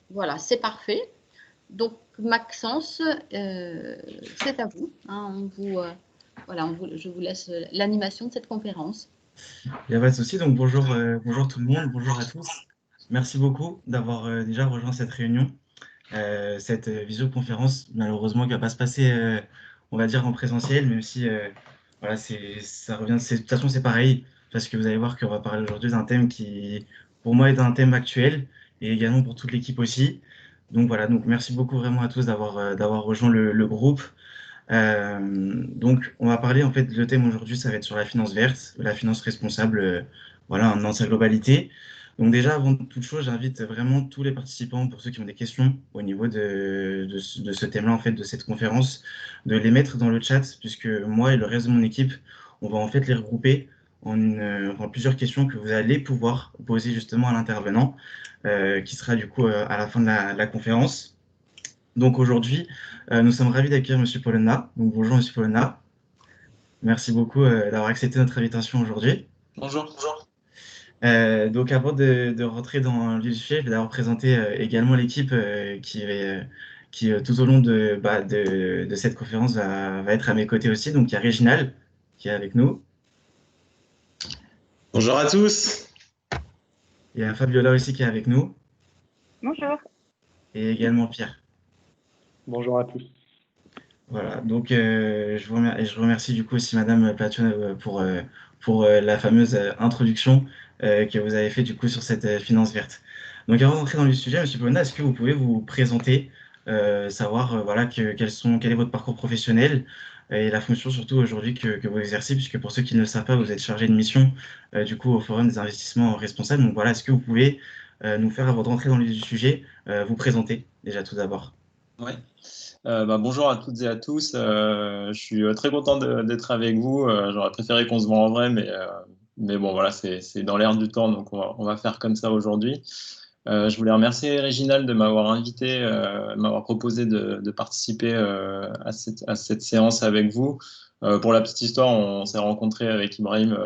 Voilà, c'est parfait. Donc, Maxence, c'est à vous. Hein, voilà, je vous laisse l'animation de cette conférence. Il n'y a pas de souci. Donc, bonjour, bonjour tout le monde, bonjour à tous. Merci beaucoup d'avoir déjà rejoint cette réunion, cette visioconférence, malheureusement, qui ne va pas se passer, on va dire, en présentiel, même si voilà, ça revient. De toute façon, c'est pareil, parce que vous allez voir qu'on va parler aujourd'hui d'un thème qui, pour moi, est un thème actuel et également pour toute l'équipe aussi. Donc, voilà, donc merci beaucoup vraiment à tous d'avoir rejoint le groupe. Donc, on va parler, en fait, le thème aujourd'hui, ça va être sur la finance verte, la finance responsable, voilà, dans sa globalité. Donc déjà, avant toute chose, j'invite vraiment tous les participants, pour ceux qui ont des questions au niveau de ce thème-là, en fait, de cette conférence, de les mettre dans le chat, puisque moi et le reste de mon équipe, on va en fait les regrouper en plusieurs questions que vous allez pouvoir poser justement à l'intervenant, qui sera du coup à la fin de la conférence. Donc aujourd'hui, nous sommes ravis d'accueillir Monsieur Polonna. Donc bonjour Monsieur Polonna. Merci beaucoup d'avoir accepté notre invitation aujourd'hui. Bonjour. Donc avant de rentrer dans le vif du sujet, je vais d'abord présenter également l'équipe qui tout au long de cette conférence va être à mes côtés aussi. Donc il y a Réginal qui est avec nous. Bonjour à tous. Il y a Fabiola aussi qui est avec nous. Bonjour. Et également Pierre. Bonjour à tous. Voilà, donc je remercie du coup aussi Madame Plathion pour la fameuse introduction que vous avez fait du coup sur cette finance verte. Donc avant d'entrer dans le sujet, Monsieur Ponna, est-ce que vous pouvez vous présenter, savoir voilà quel est votre parcours professionnel et la fonction surtout aujourd'hui que vous exercez, puisque pour ceux qui ne le savent pas, vous êtes chargé de mission du coup au Forum des investissements responsables. Donc voilà, est-ce que vous pouvez nous faire avant d'entrer dans le vif du sujet, vous présenter déjà tout d'abord? Ouais. Bonjour à toutes et à tous. Je suis très content d'être avec vous. J'aurais préféré qu'on se voit en vrai, mais bon, voilà, c'est dans l'air du temps, donc on va faire comme ça aujourd'hui. Je voulais remercier Réginal de m'avoir invité, m'avoir proposé de participer à cette séance avec vous. Pour la petite histoire, on s'est rencontré avec Ibrahim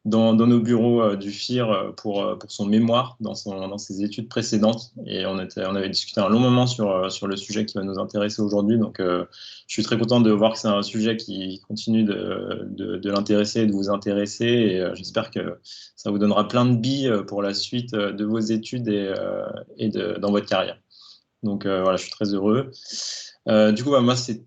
dans nos bureaux du FIR pour son mémoire dans ses études précédentes. Et on avait discuté un long moment sur le sujet qui va nous intéresser aujourd'hui. Donc, je suis très content de voir que c'est un sujet qui continue de l'intéresser et de vous intéresser. Et j'espère que ça vous donnera plein de billes pour la suite de vos études dans votre carrière. Donc, voilà, je suis très heureux. Du coup, moi, c'est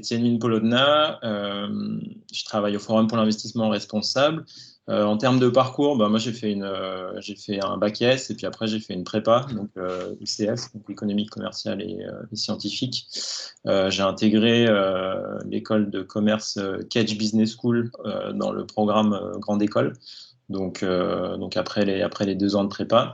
Tianmin Polodna. Je travaille au Forum pour l'investissement responsable. En termes de parcours, moi j'ai fait un bac S et puis après j'ai fait une prépa, donc UCS, donc économique, commerciale et scientifique. J'ai intégré l'école de commerce Kedge Business School dans le programme Grande École. Donc après les 2 ans de prépa.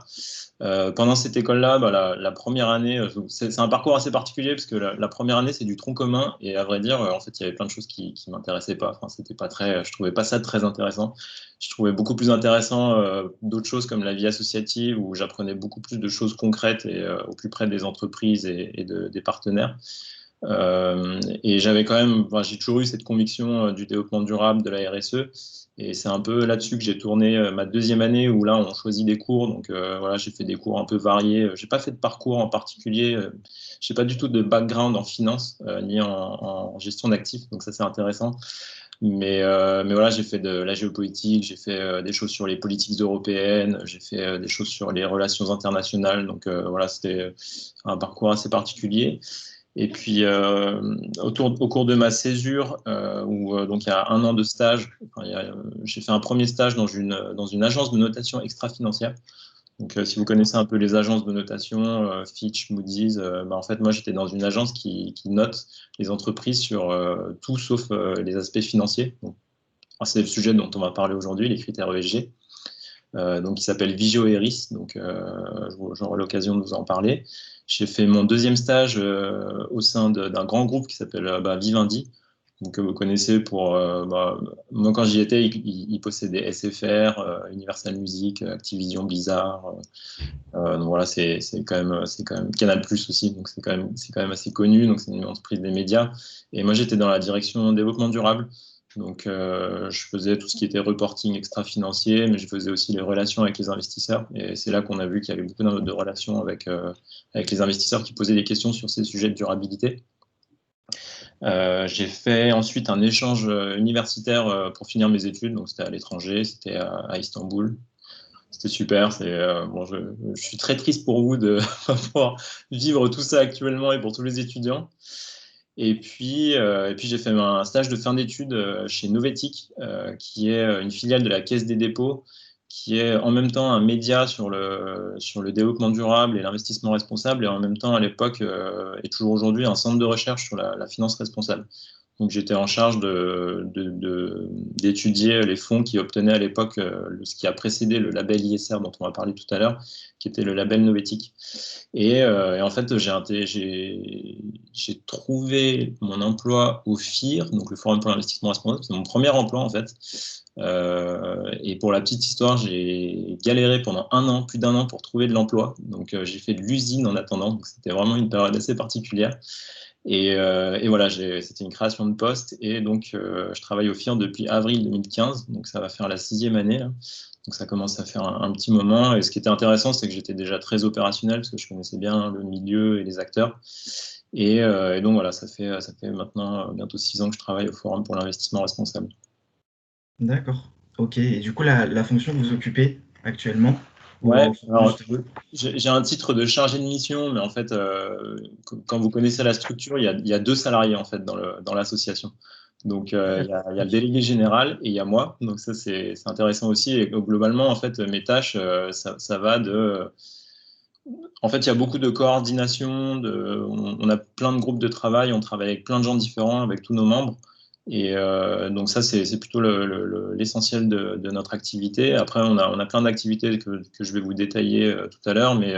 Pendant cette école-là, la première année, c'est un parcours assez particulier parce que la première année, c'est du tronc commun et à vrai dire, en fait, il y avait plein de choses qui m'intéressaient pas. Enfin, c'était pas très, je trouvais pas ça très intéressant. Je trouvais beaucoup plus intéressant d'autres choses comme la vie associative où j'apprenais beaucoup plus de choses concrètes et au plus près des entreprises des partenaires. Et j'avais quand même, j'ai toujours eu cette conviction du développement durable, de la RSE. Et c'est un peu là-dessus que j'ai tourné ma 2e année où là, on choisit des cours. Donc voilà, j'ai fait des cours un peu variés. J'ai pas fait de parcours en particulier. J'ai pas du tout de background en finance ni en gestion d'actifs. Donc ça, c'est intéressant. Mais voilà, j'ai fait de la géopolitique, j'ai fait des choses sur les politiques européennes, j'ai fait des choses sur les relations internationales. Donc voilà, c'était un parcours assez particulier. Et puis, au cours de ma césure, où donc il y a 1 an de stage, j'ai fait un premier stage dans une agence de notation extra-financière. Donc, si vous connaissez un peu les agences de notation, Fitch, Moody's, en fait, moi, j'étais dans une agence qui note les entreprises sur tout sauf les aspects financiers. C'est le sujet dont on va parler aujourd'hui, les critères ESG. Donc, qui s'appelle Vigeo Eiris. Donc, j'aurai l'occasion de vous en parler. J'ai fait mon 2e stage au sein d'un grand groupe qui s'appelle Vivendi, donc, que vous connaissez moi, quand j'y étais, ils possédaient SFR, Universal Music, Activision, Blizzard. Donc voilà, c'est quand même Canal+ aussi, donc c'est quand même assez connu. Donc c'est une entreprise des médias. Et moi, j'étais dans la direction développement durable. Donc, je faisais tout ce qui était reporting extra-financier, mais je faisais aussi les relations avec les investisseurs. Et c'est là qu'on a vu qu'il y avait beaucoup de relations avec les investisseurs qui posaient des questions sur ces sujets de durabilité. J'ai fait ensuite un échange universitaire pour finir mes études. Donc, c'était à l'étranger, c'était à Istanbul. C'était super. Bon, je suis très triste pour vous de pas pouvoir vivre tout ça actuellement et pour tous les étudiants. Et puis j'ai fait un stage de fin d'études chez Novetic, qui est une filiale de la Caisse des dépôts, qui est en même temps un média sur le développement durable et l'investissement responsable, et en même temps, à l'époque, et toujours aujourd'hui, un centre de recherche sur la finance responsable. Donc, j'étais en charge d'étudier les fonds qui obtenaient à l'époque ce qui a précédé le label ISR dont on va parler tout à l'heure, qui était le label Novetic. Et en fait, j'ai trouvé mon emploi au FIR, donc le Forum pour l'investissement responsable. C'est mon premier emploi, en fait. Et pour la petite histoire, j'ai galéré pendant plus d'un an pour trouver de l'emploi. Donc, j'ai fait de l'usine en attendant. Donc, c'était vraiment une période assez particulière. Et voilà, c'était une création de poste. Et donc, je travaille au FIR depuis avril 2015. Donc, ça va faire la 6e année, là. Donc, ça commence à faire un petit moment. Et ce qui était intéressant, c'est que j'étais déjà très opérationnel parce que je connaissais bien le milieu et les acteurs. Et donc, voilà, ça fait maintenant bientôt 6 ans que je travaille au Forum pour l'investissement responsable. D'accord. Ok. Et du coup, la fonction que vous occupez actuellement? Ouais, alors, j'ai un titre de chargé de mission, mais en fait, quand vous connaissez la structure, il y a 2 salariés en fait dans l'association. Donc, il y a le délégué général et il y a moi. Donc, ça, c'est intéressant aussi. Et globalement, en fait, mes tâches, ça va de. En fait, il y a beaucoup de coordination. On a plein de groupes de travail. On travaille avec plein de gens différents, avec tous nos membres. Et donc ça, c'est plutôt l'essentiel de notre activité. Après, on a plein d'activités que je vais vous détailler tout à l'heure, mais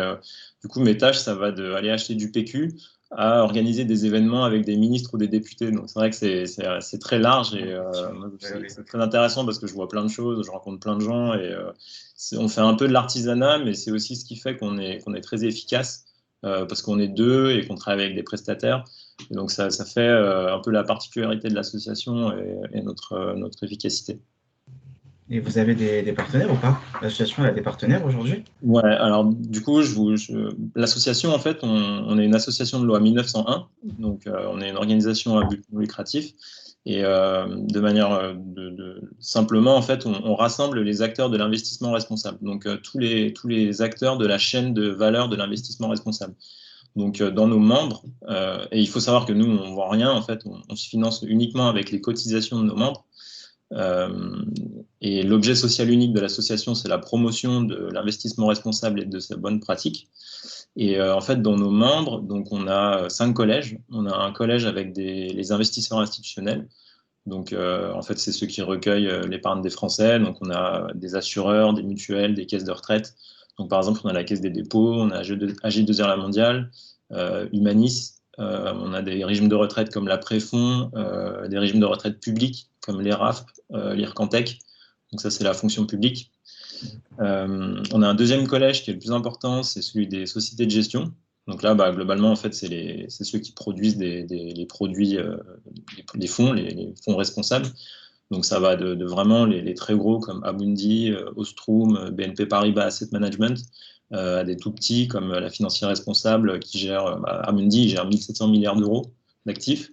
du coup, mes tâches, ça va d'aller acheter du PQ à organiser des événements avec des ministres ou des députés. Donc c'est vrai que c'est très large et c'est très intéressant parce que je vois plein de choses, je rencontre plein de gens et on fait un peu de l'artisanat, mais c'est aussi ce qui fait qu'on est très efficace parce qu'on est 2 et qu'on travaille avec des prestataires. Et donc ça fait un peu la particularité de l'association et notre efficacité. Et vous avez des partenaires ou pas? L'association a des partenaires aujourd'hui? Ouais, alors du coup, l'association, en fait, on est une association de loi 1901, donc on est une organisation à but non lucratif. Et de manière simplement, en fait, on rassemble les acteurs de l'investissement responsable, donc tous les acteurs de la chaîne de valeur de l'investissement responsable. Donc, dans nos membres, et il faut savoir que nous, on ne voit rien, en fait, on se finance uniquement avec les cotisations de nos membres. Et l'objet social unique de l'association, c'est la promotion de l'investissement responsable et de sa bonne pratique. Et en fait, dans nos membres, donc on a 5 collèges. On a un collège avec les investisseurs institutionnels. Donc, en fait, c'est ceux qui recueillent l'épargne des Français. Donc, on a des assureurs, des mutuelles, des caisses de retraite. Donc, par exemple, on a la Caisse des dépôts, on a AG2R La Mondiale, Humanis. On a des régimes de retraite comme la Préfonds, des régimes de retraite publics comme l'ERAF, l'IRCANTEC. Donc, ça, c'est la fonction publique. On a un deuxième collège qui est le plus important, c'est celui des sociétés de gestion. Donc là, globalement, en fait, c'est ceux qui produisent les produits, les fonds responsables. Donc ça va de vraiment les très gros comme Amundi, Ostrom, BNP Paribas Asset Management, à des tout petits comme la financière responsable qui gère, Amundi, il gère 1700 milliards d'euros d'actifs.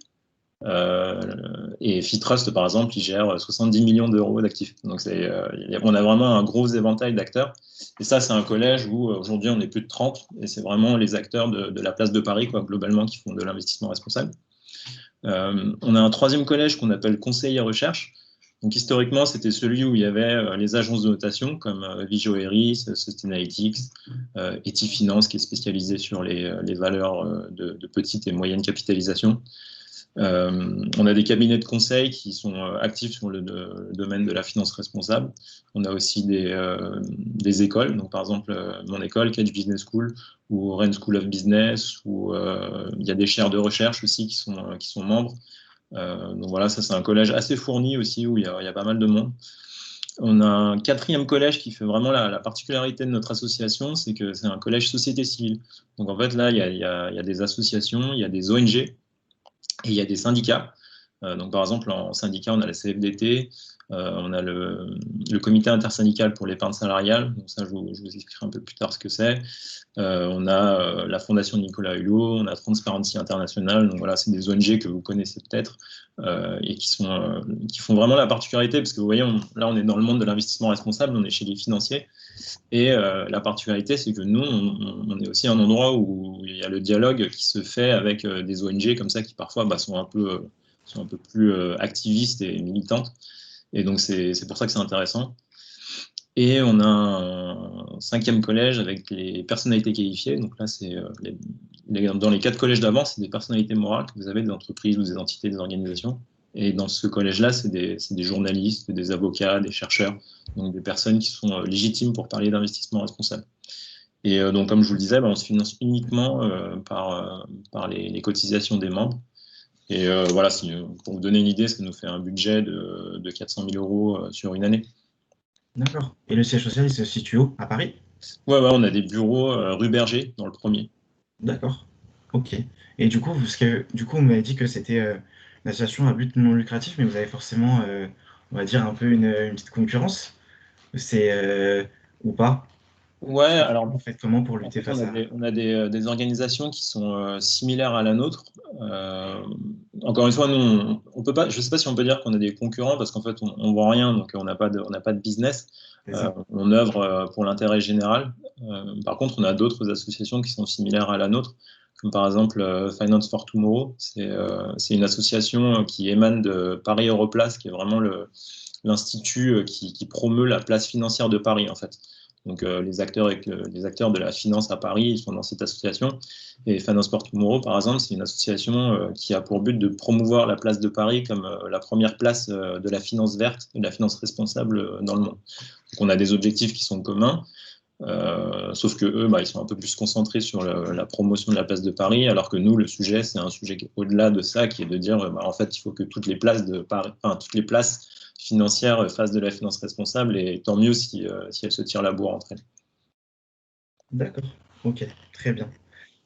Et Fitrust, par exemple, il gère 70 millions d'euros d'actifs. Donc, on a vraiment un gros éventail d'acteurs. Et ça, c'est un collège où aujourd'hui, on est plus de 30. Et c'est vraiment les acteurs de la place de Paris, quoi, globalement, qui font de l'investissement responsable. On a un troisième collège qu'on appelle Conseil et Recherche. Donc, historiquement, c'était celui où il y avait les agences de notation comme Vigeo Eiris, Sustainalytics, Etifinance, qui est spécialisée sur les valeurs de petite et moyenne capitalisation. On a des cabinets de conseil qui sont actifs sur le domaine de la finance responsable. On a aussi des écoles, donc par exemple mon école, Catch Business School ou Rennes School of Business, où il y a des chaires de recherche aussi qui sont membres. Donc voilà, ça c'est un collège assez fourni aussi où il y a pas mal de monde. On a un quatrième collège qui fait vraiment la particularité de notre association, c'est que c'est un collège société civile. Donc en fait là, il y a des associations, il y a des ONG, et il y a des syndicats. Donc, par exemple, en syndicat, on a la CFDT, on a le comité intersyndical pour l'épargne salariale. Donc ça, je vous expliquerai un peu plus tard ce que c'est. On a la Fondation Nicolas Hulot, on a Transparency International. Donc voilà, c'est des ONG que vous connaissez peut-être et qui font vraiment la particularité, parce que vous voyez, là, on est dans le monde de l'investissement responsable, on est chez les financiers. Et la particularité, c'est que nous, on est aussi un endroit où il y a le dialogue qui se fait avec des ONG comme ça qui parfois sont un peu plus activistes et militantes. Et donc, c'est pour ça que c'est intéressant. Et on a un 5e collège avec les personnalités qualifiées. Donc là, c'est dans les 4 collèges d'avant, c'est des personnalités morales que vous avez, des entreprises ou des entités, des organisations. Et dans ce collège-là, c'est des journalistes, des avocats, des chercheurs, donc des personnes qui sont légitimes pour parler d'investissement responsable. Et donc, comme je vous le disais, on se finance uniquement par les cotisations des membres. Et voilà, pour vous donner une idée, ça nous fait un budget de 400 000 € sur une année. D'accord. Et le siège social, il se situe où? À Paris? Ouais, on a des bureaux rue Berger, dans le 1er. D'accord. Ok. Et du coup, vous m'avez dit que c'était une association à but non lucratif, mais vous avez forcément, on va dire, un peu une petite concurrence. C'est ou pas? Ouais, alors Vous faites comment pour en lutter fait, face à... on a des organisations qui sont similaires à la nôtre. Encore une fois, nous, on peut pas, je ne sais pas si on peut dire qu'on a des concurrents, parce qu'en fait, on ne vend rien, donc on n'a pas de business. C'est ça. On œuvre pour l'intérêt général. Par contre, on a d'autres associations qui sont similaires à la nôtre, comme par exemple Finance for Tomorrow. C'est une association qui émane de Paris Europlace, qui est vraiment l'institut qui promeut la place financière de Paris, en fait. Donc les acteurs de la finance à Paris, ils sont dans cette association. Et Finance for Tomorrow, par exemple, c'est une association qui a pour but de promouvoir la place de Paris comme la première place de la finance verte, de la finance responsable dans le monde. Donc on a des objectifs qui sont communs, sauf que eux, ils sont un peu plus concentrés sur la promotion de la place de Paris, alors que nous, le sujet, c'est un sujet au-delà de ça, qui est de dire, en fait, il faut que toutes les places de Paris, toutes les places financières fassent de la finance responsable, et tant mieux si elles se tirent la bourre entre elles. D'accord. Ok. Très bien.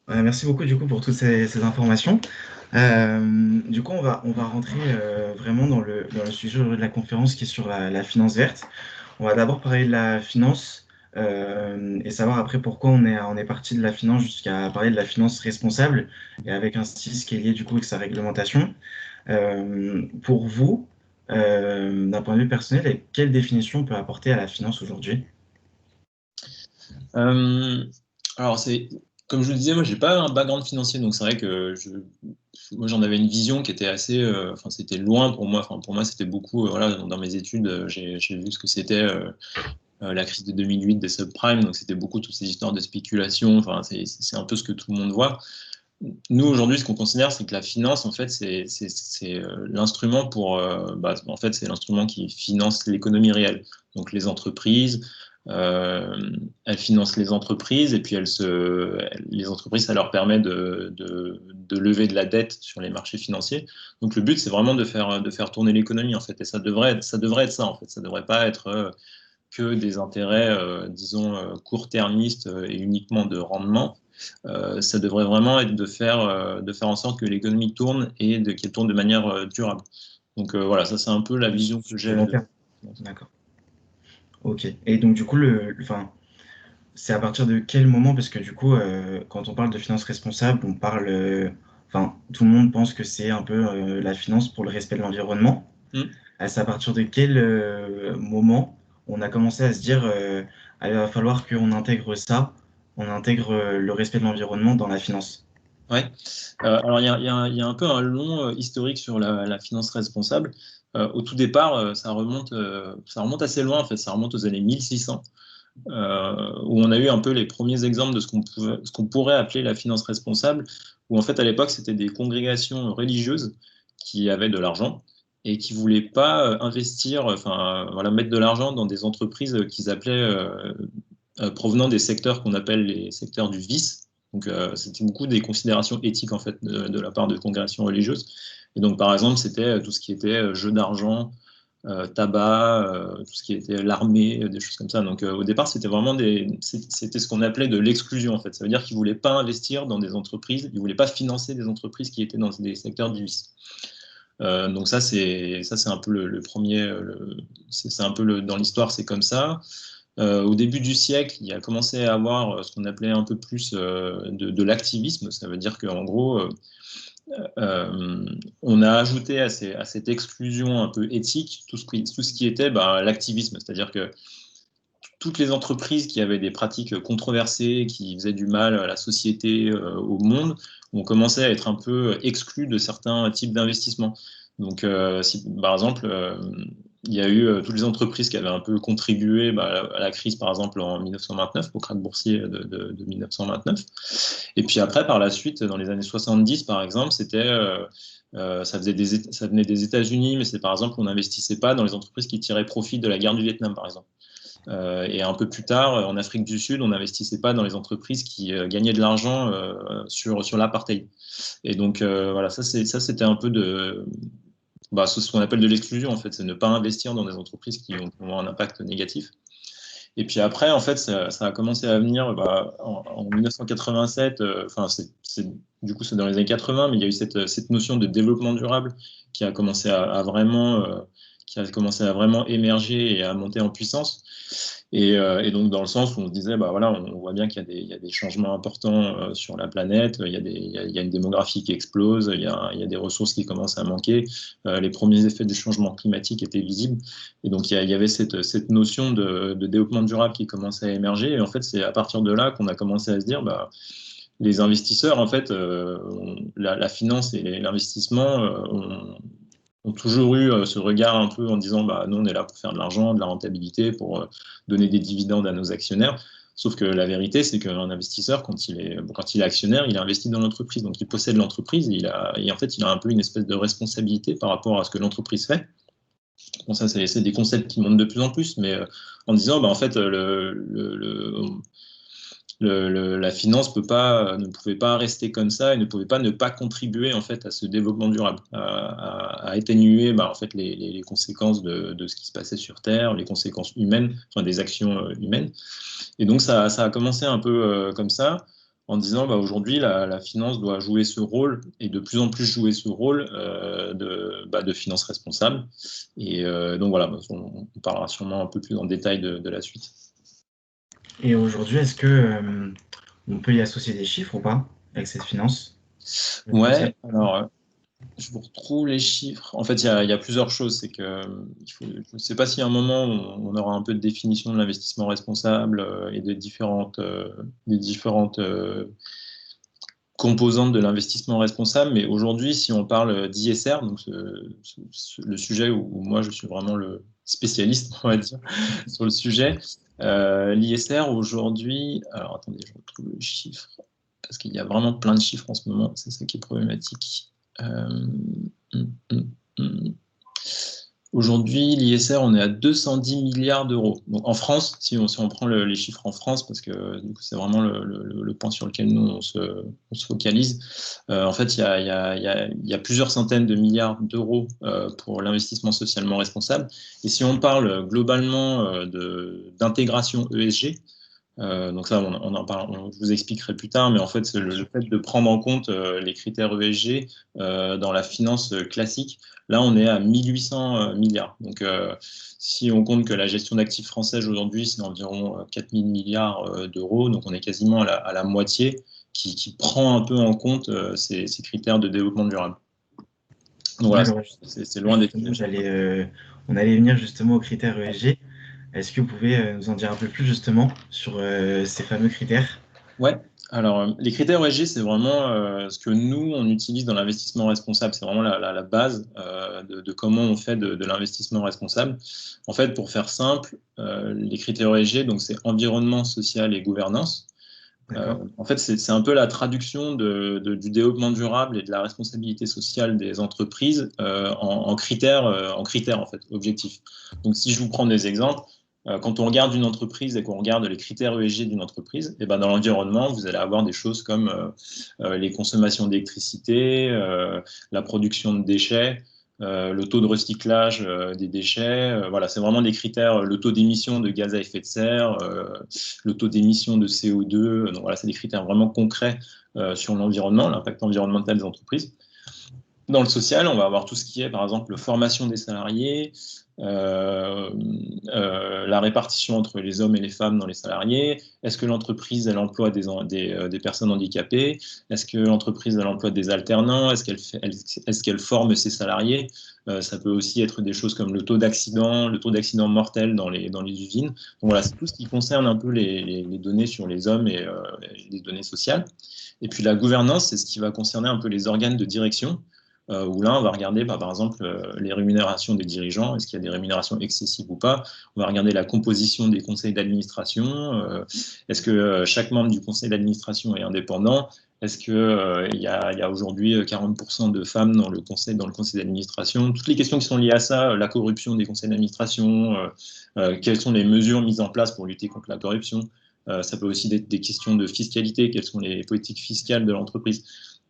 Merci beaucoup du coup pour toutes ces informations. Du coup, on va rentrer vraiment dans le sujet de la conférence qui est sur la finance verte. On va d'abord parler de la finance et savoir après pourquoi on est parti de la finance jusqu'à parler de la finance responsable et avec un CIS qui est lié du coup avec sa réglementation. Pour vous, d'un point de vue personnel, quelle définition on peut apporter à la finance aujourd'hui? Alors, comme je vous le disais, moi, j'ai pas un background financier, donc c'est vrai que moi, j'en avais une vision qui était assez, c'était loin pour moi. Enfin, pour moi, c'était beaucoup, voilà, dans mes études, j'ai vu ce que c'était la crise de 2008 des subprimes, donc c'était beaucoup toutes ces histoires de spéculation. Enfin, c'est un peu ce que tout le monde voit. Nous, aujourd'hui, ce qu'on considère, c'est que la finance, en fait, c'est l'instrument en fait, c'est l'instrument qui finance l'économie réelle. Donc, les entreprises, elles financent les entreprises, et puis les entreprises, ça leur permet de lever de la dette sur les marchés financiers. Donc, le but, c'est vraiment de faire tourner l'économie, en fait. Et ça devrait être ça, en fait. Ça ne devrait pas être que des intérêts, disons, court-termistes et uniquement de rendement. Ça devrait vraiment être de faire en sorte que l'économie tourne et qu'elle tourne de manière durable. Donc voilà, ça c'est un peu la vision que j'ai. D'accord. Ok. Et donc du coup, c'est à partir de quel moment? Parce que du coup, quand on parle de finance responsable, on parle, tout le monde pense que c'est un peu la finance pour le respect de l'environnement. C'est à partir de quel moment on a commencé à se dire, il va falloir qu'on intègre ça, on intègre le respect de l'environnement dans la finance? Ouais. Alors il y a un peu un long historique sur la finance responsable. Au tout départ, ça remonte assez loin, en fait, ça remonte aux années 1600. Où on a eu un peu les premiers exemples de ce qu'on pourrait appeler la finance responsable, où en fait à l'époque c'était des congrégations religieuses qui avaient de l'argent et qui voulaient pas investir, mettre de l'argent dans des entreprises qu'ils appelaient provenant des secteurs qu'on appelle les secteurs du vice. Donc c'était beaucoup des considérations éthiques en fait de la part de congrégations religieuses. Et donc par exemple c'était tout ce qui était jeu d'argent, tabac, tout ce qui était l'armée, des choses comme ça. Donc au départ, c'était vraiment c'était ce qu'on appelait de l'exclusion en fait. Ça veut dire qu'ils ne voulaient pas investir dans des entreprises, ils ne voulaient pas financer des entreprises qui étaient dans des secteurs du vice. Donc ça c'est un peu le premier, c'est un peu dans l'histoire, c'est comme ça. Au début du siècle, il a commencé à avoir ce qu'on appelait un peu plus de l'activisme. Ça veut dire qu'en gros, on a ajouté à cette exclusion un peu éthique tout ce qui était l'activisme. C'est-à-dire que toutes les entreprises qui avaient des pratiques controversées, qui faisaient du mal à la société, au monde, ont commencé à être un peu exclues de certains types d'investissements. Donc, si, par exemple, il y a eu toutes les entreprises qui avaient un peu contribué à la crise, par exemple, en 1929, au krach boursier de 1929. Et puis après, par la suite, dans les années 70, par exemple, ça venait des États-Unis, mais c'est par exemple, on n'investissait pas dans les entreprises qui tiraient profit de la guerre du Vietnam, par exemple. Et un peu plus tard, en Afrique du Sud, on n'investissait pas dans les entreprises qui gagnaient de l'argent sur l'apartheid. Et donc, voilà, ça c'était un peu ce qu'on appelle de l'exclusion, en fait, c'est ne pas investir dans des entreprises qui ont un impact négatif. Et puis après, en fait, ça a commencé à venir en 1987, du coup, c'est dans les années 80, mais il y a eu cette notion de développement durable qui a commencé à vraiment émerger et à monter en puissance. Et donc, dans le sens où on se disait, on voit bien qu'il y a des changements importants sur la planète, il y a une démographie qui explose, il y a des ressources qui commencent à manquer, les premiers effets du changement climatique étaient visibles. Et donc, il y avait cette notion de développement durable qui commençait à émerger. Et en fait, c'est à partir de là qu'on a commencé à se dire, les investisseurs, en fait, la finance et l'investissement ont toujours eu ce regard un peu en disant nous on est là pour faire de l'argent, de la rentabilité, pour donner des dividendes à nos actionnaires. Sauf que la vérité, c'est qu'un investisseur, quand il est actionnaire, il investit dans l'entreprise, donc il possède l'entreprise et en fait il a un peu une espèce de responsabilité par rapport à ce que l'entreprise fait. Bon, ça c'est des concepts qui montent de plus en plus, mais en disant en fait la finance ne pouvait pas rester comme ça et ne pouvait pas ne pas contribuer en fait à ce développement durable, à atténuer en fait les conséquences de ce qui se passait sur Terre, les conséquences humaines, des actions humaines. Et donc ça a commencé un peu comme ça, en disant aujourd'hui la finance doit jouer ce rôle et de plus en plus jouer ce rôle de finance responsable. Et donc voilà, on parlera sûrement un peu plus en détail de la suite. Et aujourd'hui, est-ce que on peut y associer des chiffres ou pas avec cette finance? Ouais, alors je vous retrouve les chiffres. En fait, il y a plusieurs choses. C'est que je ne sais pas s'il y a un moment où on aura un peu de définition de l'investissement responsable et des différentes composantes de l'investissement responsable. Mais aujourd'hui, si on parle d'ISR, donc le sujet où moi je suis vraiment le spécialiste, on va dire, sur le sujet. L'ISR aujourd'hui, alors attendez, je retrouve le chiffre, parce qu'il y a vraiment plein de chiffres en ce moment, c'est ça qui est problématique. Aujourd'hui, l'ISR, on est à 210 milliards d'euros. Donc en France, si on prend les chiffres en France, parce que c'est vraiment le point sur lequel nous on se focalise, en fait, il y a plusieurs centaines de milliards d'euros pour l'investissement socialement responsable. Et si on parle globalement d'intégration ESG, donc ça, on en parle, je vous expliquerai plus tard, mais en fait, c'est le fait de prendre en compte les critères ESG dans la finance classique. Là, on est à 1800 milliards. Donc, si on compte que la gestion d'actifs française aujourd'hui, c'est environ 4000 milliards d'euros, donc on est quasiment à la moitié qui prend un peu en compte ces critères de développement durable. Donc voilà, c'est loin d'être... On allait venir justement aux critères ESG. Est-ce que vous pouvez nous en dire un peu plus justement sur ces fameux critères? Ouais, alors les critères ESG, c'est vraiment ce que nous, on utilise dans l'investissement responsable. C'est vraiment la base de comment on fait de l'investissement responsable. En fait, pour faire simple, les critères ESG, donc c'est environnement, social et gouvernance. En fait, c'est un peu la traduction du développement durable et de la responsabilité sociale des entreprises en critères en fait, objectifs. Donc, si je vous prends des exemples, quand on regarde une entreprise et qu'on regarde les critères ESG d'une entreprise, et ben dans l'environnement, vous allez avoir des choses comme les consommations d'électricité, la production de déchets, le taux de recyclage des déchets. Voilà, c'est vraiment des critères, le taux d'émission de gaz à effet de serre, le taux d'émission de CO2. Donc voilà, c'est des critères vraiment concrets sur l'environnement, l'impact environnemental des entreprises. Dans le social, on va avoir tout ce qui est, par exemple, formation des salariés, la répartition entre les hommes et les femmes dans les salariés. Est-ce que l'entreprise, elle emploie des personnes handicapées? Est-ce que l'entreprise, elle emploie des alternants? Est-ce qu'elle forme ses salariés? Ça peut aussi être des choses comme le taux d'accident mortels dans les usines. Donc voilà, c'est tout ce qui concerne un peu les données sur les hommes et les données sociales. Et puis la gouvernance, c'est ce qui va concerner un peu les organes de direction. Où là, on va regarder, par exemple, les rémunérations des dirigeants, est-ce qu'il y a des rémunérations excessives ou pas. On va regarder la composition des conseils d'administration. Est-ce que chaque membre du conseil d'administration est indépendant? Est-ce qu'il y a aujourd'hui 40% de femmes dans le conseil d'administration? Toutes les questions qui sont liées à ça, la corruption des conseils d'administration, quelles sont les mesures mises en place pour lutter contre la corruption? Ça peut aussi être des questions de fiscalité, quelles sont les politiques fiscales de l'entreprise.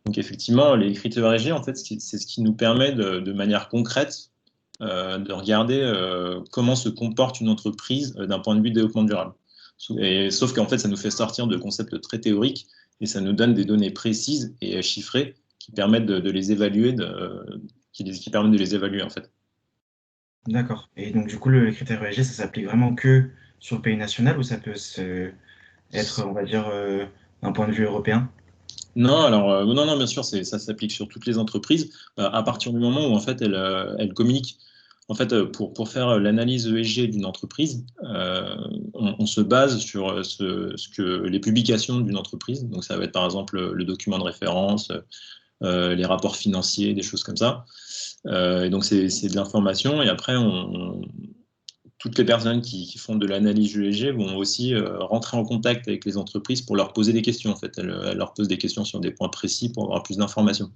Donc effectivement, les critères ESG, en fait, c'est ce qui nous permet de manière concrète de regarder comment se comporte une entreprise d'un point de vue développement durable. Sauf qu'en fait, ça nous fait sortir de concepts très théoriques et ça nous donne des données précises et chiffrées qui permettent de les évaluer, qui permettent de les évaluer en fait. D'accord. Et donc du coup, le critère ESG, ça s'applique vraiment que sur le pays national ou ça peut être, on va dire, d'un point de vue européen? Non, alors non, bien sûr, ça s'applique sur toutes les entreprises à partir du moment où en fait elles communiquent. En fait, pour faire l'analyse ESG d'une entreprise, on se base sur ce que les publications d'une entreprise. Donc ça va être par exemple le document de référence, les rapports financiers, des choses comme ça. Et donc c'est de l'information. Et après, toutes les personnes qui font de l'analyse ESG vont aussi rentrer en contact avec les entreprises pour leur poser des questions. En fait, elles leur posent des questions sur des points précis pour avoir plus d'informations.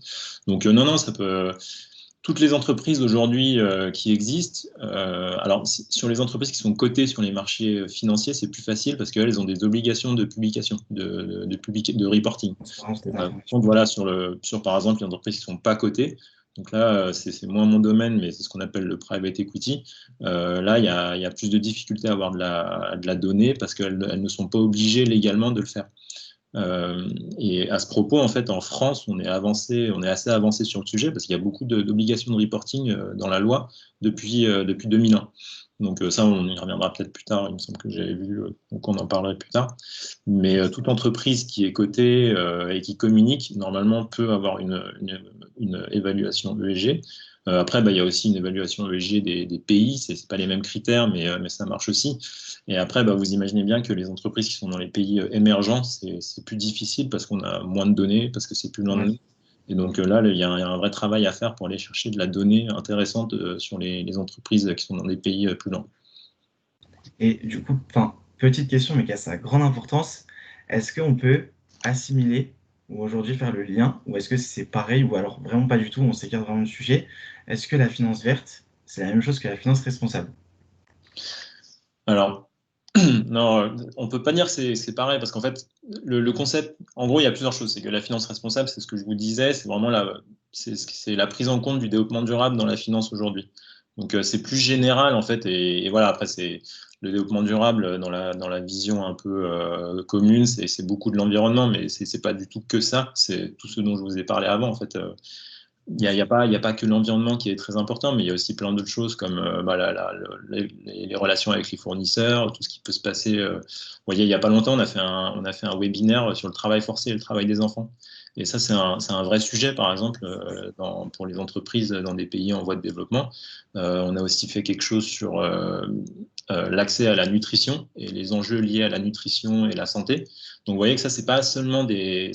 Donc non, ça peut. Toutes les entreprises aujourd'hui qui existent, alors sur les entreprises qui sont cotées sur les marchés financiers, c'est plus facile parce qu'elles ont des obligations de publication, de reporting. Donc voilà, sur par exemple les entreprises qui ne sont pas cotées, donc là c'est moins mon domaine, mais c'est ce qu'on appelle le private equity. Là, il y a plus de difficultés à avoir de la donnée parce qu'elles ne sont pas obligées légalement de le faire. Et à ce propos, en fait, en France, on est assez avancé sur le sujet parce qu'il y a beaucoup d'obligations de reporting dans la loi depuis 2001. Donc ça, on y reviendra peut-être plus tard. Il me semble que j'avais vu, donc on en parlerait plus tard. Mais toute entreprise qui est cotée et qui communique, normalement, peut avoir une évaluation ESG. Après, il y a aussi une évaluation ESG des pays. C'est pas les mêmes critères, mais ça marche aussi. Et après, vous imaginez bien que les entreprises qui sont dans les pays émergents, c'est plus difficile parce qu'on a moins de données, parce que c'est plus loin de nous. Et donc là, il y a un vrai travail à faire pour aller chercher de la donnée intéressante sur les entreprises qui sont dans des pays plus loin. Et du coup, petite question, mais qui a sa grande importance, est-ce qu'on peut assimiler ou aujourd'hui faire le lien, ou est-ce que c'est pareil, ou alors vraiment pas du tout, on s'écarte vraiment du sujet? Est-ce que la finance verte, c'est la même chose que la finance responsable? Alors, non, on ne peut pas dire que c'est pareil, parce qu'en fait, le concept, en gros, il y a plusieurs choses. C'est que la finance responsable, c'est ce que je vous disais, c'est vraiment c'est la prise en compte du développement durable dans la finance aujourd'hui. Donc, c'est plus général, en fait, et voilà, après, c'est le développement durable dans la vision un peu commune, c'est beaucoup de l'environnement, mais c'est pas du tout que ça. C'est tout ce dont je vous ai parlé avant, en fait. Il n'y a pas que l'environnement qui est très important, mais il y a aussi plein d'autres choses comme les relations avec les fournisseurs, tout ce qui peut se passer. Vous voyez, il n'y a pas longtemps, on a fait un webinaire sur le travail forcé et le travail des enfants. Et ça, c'est un vrai sujet, par exemple, pour les entreprises dans des pays en voie de développement. On a aussi fait quelque chose sur l'accès à la nutrition et les enjeux liés à la nutrition et la santé. Donc, vous voyez que ça, c'est pas seulement des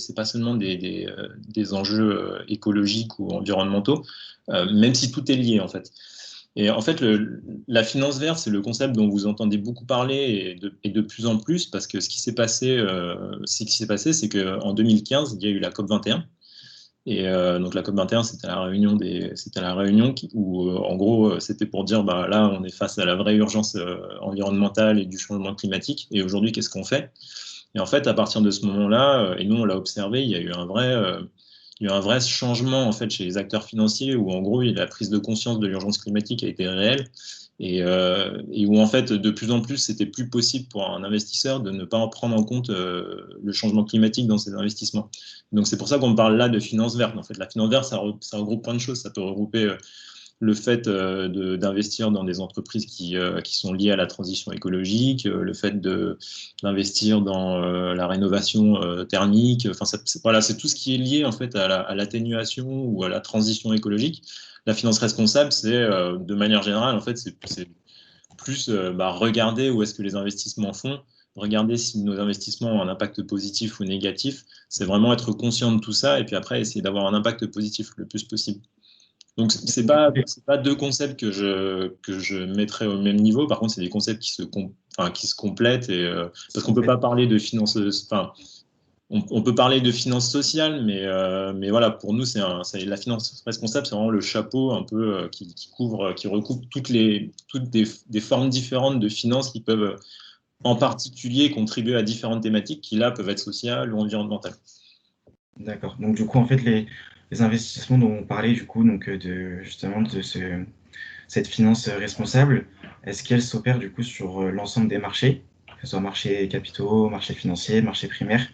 enjeux écologiques ou environnementaux, même si tout est lié, en fait. Et en fait, la finance verte, c'est le concept dont vous entendez beaucoup parler et de plus en plus, parce que ce qui s'est passé, c'est qu'en 2015, il y a eu la COP21. Et donc la COP21, c'était la réunion où, en gros, c'était pour dire, là, on est face à la vraie urgence environnementale et du changement climatique. Et aujourd'hui, qu'est-ce qu'on fait? Et en fait, à partir de ce moment-là, et nous, on l'a observé, il y a eu il y a eu un vrai changement en fait, chez les acteurs financiers où en gros la prise de conscience de l'urgence climatique a été réelle et où en fait de plus en plus c'était plus possible pour un investisseur de ne pas en prendre en compte le changement climatique dans ses investissements. Donc c'est pour ça qu'on parle là de finance verte. En fait, la finance verte, ça regroupe plein de choses. Ça peut regrouper le fait d'investir dans des entreprises qui sont liées à la transition écologique, le fait d'investir dans la rénovation thermique. Enfin, voilà, c'est tout ce qui est lié en fait à l'atténuation ou à la transition écologique. La finance responsable, c'est de manière générale, en fait, c'est plus regarder où est-ce que les investissements font, regarder si nos investissements ont un impact positif ou négatif. C'est vraiment être conscient de tout ça et puis après essayer d'avoir un impact positif le plus possible. Donc, c'est pas deux concepts que je mettrais au même niveau. Par contre, c'est des concepts qui se complètent. Parce qu'on ne peut pas parler de finance. Enfin, on peut parler de finance sociale, mais voilà, pour nous, la finance responsable, c'est vraiment le chapeau un peu qui recoupe toutes des formes différentes de finances qui peuvent, en particulier, contribuer à différentes thématiques qui, là, peuvent être sociales ou environnementales. D'accord. Donc, du coup, en fait, les investissements dont on parlait, du coup, donc, justement, de cette finance responsable, est-ce qu'elle s'opère, du coup, sur l'ensemble des marchés, que ce soit marché capitaux, marché financier, marché primaire?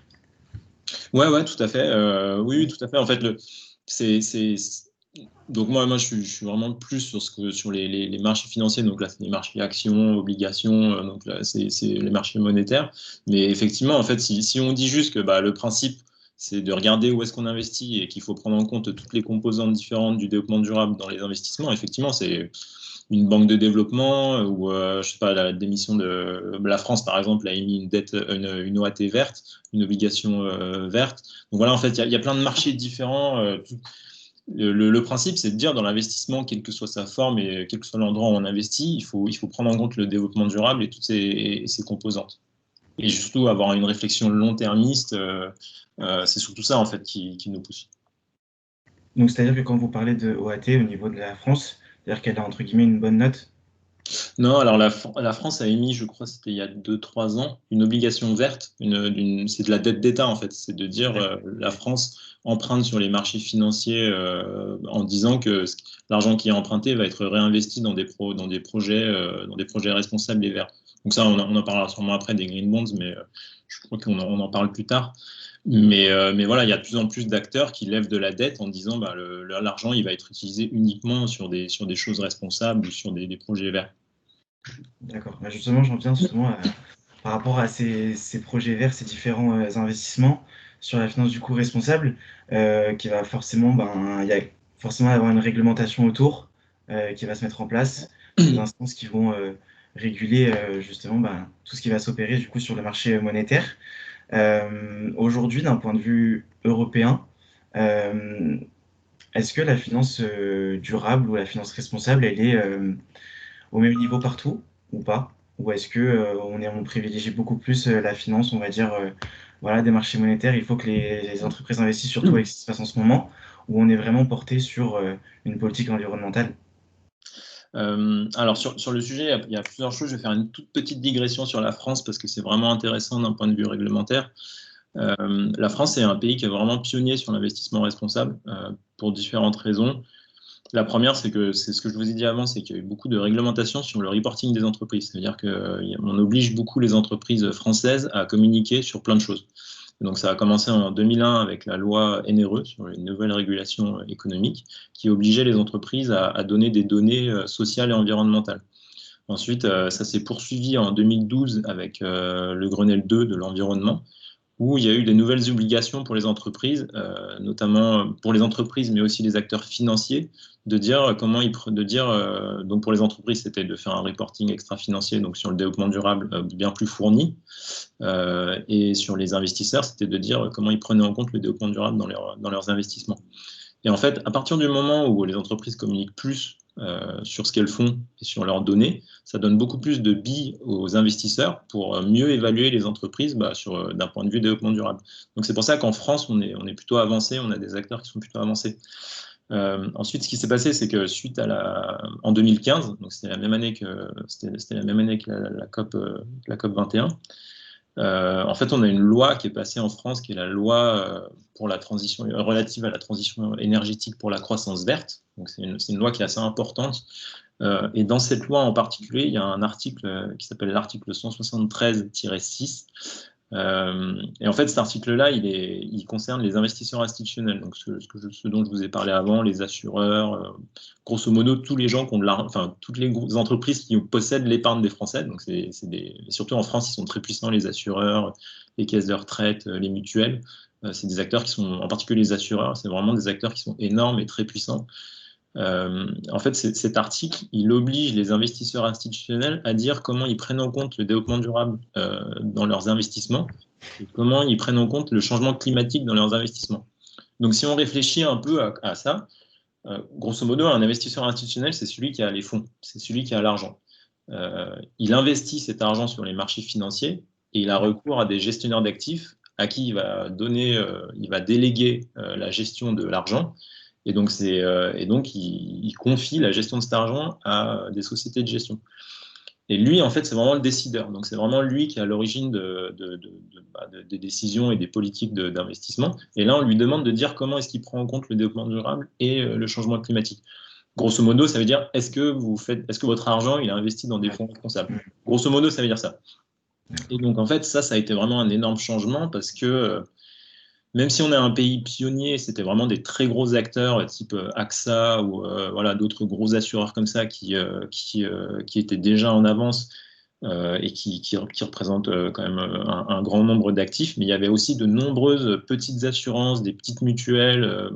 Ouais, tout à fait. Oui, tout à fait. En fait, donc moi, je suis vraiment plus sur les marchés financiers. Donc là, c'est les marchés actions, obligations. Donc là, c'est les marchés monétaires. Mais effectivement, en fait, si on dit juste que le principe, c'est de regarder où est-ce qu'on investit et qu'il faut prendre en compte toutes les composantes différentes du développement durable dans les investissements, effectivement, c'est une banque de développement ou je sais pas, la démission de la France, par exemple, a émis une OAT verte, une obligation verte. Donc voilà, en fait, il y a plein de marchés différents. Le principe, c'est de dire dans l'investissement, quelle que soit sa forme et quel que soit l'endroit où on investit, il faut prendre en compte le développement durable et toutes ses composantes. Et surtout avoir une réflexion long-termiste, c'est surtout ça en fait qui nous pousse. Donc, c'est-à-dire que quand vous parlez de OAT au niveau de la France, c'est-à-dire qu'elle a entre guillemets une bonne note? Non, alors la France a émis, je crois, c'était il y a 2-3 ans, une obligation verte. C'est de la dette d'État, en fait. C'est de dire la France emprunte sur les marchés financiers en disant que l'argent qui est emprunté va être réinvesti dans des projets responsables et verts. Donc ça, on en parlera sûrement après des green bonds, mais je crois qu'on en parle plus tard. Mais voilà, il y a de plus en plus d'acteurs qui lèvent de la dette en disant l'argent il va être utilisé uniquement sur des choses responsables ou sur des projets verts. D'accord. Justement, j'en viens par rapport à ces projets verts, ces différents investissements sur la finance du coup responsable, qui va forcément, il y a forcément avoir une réglementation autour qui va se mettre en place, des instances qui vont réguler justement tout ce qui va s'opérer du coup sur le marché monétaire. Aujourd'hui, d'un point de vue européen, euh, est-ce que la finance durable ou la finance responsable, elle est au même niveau partout ou pas? Ou est-ce que on privilégie beaucoup plus la finance, on va dire, voilà, des marchés monétaires, il faut que les entreprises investissent surtout avec ce qui se passe en ce moment, où on est vraiment porté sur une politique environnementale? Alors sur le sujet, il y a plusieurs choses. Je vais faire une toute petite digression sur la France parce que c'est vraiment intéressant d'un point de vue réglementaire. La France est un pays qui est vraiment pionnier sur l'investissement responsable pour différentes raisons. La première, c'est ce que je vous ai dit avant, c'est qu'il y a eu beaucoup de réglementations sur le reporting des entreprises. C'est-à-dire qu'on oblige beaucoup les entreprises françaises à communiquer sur plein de choses. Donc ça a commencé en 2001 avec la loi NRE sur les nouvelles régulations économiques qui obligeait les entreprises à donner des données sociales et environnementales. Ensuite, ça s'est poursuivi en 2012 avec le Grenelle 2 de l'environnement où il y a eu des nouvelles obligations pour les entreprises, notamment pour les entreprises, mais aussi les acteurs financiers, de dire donc pour les entreprises, c'était de faire un reporting extra-financier, donc sur le développement durable bien plus fourni, et sur les investisseurs, c'était de dire comment ils prenaient en compte le développement durable dans leurs investissements. Et en fait, à partir du moment où les entreprises communiquent plus sur ce qu'elles font et sur leurs données, ça donne beaucoup plus de billes aux investisseurs pour mieux évaluer les entreprises d'un point de vue développement durable. Donc c'est pour ça qu'en France, on est plutôt avancé, on a des acteurs qui sont plutôt avancés. Ensuite, ce qui s'est passé, c'est que suite en 2015, donc c'était la même année que la COP 21, En fait, on a une loi qui est passée en France, qui est la loi pour la transition, relative à la transition énergétique pour la croissance verte. Donc, c'est une loi qui est assez importante. Et dans cette loi en particulier, il y a un article qui s'appelle l'article 173-6. Et en fait, cet article-là, il concerne les investisseurs institutionnels. Donc, ce dont je vous ai parlé avant, les assureurs, grosso modo, tous les gens qui ont toutes les entreprises qui possèdent l'épargne des Français. Donc, surtout en France, ils sont très puissants, les assureurs, les caisses de retraite, les mutuelles. C'est des acteurs qui sont, en particulier les assureurs, c'est vraiment des acteurs qui sont énormes et très puissants. En fait, cet article, il oblige les investisseurs institutionnels à dire comment ils prennent en compte le développement durable dans leurs investissements et comment ils prennent en compte le changement climatique dans leurs investissements. Donc, si on réfléchit un peu à ça, grosso modo, un investisseur institutionnel, c'est celui qui a les fonds, c'est celui qui a l'argent. Il investit cet argent sur les marchés financiers et il a recours à des gestionnaires d'actifs à qui il va déléguer la gestion de l'argent. Et donc, il confie la gestion de cet argent à des sociétés de gestion. Et lui, en fait, c'est vraiment le décideur. Donc, c'est vraiment lui qui est à l'origine des décisions et des politiques d'investissement. Et là, on lui demande de dire comment est-ce qu'il prend en compte le développement durable et le changement climatique. Grosso modo, ça veut dire est-ce que votre argent il est investi dans des fonds responsables. Grosso modo, ça veut dire ça. Et donc, en fait, ça a été vraiment un énorme changement parce que même si on est un pays pionnier, c'était vraiment des très gros acteurs type AXA ou d'autres gros assureurs comme ça qui étaient déjà en avance et qui représentent quand même un grand nombre d'actifs. Mais il y avait aussi de nombreuses petites assurances, des petites mutuelles.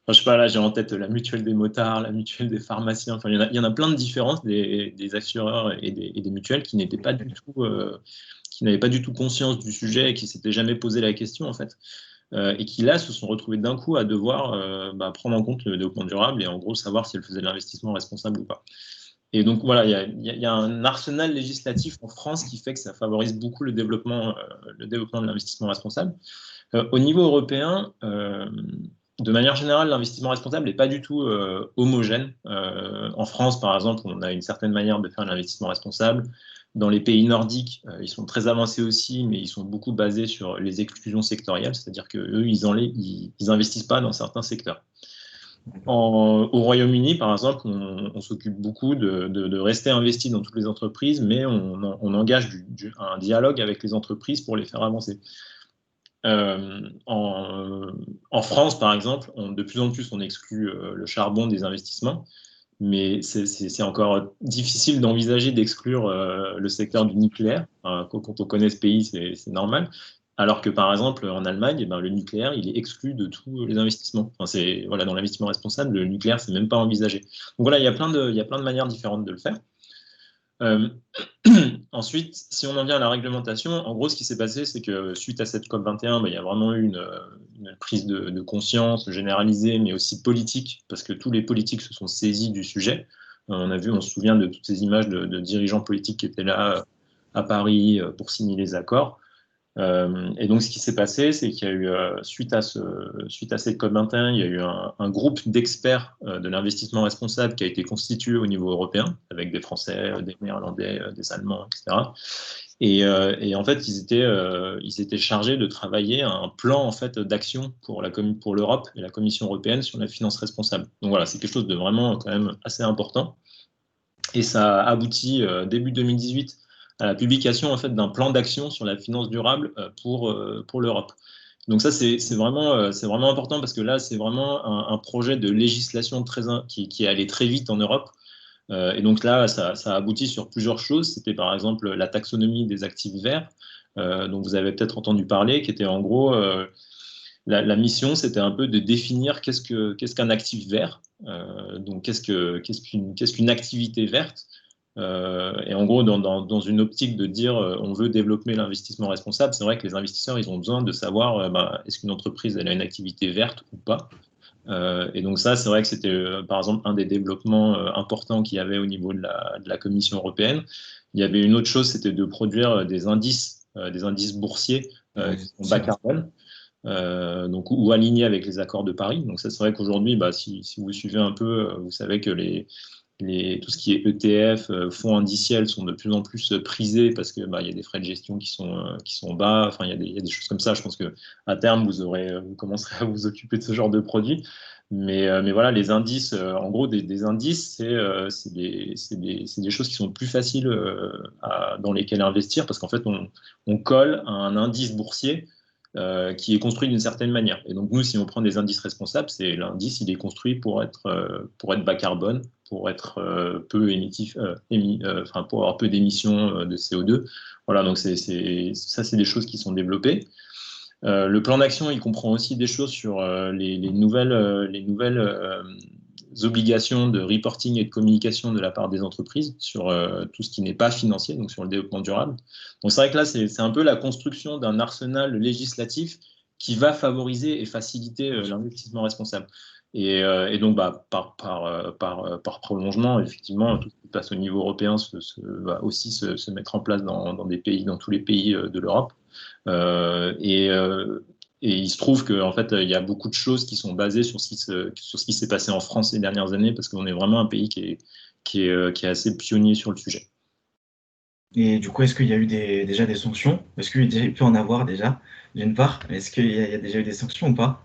Je sais pas, là j'ai en tête la mutuelle des motards, la mutuelle des pharmaciens. Enfin, il y en a plein de différences des assureurs et des mutuelles qui n'étaient pas du tout, qui n'avaient pas du tout conscience du sujet et qui s'étaient jamais posé la question en fait. Et qui là se sont retrouvés d'un coup à devoir prendre en compte le développement durable et en gros savoir si elles faisaient de l'investissement responsable ou pas. Et donc voilà, il y a un arsenal législatif en France qui fait que ça favorise beaucoup le développement de l'investissement responsable. Au niveau européen, de manière générale, l'investissement responsable n'est pas du tout homogène. En France, par exemple, on a une certaine manière de faire l'investissement responsable. Dans les pays nordiques, ils sont très avancés aussi, mais ils sont beaucoup basés sur les exclusions sectorielles, c'est-à-dire qu'eux, ils n'investissent pas dans certains secteurs. Au Royaume-Uni, par exemple, on s'occupe beaucoup de rester investi dans toutes les entreprises, mais on engage un dialogue avec les entreprises pour les faire avancer. En France, par exemple, de plus en plus, on exclut le charbon des investissements, mais c'est encore difficile d'envisager d'exclure le secteur du nucléaire. Quand on connaît ce pays, c'est normal. Alors que, par exemple, en Allemagne, le nucléaire, il est exclu de tous les investissements. Enfin, dans l'investissement responsable, le nucléaire, c'est même pas envisagé. Donc voilà, il y a plein de manières différentes de le faire. Ensuite, si on en vient à la réglementation, en gros, ce qui s'est passé, c'est que suite à cette COP21, il y a vraiment eu une prise de conscience généralisée, mais aussi politique, parce que tous les politiques se sont saisis du sujet. On se souvient de toutes ces images de dirigeants politiques qui étaient là à Paris pour signer les accords. Et donc, ce qui s'est passé, c'est qu'il y a eu, suite à cette COP21, il y a eu un groupe d'experts de l'investissement responsable qui a été constitué au niveau européen, avec des Français, des Néerlandais, des Allemands, etc. Et en fait, ils étaient chargés de travailler un plan en fait, d'action pour l'Europe et la Commission européenne sur la finance responsable. Donc voilà, c'est quelque chose de vraiment quand même assez important. Et ça a abouti début 2018 à la publication en fait, d'un plan d'action sur la finance durable pour l'Europe. Donc ça, c'est vraiment important parce que là, c'est vraiment un projet de législation qui est allé très vite en Europe. Et donc là, ça a abouti sur plusieurs choses. C'était par exemple la taxonomie des actifs verts, dont vous avez peut-être entendu parler, qui était en gros, la mission, c'était un peu de définir qu'est-ce qu'un actif vert, donc qu'est-ce qu'une activité verte. Et en gros, dans une optique de dire on veut développer l'investissement responsable, c'est vrai que les investisseurs, ils ont besoin de savoir est-ce qu'une entreprise elle a une activité verte ou pas. Et donc ça, c'est vrai que c'était par exemple un des développements importants qu'il y avait au niveau de la Commission européenne. Il y avait une autre chose, c'était de produire des indices boursiers qui sont bas carbone. Donc, ou alignés avec les accords de Paris. Donc ça, c'est vrai qu'aujourd'hui, si vous suivez un peu, vous savez que tout ce qui est ETF, fonds indiciels sont de plus en plus prisés parce que y a des frais de gestion qui sont bas. Enfin, il y a des choses comme ça. Je pense que à terme, vous commencerez à vous occuper de ce genre de produits. Mais voilà, les indices, en gros, des indices, c'est des choses qui sont plus faciles dans lesquelles investir parce qu'en fait, on colle à un indice boursier qui est construit d'une certaine manière. Et donc, nous, si on prend des indices responsables, c'est l'indice, il est construit pour être bas carbone, pour être peu émettif, pour avoir peu d'émissions de CO2. Voilà, donc ça, c'est des choses qui sont développées. Le plan d'action, il comprend aussi des choses sur les nouvelles obligations de reporting et de communication de la part des entreprises sur tout ce qui n'est pas financier, donc sur le développement durable. Donc c'est vrai que là, c'est un peu la construction d'un arsenal législatif qui va favoriser et faciliter l'investissement responsable. Et donc, par prolongement, effectivement, tout ce qui passe au niveau européen va aussi se mettre en place dans tous les pays de l'Europe. Et il se trouve qu'en fait, il y a beaucoup de choses qui sont basées sur ce qui s'est passé en France ces dernières années, parce qu'on est vraiment un pays qui est assez pionnier sur le sujet. Et du coup, est-ce qu'il y a eu déjà des sanctions? Est-ce qu'il y a pu en avoir déjà, d'une part? Est-ce qu'il y a déjà eu des sanctions ou pas?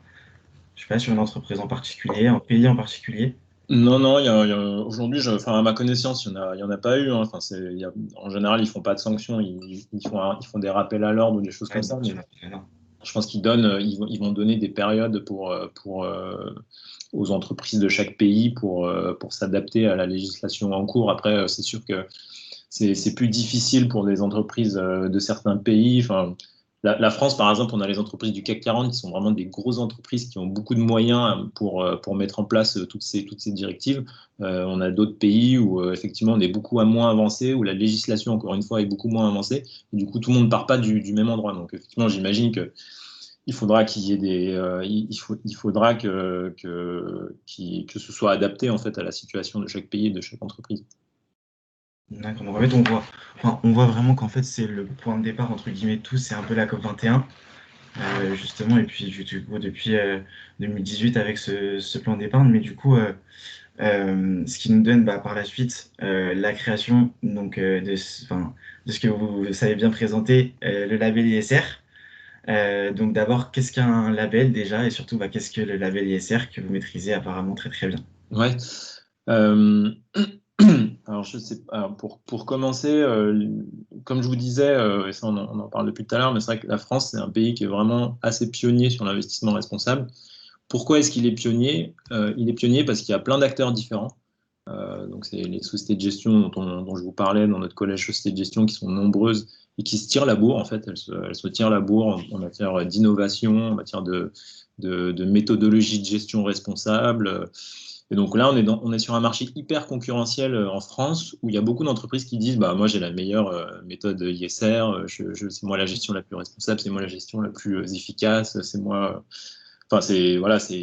Je sais pas, sur une entreprise en particulier, un pays en particulier? Non, non, aujourd'hui, à ma connaissance, il y en a pas eu. Hein. Enfin, en général, ils font pas de sanctions, ils font des rappels à l'ordre ou des choses comme ça. Mais je pense ils vont donner des périodes aux entreprises de chaque pays pour s'adapter à la législation en cours. Après, c'est sûr que c'est plus difficile pour des entreprises de certains pays. Enfin, la France, par exemple, on a les entreprises du CAC 40 qui sont vraiment des grosses entreprises qui ont beaucoup de moyens pour mettre en place toutes ces directives. On a d'autres pays où, effectivement, on est beaucoup moins avancé, où la législation, encore une fois, est beaucoup moins avancée. Et du coup, tout le monde ne part pas du même endroit. Donc, effectivement, j'imagine qu'il faudra qu'il y ait il faudra que ce soit adapté, en fait, à la situation de chaque pays et de chaque entreprise. D'accord. Donc en fait, on voit vraiment qu'en fait, c'est le point de départ, entre guillemets, tout, c'est un peu la COP 21, justement, et puis du coup, depuis 2018 avec ce plan d'épargne, mais du coup, ce qui nous donne par la suite la création donc, de ce que vous savez bien présenter, le label ISR. Donc d'abord, qu'est-ce qu'un label déjà, et surtout, qu'est-ce que le label ISR que vous maîtrisez apparemment très très bien? Ouais. Alors, je sais, alors pour commencer, comme je vous disais, et ça on en parle depuis tout à l'heure, mais c'est vrai que la France, c'est un pays qui est vraiment assez pionnier sur l'investissement responsable. Pourquoi est-ce qu'il est pionnier? Il est pionnier parce qu'il y a plein d'acteurs différents. Donc, c'est les sociétés de gestion dont je vous parlais dans notre collège sociétés de gestion qui sont nombreuses et qui se tirent la bourre. En fait, elles se tirent la bourre en matière d'innovation, en matière de méthodologie de gestion responsable. Et donc là, on est sur un marché hyper concurrentiel en France où il y a beaucoup d'entreprises qui disent moi, j'ai la meilleure méthode ISR, c'est moi la gestion la plus responsable, c'est moi la gestion la plus efficace, c'est moi. Enfin,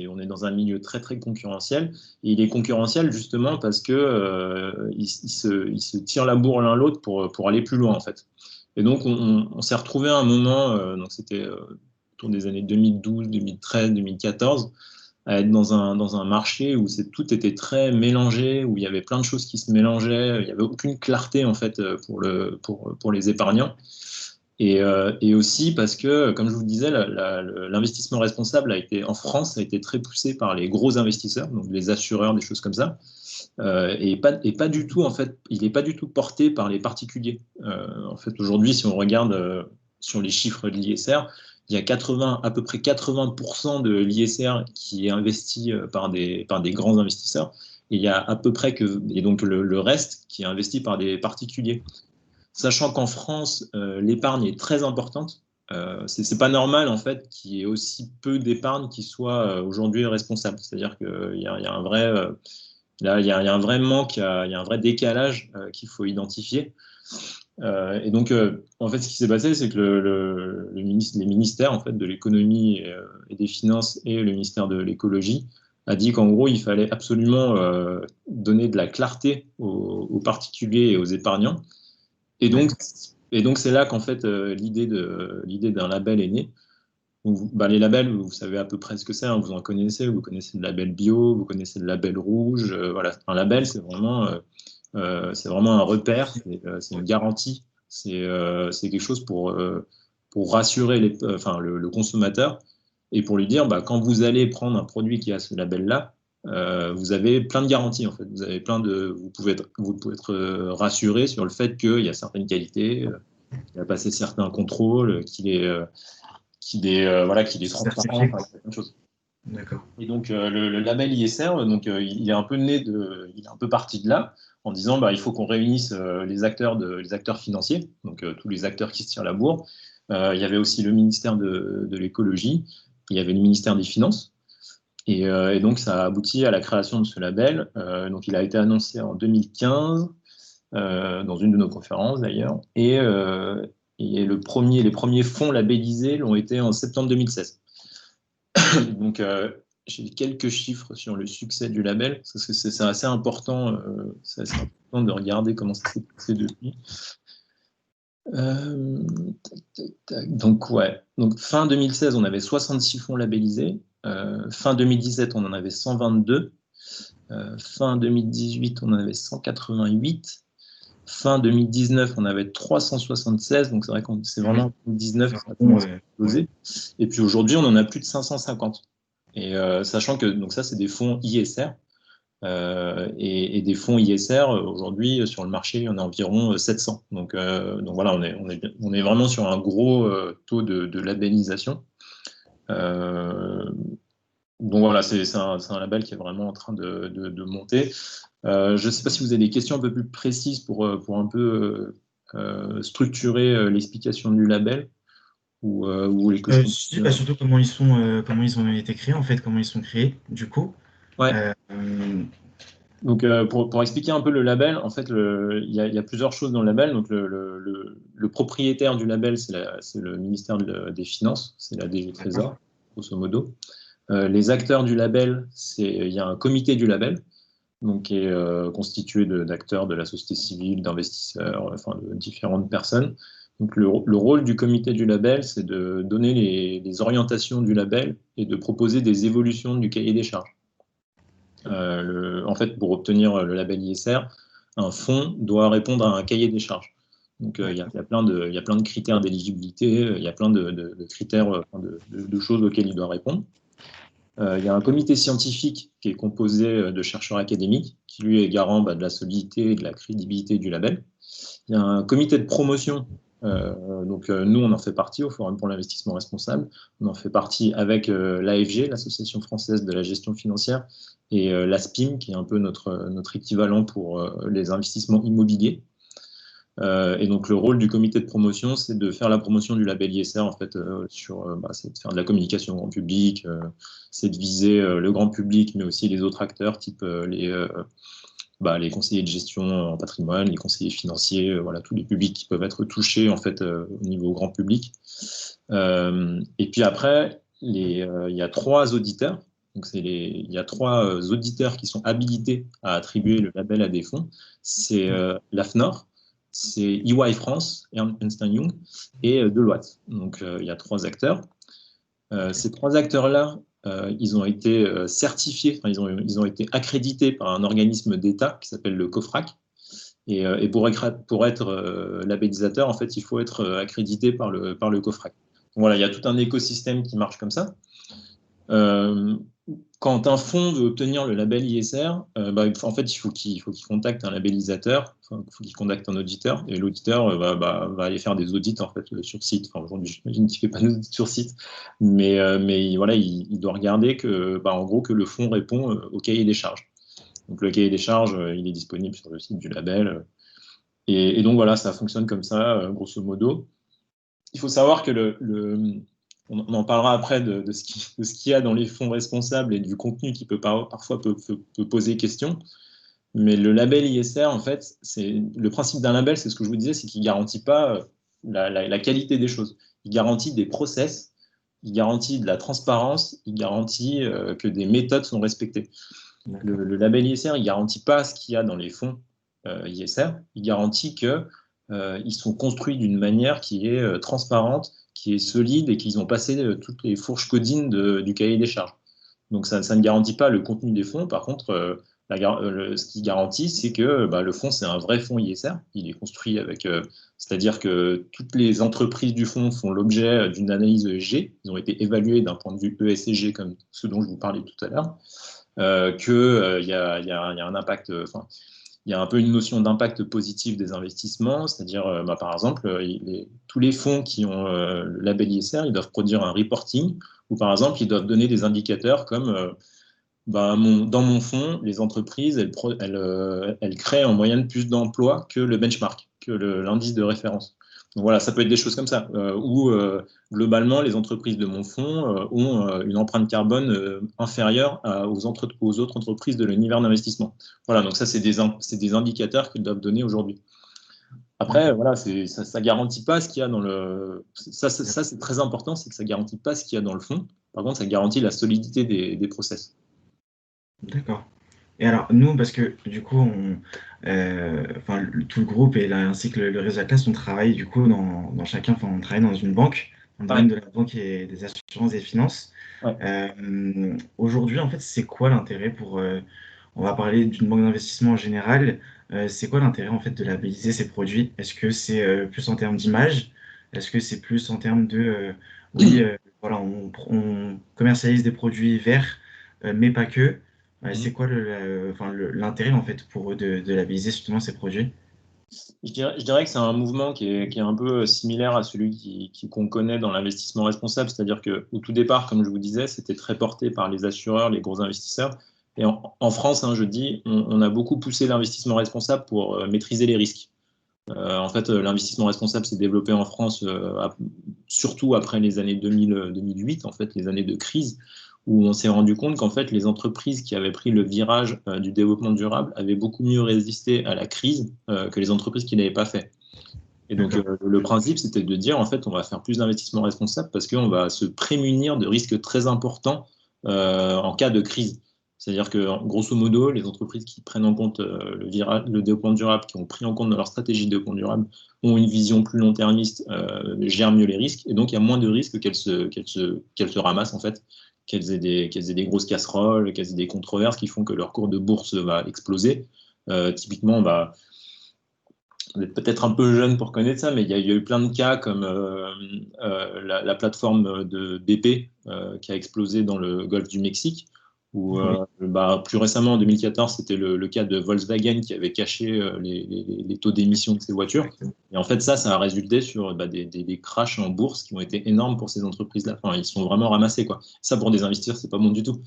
on est dans un milieu très très concurrentiel. Et il est concurrentiel justement parce que ils se tirent la bourre l'un l'autre pour aller plus loin en fait. Et donc on s'est retrouvé à un moment, donc c'était autour des années 2012, 2013, 2014 à être dans un marché où tout était très mélangé, où il y avait plein de choses qui se mélangeaient, il n'y avait aucune clarté en fait pour les épargnants. Et aussi parce que, comme je vous le disais, l'investissement responsable en France a été très poussé par les gros investisseurs, donc les assureurs, des choses comme ça, et pas du tout en fait, il n'est pas du tout porté par les particuliers. En fait, aujourd'hui, si on regarde sur les chiffres de l'ISR, il y a à peu près 80% de l'ISR qui est investi par des grands investisseurs, et il y a à peu près et donc le reste qui est investi par des particuliers. Sachant qu'en France, l'épargne est très importante. C'est pas normal en fait qu'il y ait aussi peu d'épargne qui soit aujourd'hui responsable. C'est-à-dire qu'il y a un vrai là, il y a un vrai manque, il y a un vrai décalage qu'il faut identifier. Et donc, en fait, ce qui s'est passé, c'est que les ministères en fait, de l'économie et des finances et le ministère de l'écologie a dit qu'en gros, il fallait absolument donner de la clarté aux particuliers et aux épargnants. Et donc c'est là qu'en fait, l'idée d'un label est née. Donc, les labels, vous savez à peu près ce que c'est, hein, vous en connaissez. Vous connaissez le label bio, vous connaissez le label rouge. Voilà, un label, c'est vraiment un repère, c'est une garantie. C'est quelque chose pour rassurer le consommateur et pour lui dire, quand vous allez prendre un produit qui a ce label-là, vous avez plein de garanties en fait. Vous pouvez être rassuré sur le fait qu'il y a certaines qualités, qu'il a passé certains contrôles, qu'il est transparent, enfin, plein de choses. D'accord. Et donc le label ISR, donc il est un peu il est un peu parti de là, en disant il faut qu'on réunisse les acteurs financiers, donc tous les acteurs qui se tirent la bourre. Il y avait aussi le ministère de l'écologie, il y avait le ministère des Finances. Et donc, ça a abouti à la création de ce label. Donc, il a été annoncé en 2015, dans une de nos conférences d'ailleurs. Et les premiers fonds labellisés l'ont été en septembre 2016. Donc, j'ai quelques chiffres sur le succès du label, parce que c'est assez important, de regarder comment ça s'est passé depuis. Donc, fin 2016, on avait 66 fonds labellisés. Fin 2017, on en avait 122. Fin 2018, on en avait 188. Fin 2019, on avait 376. Donc, c'est vrai que c'est vraiment en 2019 que ça a commencé à exploser. Et puis aujourd'hui, on en a plus de 550. Et sachant que ça, c'est des fonds ISR. Et des fonds ISR, aujourd'hui, sur le marché, il y en a environ 700. Donc voilà, on est vraiment sur un gros taux de labellisation. Donc voilà, c'est un label qui est vraiment en train de monter. Je ne sais pas si vous avez des questions un peu plus précises pour un peu structurer l'explication du label ou les questions. Surtout comment ils ont été créés, en fait, comment ils sont créés, du coup. Ouais. Donc, pour expliquer un peu le label, en fait, il y a plusieurs choses dans le label. Donc, le propriétaire du label, c'est le ministère des Finances, c'est la DG Trésor, grosso modo. Les acteurs du label, il y a un comité du label, donc qui est constitué d'acteurs de la société civile, d'investisseurs, enfin de différentes personnes. Donc, le rôle du comité du label, c'est de donner les orientations du label et de proposer des évolutions du cahier des charges. En fait, pour obtenir le label ISR, un fonds doit répondre à un cahier des charges. Donc, il y a plein de critères d'éligibilité, il y a plein de critères, de choses auxquelles il doit répondre. Il y a un comité scientifique qui est composé de chercheurs académiques, qui lui est garant de la solidité et de la crédibilité du label. Il y a un comité de promotion. Nous, on en fait partie au Forum pour l'investissement responsable. On en fait partie avec l'AFG, l'Association française de la gestion financière, et l'ASPIM, qui est un peu notre équivalent pour les investissements immobiliers. Et donc, le rôle du comité de promotion, c'est de faire la promotion du label ISR, en fait, c'est de faire de la communication au grand public, c'est de viser le grand public, mais aussi les autres acteurs, type les conseillers de gestion en patrimoine, les conseillers financiers, voilà, tous les publics qui peuvent être touchés, en fait, au niveau grand public. Et puis après, il y a 3 auditeurs. Donc, il y a 3 auditeurs qui sont habilités à attribuer le label à des fonds. C'est l'AFNOR, c'est EY France, Ernst & Young et Deloitte. Donc, il y a 3 acteurs. Ces 3 acteurs-là, ils ont été certifiés, ils ont été accrédités par un organisme d'État qui s'appelle le COFRAC. Et pour être labellisateur, en fait, il faut être accrédité par le COFRAC. Donc, voilà, il y a tout un écosystème qui marche comme ça. Quand un fonds veut obtenir le label ISR, en fait, il faut qu'il contacte un labellisateur, il faut qu'il contacte un auditeur, et l'auditeur va aller faire des audits en fait sur site. Enfin, aujourd'hui, j'imagine qu'il ne fait pas d'audit sur site, mais voilà, il doit regarder que, en gros, que le fonds répond au cahier des charges. Donc, le cahier des charges, il est disponible sur le site du label. Et donc, voilà, ça fonctionne comme ça, grosso modo. Il faut savoir que on en parlera après de ce qu'il y a dans les fonds responsables et du contenu qui parfois peut poser question. Mais le label ISR, en fait, le principe d'un label, c'est ce que je vous disais, c'est qu'il ne garantit pas la qualité des choses. Il garantit des process, il garantit de la transparence, il garantit que des méthodes sont respectées. Le label ISR, il ne garantit pas ce qu'il y a dans les fonds ISR, il garantit qu'ils sont construits d'une manière qui est transparente, qui qui est solide et qu'ils ont passé toutes les fourches codines du cahier des charges. Donc ça ne garantit pas le contenu des fonds. Par contre, ce qui garantit, c'est que le fonds, c'est un vrai fonds ISR. Il est construit avec, c'est-à-dire que toutes les entreprises du fonds font l'objet d'une analyse ESG. Ils ont été évalués d'un point de vue ESG, comme ce dont je vous parlais tout à l'heure. Qu'il y a un impact, il y a un peu une notion d'impact positif des investissements, c'est-à-dire, par exemple, tous les fonds qui ont le label ISR, ils doivent produire un reporting, ou par exemple, ils doivent donner des indicateurs comme dans mon fonds, les entreprises, elles créent en moyenne plus d'emplois que le benchmark, que l'indice de référence. Donc voilà, ça peut être des choses comme ça, où globalement, les entreprises de mon fonds ont une empreinte carbone inférieure aux autres entreprises de l'univers d'investissement. Voilà, donc ça, c'est des indicateurs qu'ils doivent donner aujourd'hui. Après, voilà, ça ne garantit pas ce qu'il y a dans le... Ça c'est très important, c'est que ça ne garantit pas ce qu'il y a dans le fond. Par contre, ça garantit la solidité des process. D'accord. Et alors, nous, parce que du coup, tout le groupe et ainsi que le réseau Atlas, on travaille du coup dans chacun, on travaille dans une banque, dans le domaine de la banque et des assurances et des finances. Ouais. Aujourd'hui, en fait, c'est quoi l'intérêt on va parler d'une banque d'investissement en général, c'est quoi l'intérêt en fait de labelliser ces produits? Est-ce que c'est plus en termes d'image? Est-ce que c'est plus en termes de, oui, voilà, on commercialise des produits verts, mais pas que. C'est quoi l'intérêt en fait pour eux de labelliser justement ces produits? Je dirais que c'est un mouvement qui est un peu similaire à celui qu'on connaît dans l'investissement responsable, c'est-à-dire qu'au tout départ, comme je vous disais, c'était très porté par les assureurs, les gros investisseurs. Et en France, je dis, on a beaucoup poussé l'investissement responsable pour maîtriser les risques. En fait, l'investissement responsable s'est développé en France surtout après les années 2008, en fait, les années de crise, où on s'est rendu compte qu'en fait, les entreprises qui avaient pris le virage du développement durable avaient beaucoup mieux résisté à la crise que les entreprises qui ne l'avaient pas fait. Et donc, le principe, c'était de dire, en fait, on va faire plus d'investissement responsable parce qu'on va se prémunir de risques très importants en cas de crise. C'est-à-dire que, grosso modo, les entreprises qui prennent en compte le développement durable, qui ont pris en compte dans leur stratégie de développement durable, ont une vision plus long-termiste, gèrent mieux les risques, et donc il y a moins de risques qu'elles se ramassent, en fait, qu'elles aient des grosses casseroles, qu'elles aient des controverses qui font que leur cours de bourse va exploser. Typiquement, vous êtes peut-être un peu jeune pour connaître ça, mais il y a eu plein de cas comme la plateforme de BP qui a explosé dans le golfe du Mexique, ou plus récemment, en 2014, c'était le cas de Volkswagen qui avait caché les taux d'émission de ses voitures. Et en fait, ça a résulté sur des crashs en bourse qui ont été énormes pour ces entreprises-là. Enfin, ils sont vraiment ramassés, quoi. Ça, pour des investisseurs, c'est pas bon du tout.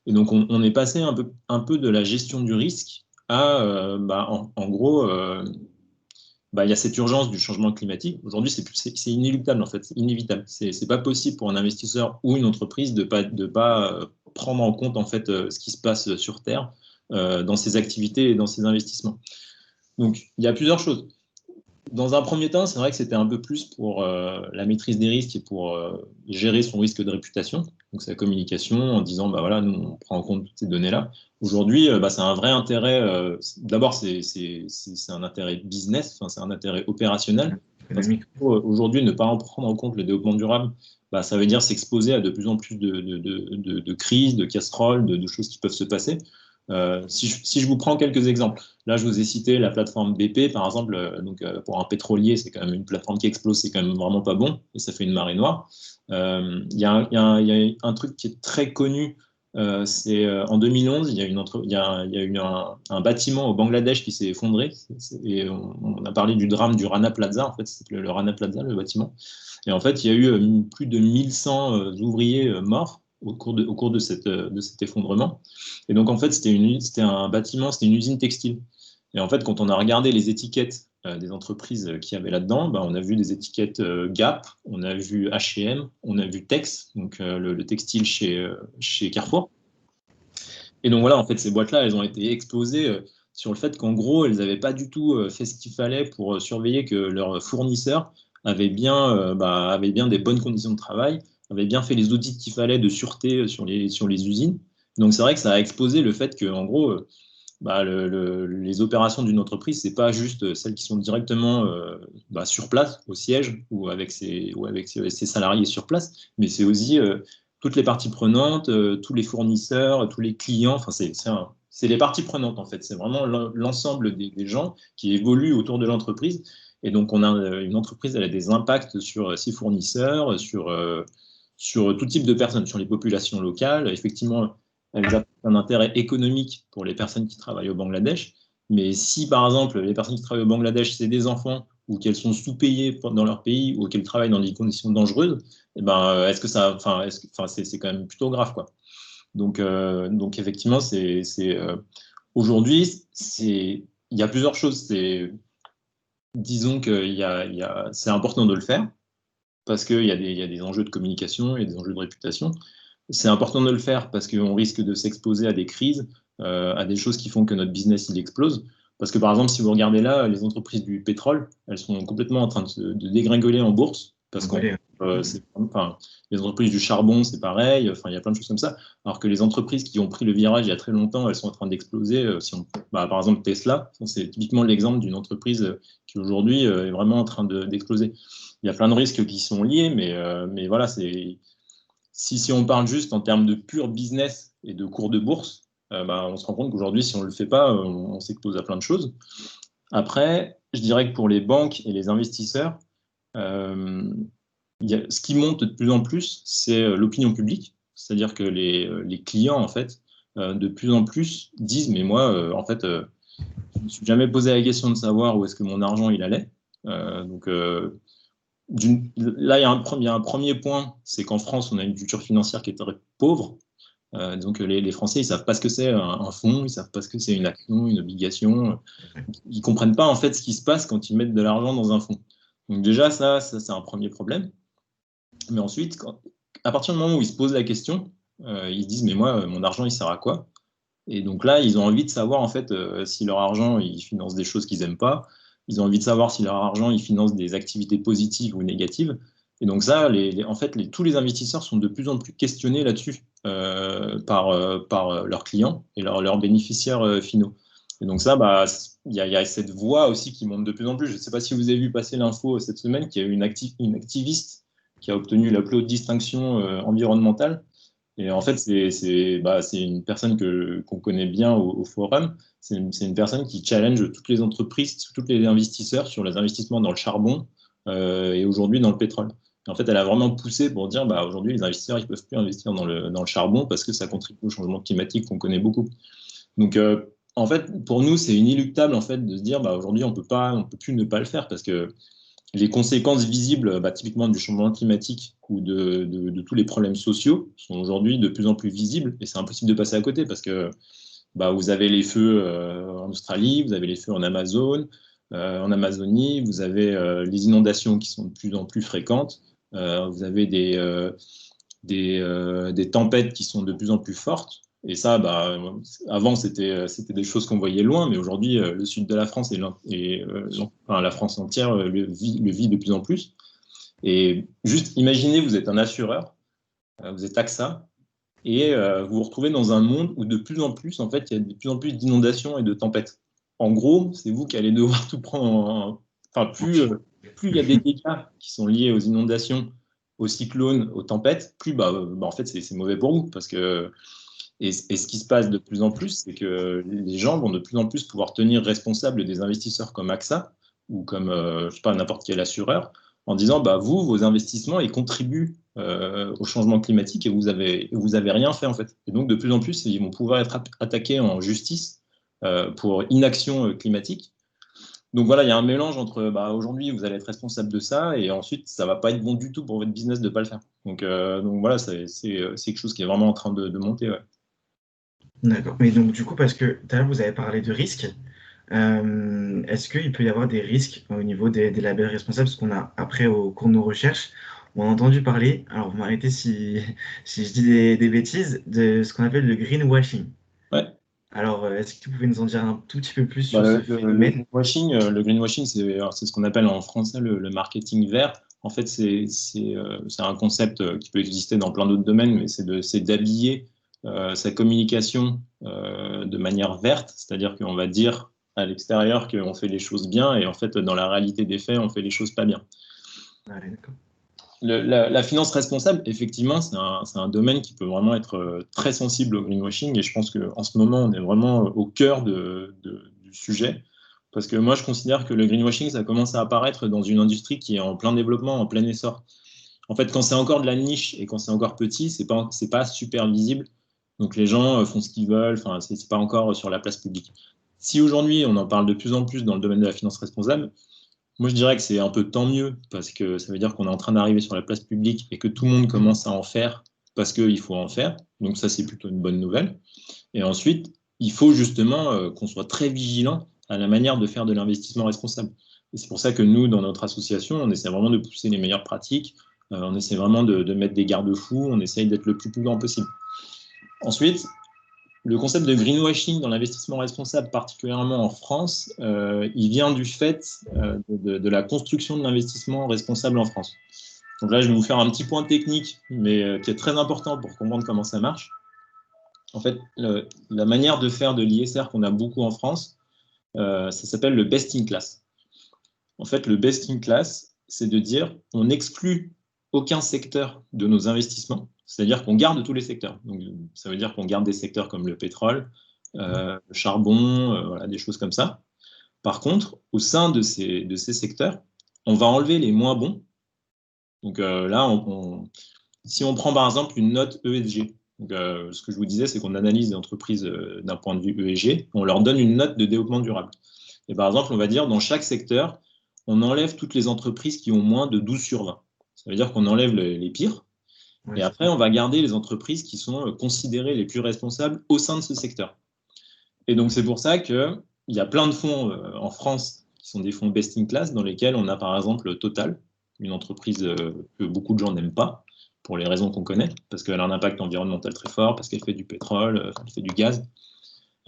Et donc, on est passé un peu de la gestion du risque à, en gros, il y a cette urgence du changement climatique. Aujourd'hui, c'est inéluctable, en fait, c'est inévitable. C'est pas possible pour un investisseur ou une entreprise de pas prendre en compte en fait ce qui se passe sur Terre dans ses activités et dans ses investissements. Donc, il y a plusieurs choses. Dans un premier temps, c'est vrai que c'était un peu plus pour la maîtrise des risques et pour gérer son risque de réputation, donc sa communication en disant voilà, nous on prend en compte toutes ces données-là. Aujourd'hui, c'est un vrai intérêt. D'abord, c'est un intérêt business, c'est un intérêt opérationnel. Aujourd'hui, ne pas en prendre en compte le développement durable, ça veut dire s'exposer à de plus en plus de crises, de casseroles, de choses qui peuvent se passer. Si je vous prends quelques exemples, là je vous ai cité la plateforme BP par exemple, pour un pétrolier c'est quand même une plateforme qui explose, c'est quand même vraiment pas bon et ça fait une marée noire. Il y a un truc qui est très connu, c'est en 2011 il y a eu un bâtiment au Bangladesh qui s'est effondré et on a parlé du drame du Rana Plaza, en fait c'est le Rana Plaza, le bâtiment, et en fait il y a eu plus de 1100 ouvriers morts au cours de cet effondrement. Et donc, en fait, c'était un bâtiment, c'était une usine textile. Et en fait, quand on a regardé les étiquettes des entreprises qu'il y avait là-dedans, on a vu des étiquettes Gap, on a vu H&M, on a vu Tex, donc le textile chez Carrefour. Et donc, voilà, en fait, ces boîtes-là, elles ont été exposées sur le fait qu'en gros, elles n'avaient pas du tout fait ce qu'il fallait pour surveiller que leurs fournisseurs avaient bien des bonnes conditions de travail, avait bien fait les audits qu'il fallait de sûreté sur les usines. Donc c'est vrai que ça a exposé le fait qu'en gros, les opérations d'une entreprise, c'est pas juste celles qui sont directement sur place, au siège, ou avec ses salariés sur place, mais c'est aussi toutes les parties prenantes, tous les fournisseurs, tous les clients. Enfin, c'est les parties prenantes, en fait. C'est vraiment l'ensemble des gens qui évoluent autour de l'entreprise. Et donc, on a une entreprise, elle a des impacts sur ses fournisseurs, sur tout type de personnes, sur les populations locales. Effectivement, elles apportent un intérêt économique pour les personnes qui travaillent au Bangladesh. Mais si, par exemple, les personnes qui travaillent au Bangladesh, c'est des enfants, ou qu'elles sont sous-payées dans leur pays, ou qu'elles travaillent dans des conditions dangereuses, eh ben, est-ce que ça, c'est quand même plutôt grave, quoi. Donc effectivement, aujourd'hui, il y a plusieurs choses. Disons que c'est important de le faire, parce qu'il y a des enjeux de communication et des enjeux de réputation. C'est important de le faire parce qu'on risque de s'exposer à des crises, à des choses qui font que notre business il explose. Parce que par exemple, si vous regardez là, les entreprises du pétrole, elles sont complètement en train de dégringoler en bourse. Parce que les entreprises du charbon, c'est pareil. Enfin, il y a plein de choses comme ça. Alors que les entreprises qui ont pris le virage il y a très longtemps, elles sont en train d'exploser. Par exemple, Tesla, c'est typiquement l'exemple d'une entreprise qui aujourd'hui est vraiment en train d'exploser. Il y a plein de risques qui sont liés, mais voilà, si on parle juste en termes de pur business et de cours de bourse, on se rend compte qu'aujourd'hui, si on ne le fait pas, on s'expose à plein de choses. Après, je dirais que pour les banques et les investisseurs, ce qui monte de plus en plus, c'est l'opinion publique. C'est-à-dire que les clients, en fait, de plus en plus disent « Mais moi, en fait, je ne me suis jamais posé la question de savoir où est-ce que mon argent il allait. » Là, il y a un premier point, c'est qu'en France, on a une culture financière qui est très pauvre. Donc les Français, ils savent pas ce que c'est un fonds, ils savent pas ce que c'est une action, une obligation. Ils comprennent pas en fait ce qui se passe quand ils mettent de l'argent dans un fonds. Donc déjà, ça c'est un premier problème. Mais ensuite, à partir du moment où ils se posent la question, ils se disent mais moi, mon argent, il sert à quoi? Et donc là, ils ont envie de savoir en fait si leur argent, il finance des choses qu'ils aiment pas. Ils ont envie de savoir si leur argent, il finance des activités positives ou négatives. Et donc ça, tous les investisseurs sont de plus en plus questionnés là-dessus par leurs clients et leurs bénéficiaires finaux. Et donc ça, il y a cette voie aussi qui monte de plus en plus. Je ne sais pas si vous avez vu passer l'info cette semaine qu'il y a eu une activiste qui a obtenu la plus haute distinction environnementale. Et en fait, c'est une personne qu'on connaît bien au forum. C'est une personne qui challenge toutes les entreprises, tous les investisseurs sur les investissements dans le charbon et aujourd'hui dans le pétrole. Et en fait, elle a vraiment poussé pour dire aujourd'hui, les investisseurs ils ne peuvent plus investir dans le charbon parce que ça contribue au changement climatique qu'on connaît beaucoup. Donc, en fait, pour nous, c'est inéluctable en fait, de se dire aujourd'hui, on peut plus ne pas le faire parce que les conséquences visibles, typiquement du changement climatique ou de tous les problèmes sociaux, sont aujourd'hui de plus en plus visibles et c'est impossible de passer à côté parce que vous avez les feux en Australie, vous avez les feux en Amazonie, vous avez les inondations qui sont de plus en plus fréquentes, vous avez des tempêtes qui sont de plus en plus fortes. Et ça, avant, c'était des choses qu'on voyait loin, mais aujourd'hui, le sud de la France la France entière le vit de plus en plus. Et juste imaginez, vous êtes un assureur, vous êtes AXA, et vous vous retrouvez dans un monde où de plus en plus, en fait, il y a de plus en plus d'inondations et de tempêtes. En gros, c'est vous qui allez devoir tout prendre plus il y a des dégâts qui sont liés aux inondations, aux cyclones, aux tempêtes, plus en fait, c'est mauvais pour vous, parce que et ce qui se passe de plus en plus, c'est que les gens vont de plus en plus pouvoir tenir responsables des investisseurs comme AXA ou comme je sais pas, n'importe quel assureur en disant vos investissements ils contribuent au changement climatique et vous avez rien fait en fait. Et donc de plus en plus ils vont pouvoir être attaqués en justice pour inaction climatique. Donc voilà, il y a un mélange entre aujourd'hui vous allez être responsable de ça et ensuite ça va pas être bon du tout pour votre business de pas le faire. Donc voilà, c'est quelque chose qui est vraiment en train de monter. Ouais. D'accord. Mais donc, du coup, parce que tout à l'heure, vous avez parlé de risques, est-ce qu'il peut y avoir des risques au niveau des labels responsables? Parce qu'on a, après, au cours de nos recherches, on a entendu parler, alors vous m'arrêtez si je dis des bêtises, de ce qu'on appelle le greenwashing. Ouais. Alors, est-ce que vous pouvez nous en dire un tout petit peu plus sur ce phénomène? Le greenwashing, c'est ce qu'on appelle en français le marketing vert. En fait, c'est un concept qui peut exister dans plein d'autres domaines, mais c'est d'habiller sa communication de manière verte, c'est-à-dire qu'on va dire à l'extérieur qu'on fait les choses bien et en fait, dans la réalité des faits, on fait les choses pas bien. Allez, d'accord. La finance responsable, effectivement, c'est un domaine qui peut vraiment être très sensible au greenwashing et je pense qu'en ce moment, on est vraiment au cœur du sujet. Parce que moi, je considère que le greenwashing, ça commence à apparaître dans une industrie qui est en plein développement, en plein essor. En fait, quand c'est encore de la niche et quand c'est encore petit, c'est pas super visible. Donc les gens font ce qu'ils veulent, enfin, c'est pas encore sur la place publique. Si aujourd'hui, on en parle de plus en plus dans le domaine de la finance responsable, moi, je dirais que c'est un peu tant mieux, parce que ça veut dire qu'on est en train d'arriver sur la place publique et que tout le monde commence à en faire parce qu'il faut en faire. Donc ça, c'est plutôt une bonne nouvelle. Et ensuite, il faut justement qu'on soit très vigilant à la manière de faire de l'investissement responsable. Et c'est pour ça que nous, dans notre association, on essaie vraiment de pousser les meilleures pratiques, on essaie vraiment de mettre des garde-fous, on essaie d'être le plus prudent possible. Ensuite, le concept de greenwashing dans l'investissement responsable, particulièrement en France, il vient du fait de la construction de l'investissement responsable en France. Donc là, je vais vous faire un petit point technique, mais qui est très important pour comprendre comment ça marche. En fait, la manière de faire de l'ISR qu'on a beaucoup en France, ça s'appelle le best in class. En fait, le best in class, c'est de dire on n'exclut aucun secteur de nos investissements, c'est-à-dire qu'on garde tous les secteurs. Donc, ça veut dire qu'on garde des secteurs comme le pétrole, le charbon, voilà, des choses comme ça. Par contre, au sein de ces secteurs, on va enlever les moins bons. Donc là, si on prend par exemple une note ESG, donc, ce que je vous disais, c'est qu'on analyse les entreprises d'un point de vue ESG, on leur donne une note de développement durable. Et par exemple, on va dire dans chaque secteur, on enlève toutes les entreprises qui ont moins de 12 sur 20. Ça veut dire qu'on enlève les pires. Et après, on va garder les entreprises qui sont considérées les plus responsables au sein de ce secteur. Et donc, c'est pour ça qu'il y a plein de fonds en France qui sont des fonds best in class dans lesquels on a par exemple Total, une entreprise que beaucoup de gens n'aiment pas, pour les raisons qu'on connaît, parce qu'elle a un impact environnemental très fort, parce qu'elle fait du pétrole, elle fait du gaz.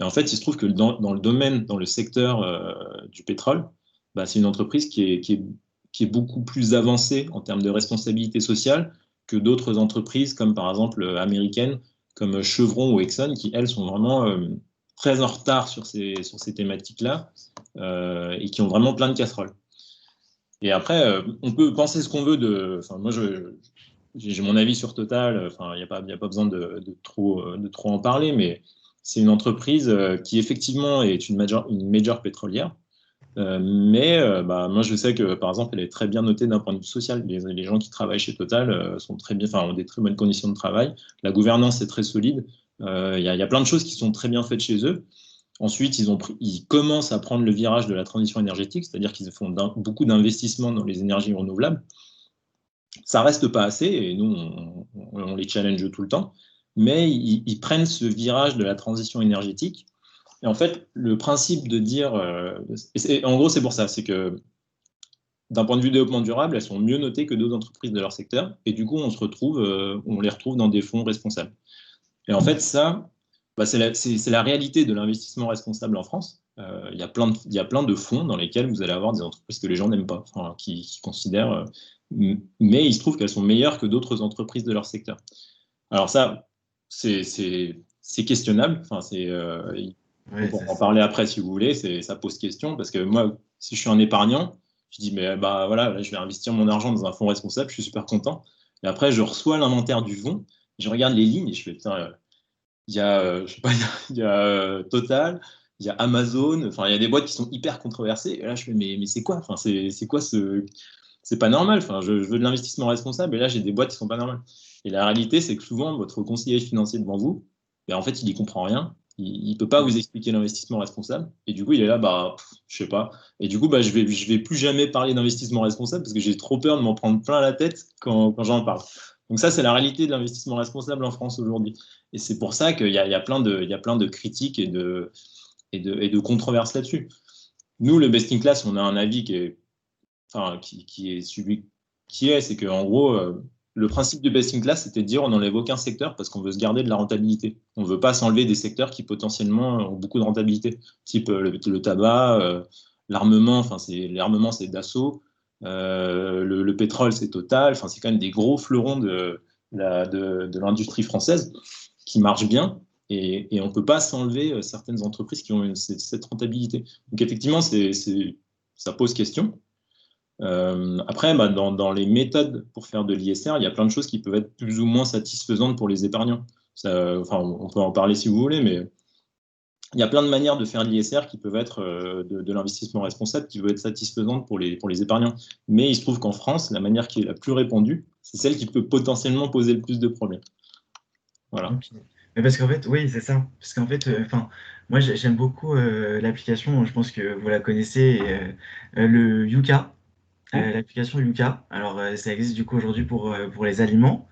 Et en fait, il se trouve que dans le domaine, dans le secteur du pétrole, bah, c'est une entreprise qui est beaucoup plus avancée en termes de responsabilité sociale que d'autres entreprises, comme par exemple américaines, comme Chevron ou Exxon, qui, elles, sont vraiment très en retard sur ces thématiques-là et qui ont vraiment plein de casseroles. Et après, on peut penser ce qu'on veut de... Enfin, moi, j'ai mon avis sur Total, enfin, il n'y a pas besoin de trop en parler, mais c'est une entreprise qui, effectivement, est une major pétrolière. Mais moi, je sais que, par exemple, elle est très bien notée d'un point de vue social. Les gens qui travaillent chez Total sont très bien, ont des très bonnes conditions de travail. La gouvernance est très solide. Il y a plein de choses qui sont très bien faites chez eux. Ensuite, ils commencent à prendre le virage de la transition énergétique, c'est-à-dire qu'ils font beaucoup d'investissements dans les énergies renouvelables. Ça reste pas assez, et nous, on les challenge tout le temps, mais ils prennent ce virage de la transition énergétique. Et en fait, le principe de dire... en gros, c'est pour ça, c'est que d'un point de vue développement durable, elles sont mieux notées que d'autres entreprises de leur secteur, et du coup, on les retrouve dans des fonds responsables. Et en fait, ça, c'est la réalité de l'investissement responsable en France. Il y a plein de fonds dans lesquels vous allez avoir des entreprises que les gens n'aiment pas, qui considèrent... mais il se trouve qu'elles sont meilleures que d'autres entreprises de leur secteur. Alors ça, c'est questionnable. On peut en parler après si vous voulez. Ça pose question parce que moi, si je suis un épargnant, je dis mais voilà, là, je vais investir mon argent dans un fonds responsable, je suis super content. Et après, je reçois l'inventaire du fonds, je regarde les lignes et je fais putain, il y a, je sais pas, il y a Total, il y a Amazon. Enfin, il y a des boîtes qui sont hyper controversées. Et là, je fais mais c'est quoi? Enfin, c'est quoi ce... C'est pas normal. Enfin, je veux de l'investissement responsable et là, j'ai des boîtes qui sont pas normales. Et la réalité, c'est que souvent, votre conseiller financier devant vous, en fait, il y comprend rien. Il peut pas vous expliquer l'investissement responsable. Et du coup, il est là, je sais pas. Et du coup, je vais plus jamais parler d'investissement responsable parce que j'ai trop peur de m'en prendre plein la tête quand j'en parle. Donc ça, c'est la réalité de l'investissement responsable en France aujourd'hui. Et c'est pour ça qu'il y a plein de critiques et de controverses là-dessus. Nous, le Best in Class, on a un avis qui est celui qui est, c'est qu'en gros, le principe du best in class, c'était de dire on n'enlève aucun secteur parce qu'on veut se garder de la rentabilité. On ne veut pas s'enlever des secteurs qui potentiellement ont beaucoup de rentabilité, type le tabac, l'armement, l'armement c'est Dassault, le pétrole c'est Total, c'est quand même des gros fleurons de l'industrie française. qui marche bien, et on ne peut pas s'enlever certaines entreprises qui ont cette rentabilité. Donc effectivement, ça pose question. Après, dans les méthodes pour faire de l'ISR, il y a plein de choses qui peuvent être plus ou moins satisfaisantes pour les épargnants. On peut en parler si vous voulez, mais il y a plein de manières de faire de l'ISR qui peuvent être de l'investissement responsable, qui peuvent être satisfaisantes pour les épargnants. Mais il se trouve qu'en France, la manière qui est la plus répandue, c'est celle qui peut potentiellement poser le plus de problèmes. Voilà. Ok. Mais parce qu'en fait, oui, c'est ça. Parce qu'en fait, moi, j'aime beaucoup l'application, je pense que vous la connaissez, le Yuka, l'application Yuka. Alors, ça existe du coup aujourd'hui pour les aliments.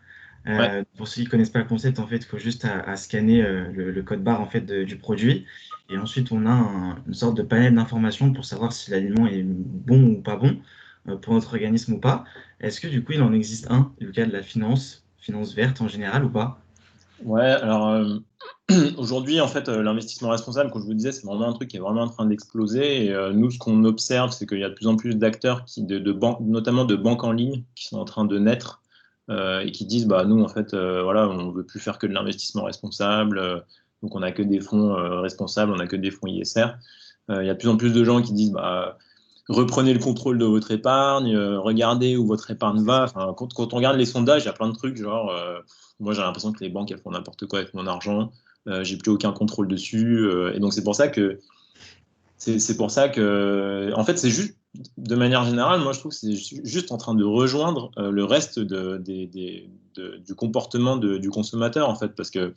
Ouais. Pour ceux qui ne connaissent pas le concept, en fait, il faut juste à scanner le code barre en fait, du produit. Et ensuite, on a une sorte de panel d'informations pour savoir si l'aliment est bon ou pas bon pour notre organisme ou pas. Est-ce que du coup, il en existe un, Yuka, de la finance verte en général ou pas? Ouais, alors aujourd'hui, en fait, l'investissement responsable, comme je vous disais, c'est vraiment un truc qui est vraiment en train d'exploser. Et nous, ce qu'on observe, c'est qu'il y a de plus en plus d'acteurs, notamment de banques en ligne, qui sont en train de naître et qui disent, bah, nous, en fait, voilà, on ne veut plus faire que de l'investissement responsable. Donc, on n'a que des fonds responsables, on n'a que des fonds ISR. Il y a de plus en plus de gens qui disent, bah, reprenez le contrôle de votre épargne, regardez où votre épargne va. Enfin, quand on regarde les sondages, il y a plein de trucs, genre, moi j'ai l'impression que les banques elles font n'importe quoi avec mon argent, j'ai plus aucun contrôle dessus, et donc c'est pour ça que, en fait, c'est juste, de manière générale, moi je trouve que c'est juste en train de rejoindre le reste du comportement du consommateur, en fait, parce que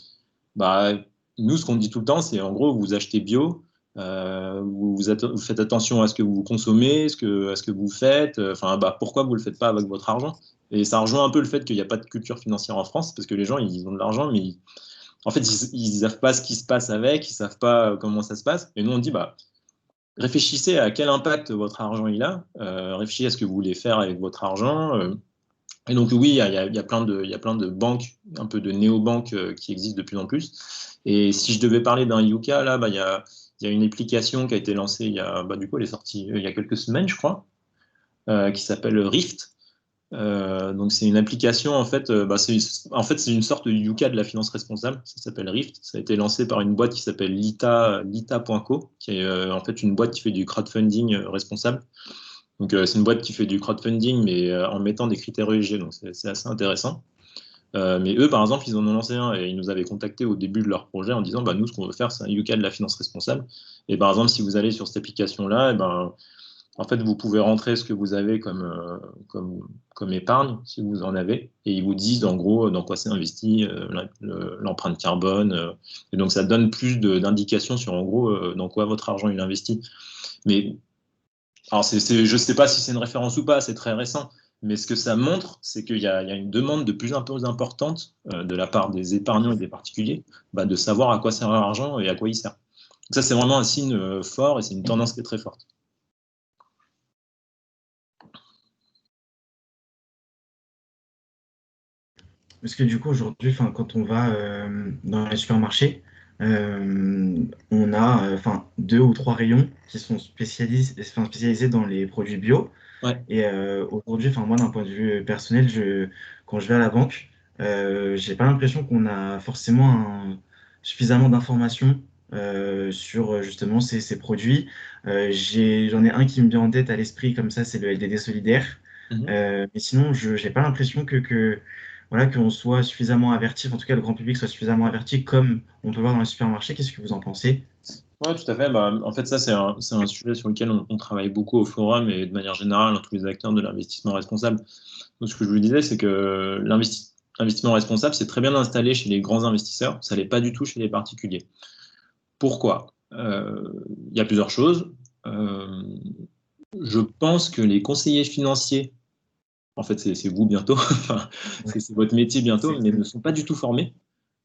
bah, nous, ce qu'on dit tout le temps, c'est en gros, vous achetez bio, vous faites attention à ce que vous consommez, à ce que vous faites. Enfin, bah, pourquoi vous ne le faites pas avec votre argent? Et ça rejoint un peu le fait qu'il n'y a pas de culture financière en France, parce que les gens, ils ont de l'argent, mais en fait, ils ne savent pas ce qui se passe avec, ils ne savent pas comment ça se passe. Et nous, on dit, bah, réfléchissez à quel impact votre argent il a, réfléchissez à ce que vous voulez faire avec votre argent. Et donc oui, il y a plein de banques, un peu de néobanques qui existent de plus en plus. Et si je devais parler d'un Yuka, là, bah, il y a une application qui a été lancée du coup, elle est sortie il y a quelques semaines, je crois, qui s'appelle Rift. Donc c'est une application, en fait, c'est une sorte de Yuka de la finance responsable, ça s'appelle Rift. Ça a été lancé par une boîte qui s'appelle Lita.co, qui est en fait une boîte qui fait du crowdfunding responsable. Donc, c'est une boîte qui fait du crowdfunding, mais en mettant des critères ESG, donc c'est assez intéressant. Mais eux, par exemple, ils en ont lancé un et ils nous avaient contacté au début de leur projet en disant, bah, nous, ce qu'on veut faire, c'est un UK de la finance responsable. Et par exemple, si vous allez sur cette application-là, en fait, vous pouvez rentrer ce que vous avez comme épargne, si vous en avez, et ils vous disent en gros dans quoi c'est investi, l'empreinte carbone. Et donc, ça donne plus d'indications sur en gros dans quoi votre argent il investit. Mais alors, je ne sais pas si c'est une référence ou pas, c'est très récent, mais ce que ça montre, c'est qu'il y a une demande de plus en plus importante de la part des épargnants et des particuliers de savoir à quoi sert leur argent et à quoi il sert. Donc ça, c'est vraiment un signe fort et c'est une tendance qui est très forte. Parce que du coup, aujourd'hui, quand on va dans les supermarchés, on a 2 ou 3 rayons qui sont spécialisés dans les produits bio. Ouais. Et aujourd'hui, moi, d'un point de vue personnel, quand je vais à la banque, j'ai pas l'impression qu'on a forcément suffisamment d'informations sur justement ces produits. J'en ai un qui me vient en tête à l'esprit comme ça, c'est le LDD solidaire. Mais sinon, je n'ai pas l'impression voilà, qu'on soit suffisamment averti, en tout cas le grand public soit suffisamment averti comme on peut voir dans les supermarchés. Qu'est-ce que vous en pensez? Oui, tout à fait. En fait, ça, c'est un sujet sur lequel on travaille beaucoup au forum et de manière générale dans tous les acteurs de l'investissement responsable. Donc, ce que je vous disais, c'est que l'investissement responsable, c'est très bien installé chez les grands investisseurs, ça l'est pas du tout chez les particuliers. Pourquoi? Il y a plusieurs choses. Je pense que les conseillers financiers, en fait, c'est vous bientôt, c'est votre métier bientôt, mais ne sont pas du tout formés.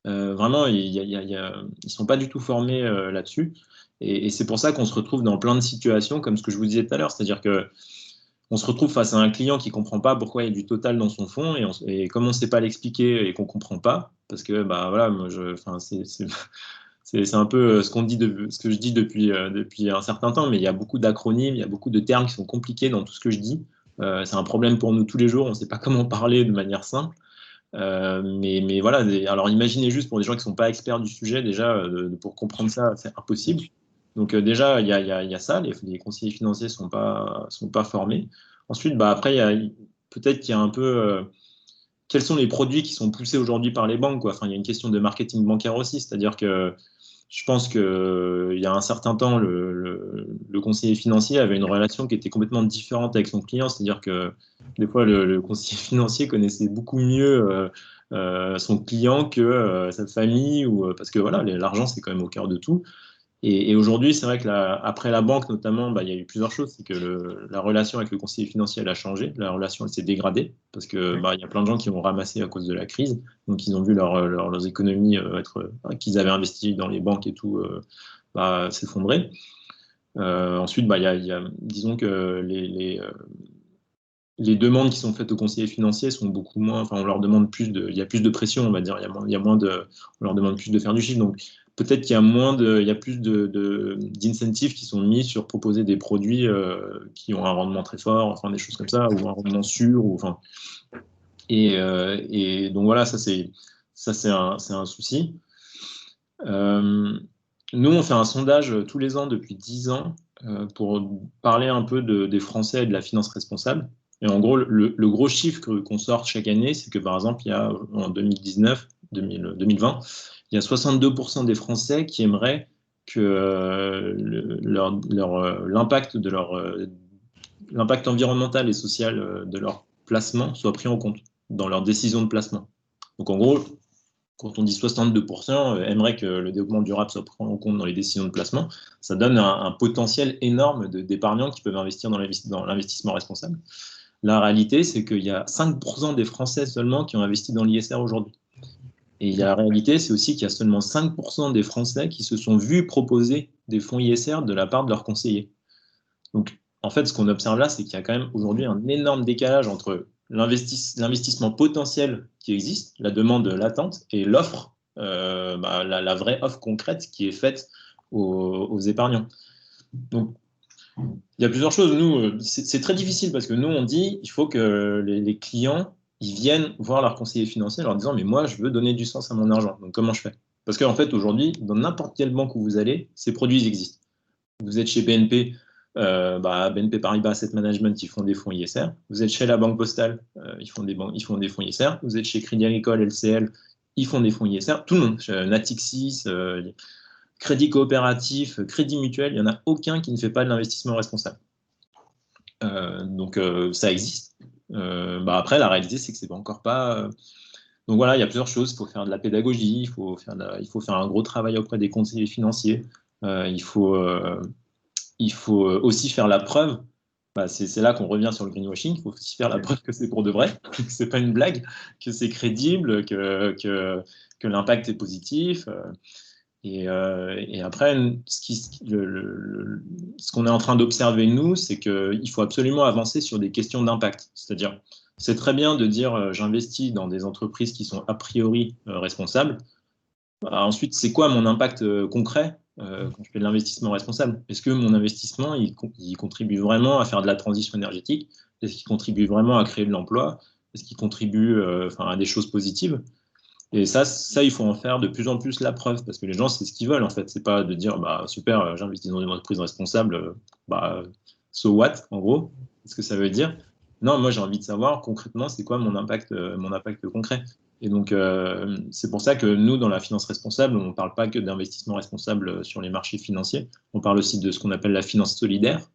Vraiment, ils ne sont pas du tout formés là-dessus. Et c'est pour ça qu'on se retrouve dans plein de situations, comme ce que je vous disais tout à l'heure, c'est-à-dire qu'on se retrouve face à un client qui ne comprend pas pourquoi il y a du total dans son fonds, et comme on ne sait pas l'expliquer et qu'on ne comprend pas, parce que voilà, moi, c'est un peu ce que je dis depuis un certain temps, mais il y a beaucoup d'acronymes, il y a beaucoup de termes qui sont compliqués dans tout ce que je dis. C'est un problème pour nous tous les jours, on ne sait pas comment parler de manière simple. Mais voilà, alors imaginez juste pour des gens qui ne sont pas experts du sujet, déjà, pour comprendre ça, c'est impossible. Donc déjà, il y a ça, les conseillers financiers ne sont pas formés. Ensuite, après, peut-être qu'il y a un peu... quels sont les produits qui sont poussés aujourd'hui par les banques, quoi. Enfin, il y a une question de marketing bancaire aussi, c'est-à-dire que je pense qu'il y a un certain temps, le conseiller financier avait une relation qui était complètement différente avec son client, c'est-à-dire que des fois, le conseiller financier connaissait beaucoup mieux son client que sa famille, parce que voilà, l'argent, c'est quand même au cœur de tout. Et aujourd'hui, c'est vrai que après la banque, notamment, il y a eu plusieurs choses. C'est que la relation avec le conseiller financier, elle a changé. La relation, elle s'est dégradée parce que il y a plein de gens qui ont ramassé à cause de la crise. Donc, ils ont vu leurs économies qu'ils avaient investies dans les banques et tout s'effondrer. Ensuite, disons que les demandes qui sont faites aux conseillers financiers sont beaucoup moins. Enfin, on leur demande il y a plus de pression, on va dire. On leur demande plus de faire du chiffre. Donc, peut-être qu'il y a plus d'incentives qui sont mis sur proposer des produits qui ont un rendement très fort, enfin des choses comme ça, ou un rendement sûr, et donc voilà, ça c'est un souci. Nous, on fait un sondage tous les ans depuis 10 ans pour parler un peu des Français et de la finance responsable. Et en gros, le gros chiffre qu'on sort chaque année, c'est que par exemple, il y a en 2019, 2020, il y a 62% des Français qui aimeraient que l'impact environnemental et social de leur placement soit pris en compte dans leur décision de placement. Donc en gros, quand on dit 62% aimerait que le développement durable soit pris en compte dans les décisions de placement, ça donne un potentiel énorme d'épargnants qui peuvent investir dans l'investissement responsable. La réalité, c'est qu'il y a 5% des Français seulement qui ont investi dans l'ISR aujourd'hui. Et la réalité, c'est aussi qu'il y a seulement 5% des Français qui se sont vus proposer des fonds ISR de la part de leurs conseillers. Donc, en fait, ce qu'on observe là, c'est qu'il y a quand même aujourd'hui un énorme décalage entre l'investissement potentiel qui existe, la demande latente, et l'offre, la vraie offre concrète qui est faite aux épargnants. Donc, il y a plusieurs choses. Nous, c'est très difficile parce que nous, on dit il faut que les clients ils viennent voir leur conseiller financier en leur disant mais moi, je veux donner du sens à mon argent. Donc, comment je fais? Parce qu'en fait, aujourd'hui, dans n'importe quelle banque où vous allez, ces produits existent. Vous êtes chez BNP, BNP Paribas Asset Management, ils font des fonds ISR. Vous êtes chez la Banque Postale, ils font des fonds ISR. Vous êtes chez Crédit Agricole, LCL, ils font des fonds ISR. Tout le monde, Natixis, Crédit Coopératif, Crédit Mutuel, il n'y en a aucun qui ne fait pas de l'investissement responsable. Donc ça existe. Après, la réalité, c'est que c'est pas encore pas. Donc voilà, il y a plusieurs choses. Il faut faire de la pédagogie, il faut faire un gros travail auprès des conseillers financiers. Il faut aussi faire la preuve. C'est là qu'on revient sur le greenwashing. Il faut aussi faire la preuve que c'est pour de vrai, que c'est pas une blague, que c'est crédible, que l'impact est positif. Et après, ce qu'on est en train d'observer, nous, c'est qu'il faut absolument avancer sur des questions d'impact. C'est-à-dire, c'est très bien de dire j'investis dans des entreprises qui sont a priori responsables. Ensuite, c'est quoi mon impact concret quand je fais de l'investissement responsable? Est-ce que mon investissement, il contribue vraiment à faire de la transition énergétique? Est-ce qu'il contribue vraiment à créer de l'emploi? Est-ce qu'il contribue à des choses positives? Et ça, il faut en faire de plus en plus la preuve, parce que les gens, c'est ce qu'ils veulent, en fait. C'est pas de dire, super, j'investis dans une entreprise responsable, so what, en gros, ce que ça veut dire. Non, moi, j'ai envie de savoir concrètement, c'est quoi mon impact concret. Et donc, c'est pour ça que nous, dans la finance responsable, on ne parle pas que d'investissement responsable sur les marchés financiers. On parle aussi de ce qu'on appelle la finance solidaire,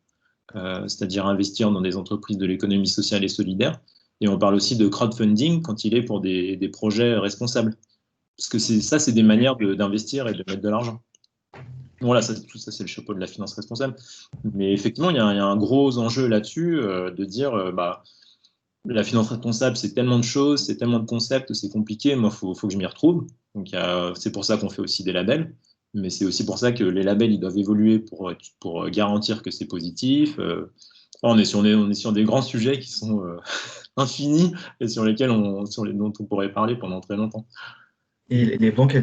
c'est-à-dire investir dans des entreprises de l'économie sociale et solidaire. Et on parle aussi de crowdfunding quand il est pour des projets responsables. Parce que c'est des manières d'investir et de mettre de l'argent. Voilà, tout ça, c'est le chapeau de la finance responsable. Mais effectivement, il y a un gros enjeu là-dessus de dire la finance responsable, c'est tellement de choses, c'est tellement de concepts, c'est compliqué. Moi, il faut que je m'y retrouve. Donc, c'est pour ça qu'on fait aussi des labels. Mais c'est aussi pour ça que les labels, ils doivent évoluer pour garantir que c'est positif. On est sur des grands sujets qui sont infinis et dont on pourrait parler pendant très longtemps. Et les banques,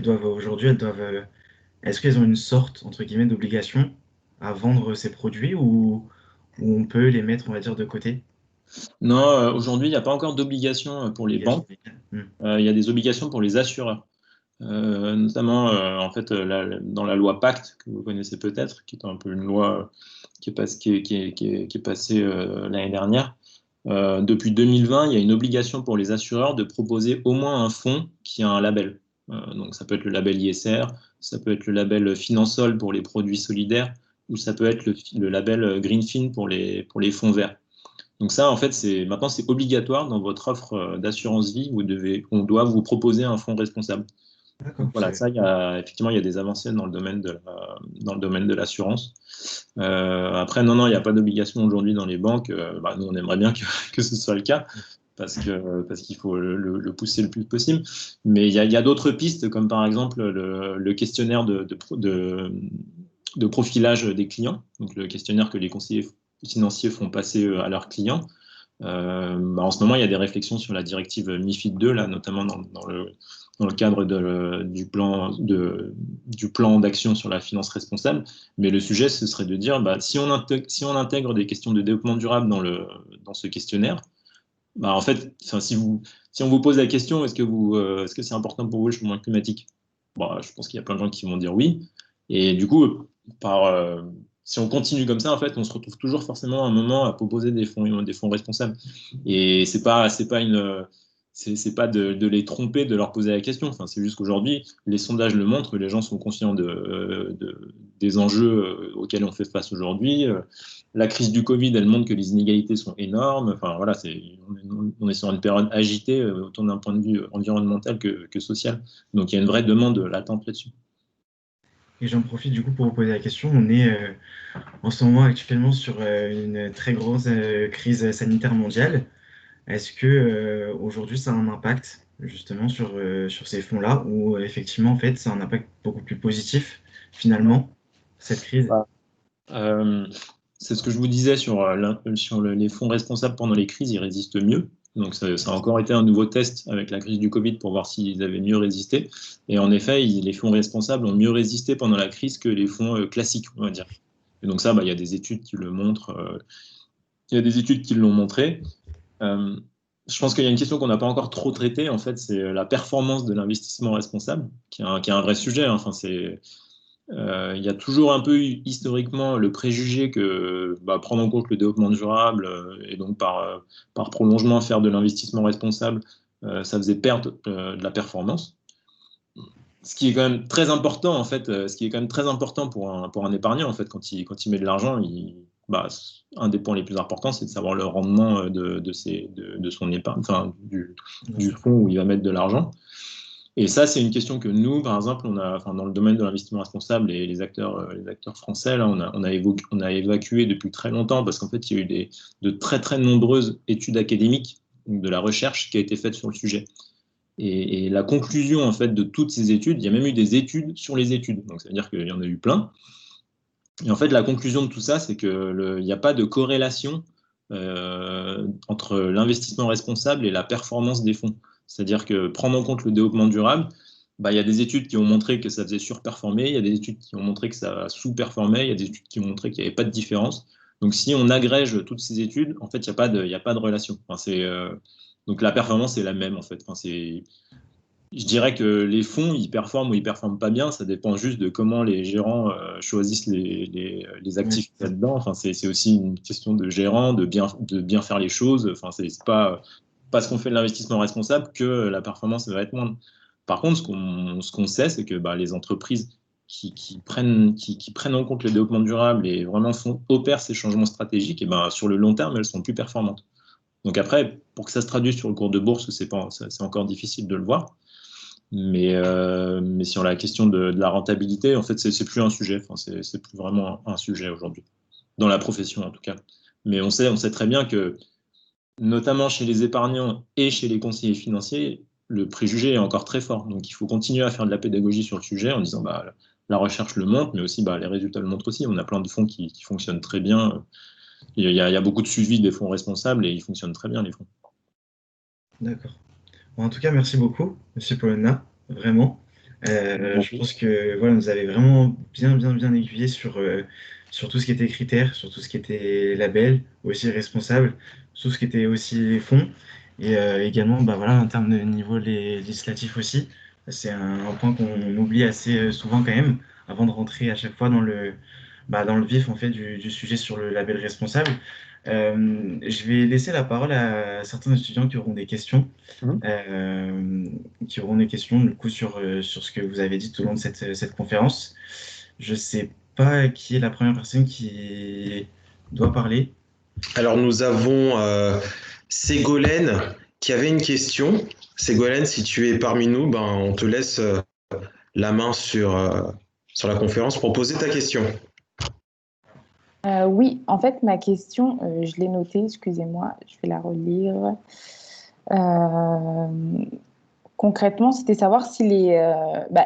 est-ce qu'elles ont une sorte, entre guillemets, d'obligation à vendre ces produits ou on peut les mettre, on va dire, de côté? Non, aujourd'hui, il n'y a pas encore d'obligation pour les banques. Il y a des obligations pour les assureurs. Notamment, en fait, dans la loi Pacte, que vous connaissez peut-être, qui est un peu une loi qui est passée l'année dernière. Depuis 2020, il y a une obligation pour les assureurs de proposer au moins un fonds qui a un label. Donc, ça peut être le label ISR, ça peut être le label Finansol pour les produits solidaires, ou ça peut être le label Greenfin pour les fonds verts. Donc ça, en fait, maintenant, c'est obligatoire dans votre offre d'assurance vie. On doit vous proposer un fonds responsable. Donc voilà, ça, effectivement, il y a des avancées dans le domaine de l'assurance. Après, non, il n'y a pas d'obligation aujourd'hui dans les banques. Nous, on aimerait bien que ce soit le cas parce qu'il faut le pousser le plus possible. Mais il y a d'autres pistes, comme par exemple le questionnaire de profilage des clients, donc le questionnaire que les conseillers financiers font passer à leurs clients. En ce moment, il y a des réflexions sur la directive MiFID II, là, notamment dans le cadre du plan d'action sur la finance responsable. Mais le sujet, ce serait de dire, si on intègre des questions de développement durable dans ce questionnaire, en fait, si on vous pose la question, est-ce que c'est important pour vous le changement climatique? Je pense qu'il y a plein de gens qui vont dire oui. Et du coup, si on continue comme ça, en fait, on se retrouve toujours forcément à un moment à proposer des fonds responsables. Et c'est pas de les tromper, de leur poser la question. Enfin, c'est juste qu'aujourd'hui, les sondages le montrent, les gens sont conscients des enjeux auxquels on fait face aujourd'hui. La crise du Covid, elle montre que les inégalités sont énormes. Enfin, voilà, on est sur une période agitée, autant d'un point de vue environnemental que social. Donc, il y a une vraie demande latente là-dessus. Et j'en profite du coup pour vous poser la question. On est en ce moment actuellement sur une très grosse crise sanitaire mondiale. Est-ce que aujourd'hui ça a un impact justement sur ces fonds-là ou effectivement en fait ça a un impact beaucoup plus positif finalement cette crise? C'est ce que je vous disais sur les fonds responsables pendant les crises, ils résistent mieux. Donc ça a encore été un nouveau test avec la crise du Covid pour voir s'ils avaient mieux résisté. Et en effet, les fonds responsables ont mieux résisté pendant la crise que les fonds classiques, on va dire. Et donc ça, il y a des études qui le montrent. Il y a des études qui l'ont montré. Je pense qu'il y a une question qu'on n'a pas encore trop traitée, en fait, c'est la performance de l'investissement responsable, qui est un vrai sujet. Enfin, il y a toujours un peu historiquement le préjugé que prendre en compte le développement durable et donc par prolongement faire de l'investissement responsable, ça faisait perdre de la performance. Ce qui est quand même très important en fait, pour un épargnant en fait quand il met de l'argent, un des points les plus importants c'est de savoir le rendement de son épargne, enfin du fonds où il va mettre de l'argent. Et ça, c'est une question que nous, par exemple, dans le domaine de l'investissement responsable et les acteurs français, là, on a évacué depuis très longtemps parce qu'en fait, il y a eu de très, très nombreuses études académiques, de la recherche qui a été faite sur le sujet. Et la conclusion, en fait, de toutes ces études, il y a même eu des études sur les études. Donc, ça veut dire qu'il y en a eu plein. Et en fait, la conclusion de tout ça, c'est qu'il n'y a pas de corrélation entre l'investissement responsable et la performance des fonds. C'est-à-dire que prendre en compte le développement durable, il y a des études qui ont montré que ça faisait surperformer, il y a des études qui ont montré que ça sous-performait, il y a des études qui ont montré qu'il n'y avait pas de différence. Donc si on agrège toutes ces études, en fait, il n'y a pas de relation. Donc la performance est la même, en fait. Je dirais que les fonds, ils performent ou ils performent pas bien, ça dépend juste de comment les gérants choisissent les actifs là-dedans. Enfin, c'est aussi une question de gérant, de bien faire les choses. Enfin, c'est pas parce qu'on fait de l'investissement responsable que la performance va être moindre. Par contre, ce qu'on sait, c'est que les entreprises qui prennent en compte le développement durable et vraiment opèrent ces changements stratégiques, et sur le long terme, elles sont plus performantes. Donc après, pour que ça se traduise sur le cours de bourse, c'est encore difficile de le voir. Mais sur la question de la rentabilité, en fait, c'est plus un sujet. Enfin, c'est plus vraiment un sujet aujourd'hui, dans la profession en tout cas. Mais on sait très bien que, notamment chez les épargnants et chez les conseillers financiers, le préjugé est encore très fort. Donc, il faut continuer à faire de la pédagogie sur le sujet en disant la recherche le montre, mais aussi les résultats le montrent aussi. On a plein de fonds qui fonctionnent très bien. Il y a beaucoup de suivi des fonds responsables et ils fonctionnent très bien, les fonds. D'accord. En tout cas, merci beaucoup, Monsieur Polonna, vraiment. Je pense que voilà, vous avez vraiment bien aiguillé sur sur tout ce qui était critères, sur tout ce qui était label, aussi responsable, sur tout ce qui était aussi fonds, et également bah, voilà, en termes de niveau législatif aussi. C'est un point qu'on oublie assez souvent quand même, avant de rentrer à chaque fois dans le vif en fait, du sujet sur le label responsable. Je vais laisser la parole à certains étudiants qui auront des questions, Mhm. du coup sur ce que vous avez dit tout au long de cette conférence. Je sais pas qui est la première personne qui doit parler. Alors nous avons Ségolène qui avait une question. Ségolène, si tu es parmi nous, ben, on te laisse la main sur la conférence pour poser ta question. Oui, en fait, ma question, je l'ai notée, excusez-moi, je vais la relire. Concrètement, c'était savoir si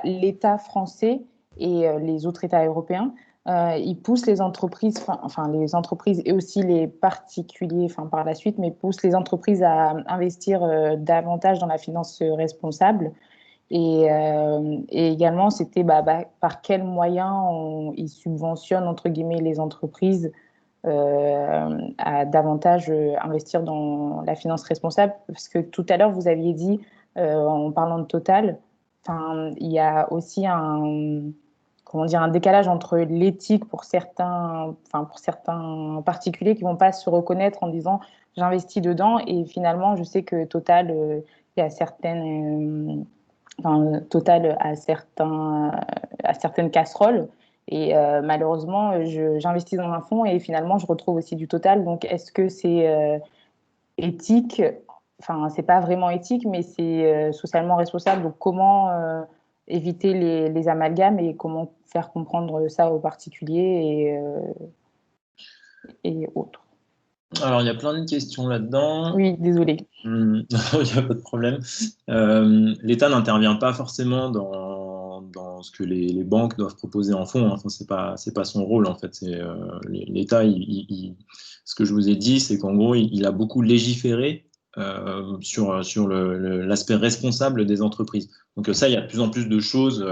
l'État français et les autres États européens, ils poussent les entreprises, enfin les entreprises et aussi les particuliers, enfin par la suite, mais poussent les entreprises à investir davantage dans la finance responsable. Et également, c'était par quels moyens ils subventionnent, entre guillemets, les entreprises à davantage investir dans la finance responsable. Parce que tout à l'heure, vous aviez dit, en parlant de Total, il y a aussi un décalage entre l'éthique pour certains particuliers qui ne vont pas se reconnaître en disant j'investis dedans et finalement, je sais que Total, il y a Total à certaines casseroles. Et malheureusement, j'investis dans un fonds et finalement, je retrouve aussi du Total. Donc, est-ce que c'est éthique? Enfin, c'est pas vraiment éthique, mais c'est socialement responsable. Donc, comment éviter les amalgames et comment faire comprendre ça aux particuliers et autres? Alors, il y a plein de questions là-dedans. Oui, désolé. Il n'y a pas de problème. L'État n'intervient pas forcément dans ce que les banques doivent proposer en fonds. Enfin, c'est pas son rôle, en fait. L'État, ce que je vous ai dit, c'est qu'en gros, il a beaucoup légiféré sur l'aspect responsable des entreprises. Donc ça, il y a de plus en plus de choses.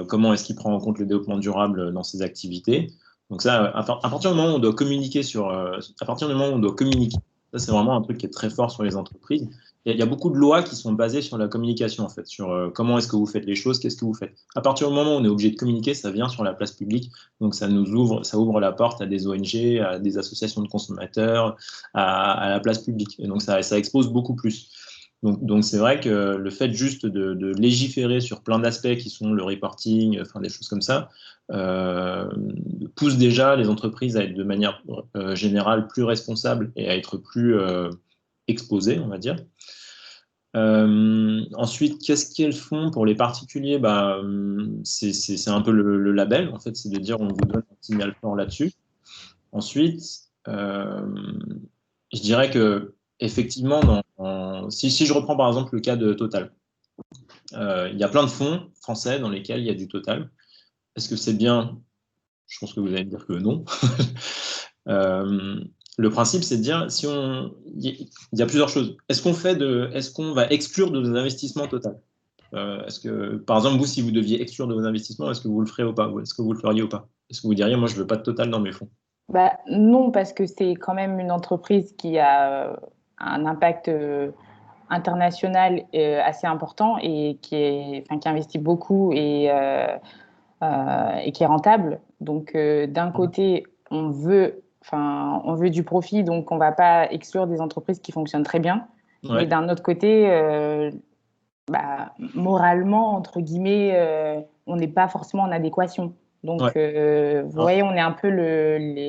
Comment est-ce qu'il prend en compte le développement durable dans ses activités. Donc ça, à partir du moment où on doit communiquer ça, c'est vraiment un truc qui est très fort sur les entreprises. Il y a beaucoup de lois qui sont basées sur la communication, en fait, sur comment est-ce que vous faites les choses, qu'est-ce que vous faites. À partir du moment où on est obligé de communiquer, ça vient sur la place publique. Donc, ça ouvre la porte à des ONG, à des associations de consommateurs, à la place publique. Et donc, ça expose beaucoup plus. Donc c'est vrai que le fait juste de légiférer sur plein d'aspects qui sont le reporting, enfin des choses comme ça, pousse déjà les entreprises à être de manière générale plus responsables et à être plus exposées, on va dire. Ensuite, qu'est-ce qu'elles font pour les particuliers? C'est un peu le label, en fait, c'est de dire on vous donne un signal fort là-dessus. Ensuite, je dirais que effectivement, si je reprends par exemple le cas de Total, il y a plein de fonds français dans lesquels il y a du Total. Est-ce que c'est bien? Je pense que vous allez me dire que non. Le principe, c'est de dire, il y a plusieurs choses. Est-ce qu'on va exclure de nos investissements Total? Est-ce que, par exemple, vous, si vous deviez exclure de vos investissements, est-ce que vous le ferez ou pas? Est-ce que vous le feriez ou pas? Est-ce que vous diriez, moi, je veux pas de Total dans mes fonds? Non, parce que c'est quand même une entreprise qui a un impact international assez important et qui investit beaucoup et qui est rentable. Donc, d'un côté, on veut du profit, donc on ne va pas exclure des entreprises qui fonctionnent très bien. Ouais. Mais d'un autre côté, moralement, entre guillemets, on n'est pas forcément en adéquation. Donc, vous voyez, on est un peu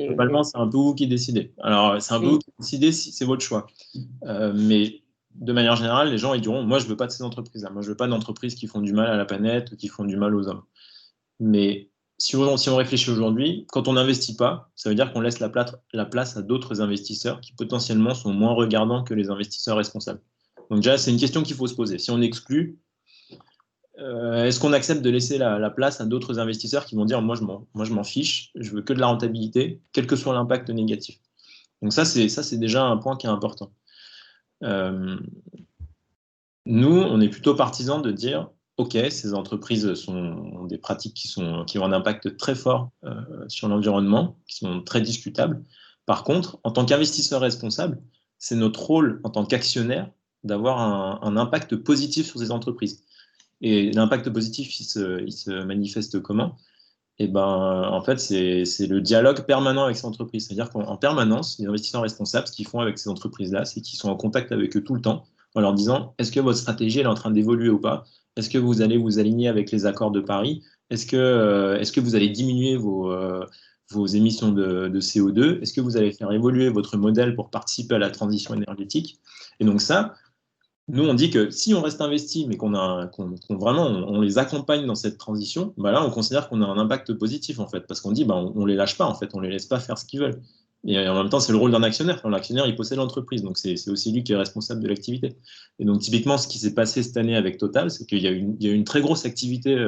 Globalement, c'est un peu vous qui décidez. Alors, c'est un peu vous qui décidez si c'est votre choix. Mais de manière générale, les gens ils diront, moi, je ne veux pas de ces entreprises-là. Moi, je ne veux pas d'entreprises qui font du mal à la planète, qui font du mal aux hommes. Mais si on réfléchit aujourd'hui, quand on n'investit pas, ça veut dire qu'on laisse la place à d'autres investisseurs qui potentiellement sont moins regardants que les investisseurs responsables. Donc déjà, c'est une question qu'il faut se poser. Si on exclut, est-ce qu'on accepte de laisser la place à d'autres investisseurs qui vont dire moi je m'en fiche, je veux que de la rentabilité, quel que soit l'impact négatif. Donc ça c'est déjà un point qui est important. Nous, on est plutôt partisans de dire ok, ces entreprises ont des pratiques qui ont un impact très fort sur l'environnement, qui sont très discutables. Par contre, en tant qu'investisseur responsable, c'est notre rôle en tant qu'actionnaire d'avoir un impact positif sur ces entreprises. Et l'impact positif, il se manifeste comment? Et ben, en fait, c'est le dialogue permanent avec ces entreprises. C'est-à-dire qu'en permanence, les investisseurs responsables, ce qu'ils font avec ces entreprises-là, c'est qu'ils sont en contact avec eux tout le temps, en leur disant, est-ce que votre stratégie elle est en train d'évoluer ou pas? Est-ce que vous allez vous aligner avec les accords de Paris? Est-ce que vous allez diminuer vos émissions de CO2? Est-ce que vous allez faire évoluer votre modèle pour participer à la transition énergétique? Et donc ça, nous, on dit que si on reste investi, mais vraiment on les accompagne dans cette transition, bah là, on considère qu'on a un impact positif, en fait, parce qu'on dit, bah, on les lâche pas, en fait, on les laisse pas faire ce qu'ils veulent. Et en même temps, c'est le rôle d'un actionnaire. Enfin, l'actionnaire, il possède l'entreprise, donc c'est aussi lui qui est responsable de l'activité. Et donc, typiquement, ce qui s'est passé cette année avec Total, c'est qu'il y a eu une très grosse activité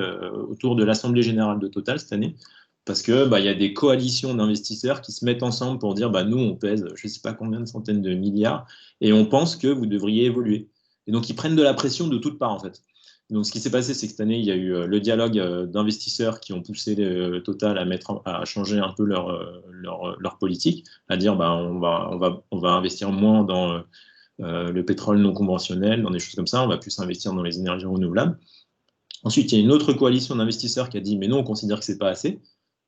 autour de l'Assemblée générale de Total cette année, parce que bah, il y a des coalitions d'investisseurs qui se mettent ensemble pour dire, bah, nous, on pèse, je ne sais pas combien de centaines de milliards, et on pense que vous devriez évoluer. Et donc, ils prennent de la pression de toutes parts, en fait. Donc, ce qui s'est passé, c'est que cette année, il y a eu le dialogue d'investisseurs qui ont poussé Total à changer un peu leur politique, à dire bah, on va investir moins dans le pétrole non conventionnel, dans des choses comme ça, on va plus investir dans les énergies renouvelables. Ensuite, il y a une autre coalition d'investisseurs qui a dit mais non, on considère que ce n'est pas assez,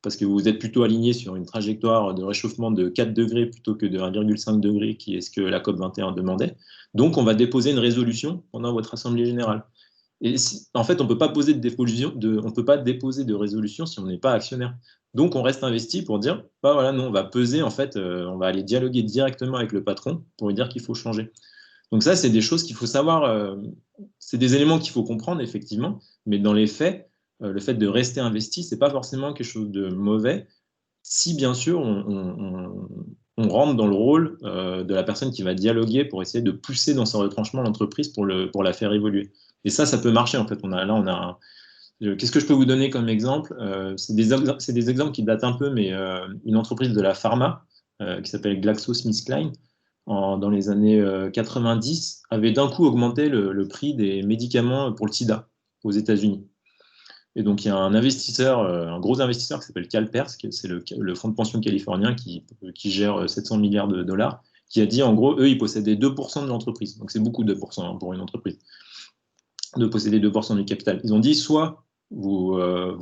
parce que vous êtes plutôt aligné sur une trajectoire de réchauffement de 4 degrés plutôt que de 1,5 degré, qui est ce que la COP21 demandait. Donc, on va déposer une résolution pendant votre Assemblée générale. Et en fait, on ne peut pas déposer de résolution si on n'est pas actionnaire. Donc, on reste investi pour dire, bah voilà, non, on va peser, en fait, on va aller dialoguer directement avec le patron pour lui dire qu'il faut changer. Donc ça, c'est des choses qu'il faut savoir, c'est des éléments qu'il faut comprendre, effectivement, mais dans les faits, le fait de rester investi, ce n'est pas forcément quelque chose de mauvais, si bien sûr on rentre dans le rôle de la personne qui va dialoguer pour essayer de pousser dans son retranchement l'entreprise pour la faire évoluer. Et ça peut marcher, en fait. Qu'est-ce que je peux vous donner comme exemple? C'est des exemples qui datent un peu, mais une entreprise de la pharma qui s'appelle GlaxoSmithKline, dans les années 90, avait d'un coup augmenté le prix des médicaments pour le sida aux États-Unis. Et donc, il y a un investisseur, un gros investisseur qui s'appelle CalPERS, c'est le fonds de pension californien qui gère 700 milliards de dollars, qui a dit, en gros, eux, ils possédaient 2% de l'entreprise. Donc, c'est beaucoup 2% hein, pour une entreprise, de posséder 2% du capital. Ils ont dit, soit vous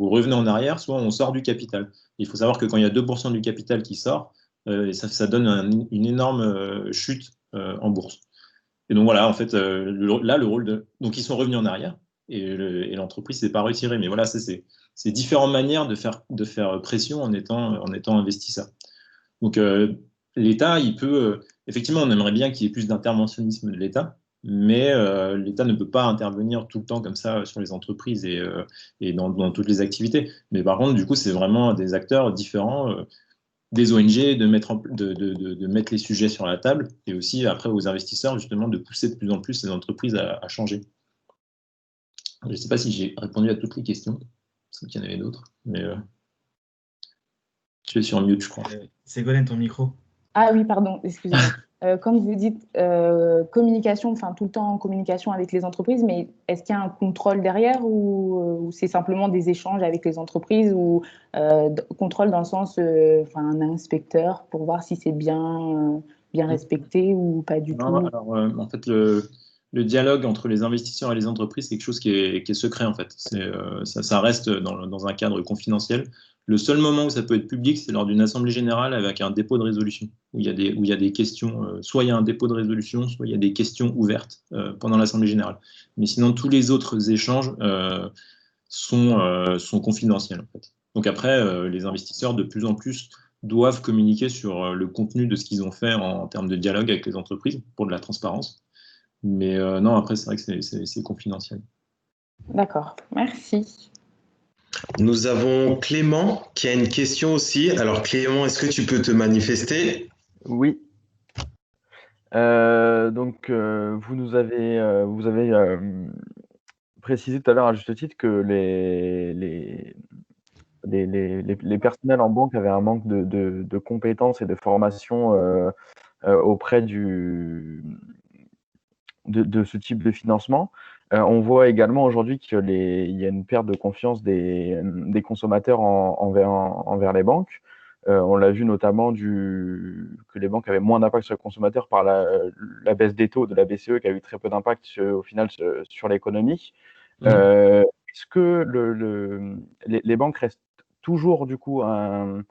revenez en arrière, soit on sort du capital. Il faut savoir que quand il y a 2% du capital qui sort, ça donne une énorme chute en bourse. Et donc voilà, en fait, là, le rôle de... Donc ils sont revenus en arrière et l'entreprise ne s'est pas retirée. Mais voilà, c'est différentes manières de faire pression en étant investisseur. Donc l'État, il peut... effectivement, on aimerait bien qu'il y ait plus d'interventionnisme de l'État, mais l'État ne peut pas intervenir tout le temps comme ça sur les entreprises et dans toutes les activités. Mais par contre, du coup, c'est vraiment des acteurs différents, des ONG, de mettre les sujets sur la table, et aussi après aux investisseurs, justement, de pousser de plus en plus ces entreprises à changer. Je ne sais pas si j'ai répondu à toutes les questions, parce qu'il y en avait d'autres, mais je suis sur mute, je crois. Ségolène, ton micro. Ah oui, pardon, excusez-moi. Comme vous dites, communication, enfin tout le temps en communication avec les entreprises, mais est-ce qu'il y a un contrôle derrière ou c'est simplement des échanges avec les entreprises ou contrôle dans le sens, un inspecteur pour voir si c'est bien respecté ou pas du tout? Alors, en fait, le dialogue entre les investisseurs et les entreprises, c'est quelque chose qui est secret, en fait. Ça reste dans un cadre confidentiel. Le seul moment où ça peut être public, c'est lors d'une assemblée générale avec un dépôt de résolution, où il y a des questions, soit il y a un dépôt de résolution, soit il y a des questions ouvertes pendant l'assemblée générale. Mais sinon, tous les autres échanges sont confidentiels, en fait. Donc après, les investisseurs, de plus en plus, doivent communiquer sur le contenu de ce qu'ils ont fait en termes de dialogue avec les entreprises pour de la transparence. Mais non, après, c'est vrai que c'est confidentiel. D'accord, merci. Nous avons Clément qui a une question aussi. Alors Clément, est-ce que tu peux te manifester? Oui. Donc, vous avez précisé tout à l'heure à juste titre que les personnels en banque avaient un manque de compétences et de formation auprès de ce type de financement. On voit également aujourd'hui qu'il y a une perte de confiance des consommateurs envers les banques. On l'a vu notamment que les banques avaient moins d'impact sur les consommateurs par la baisse des taux de la BCE qui a eu très peu d'impact au final sur l'économie. Est-ce que les banques restent toujours du coup un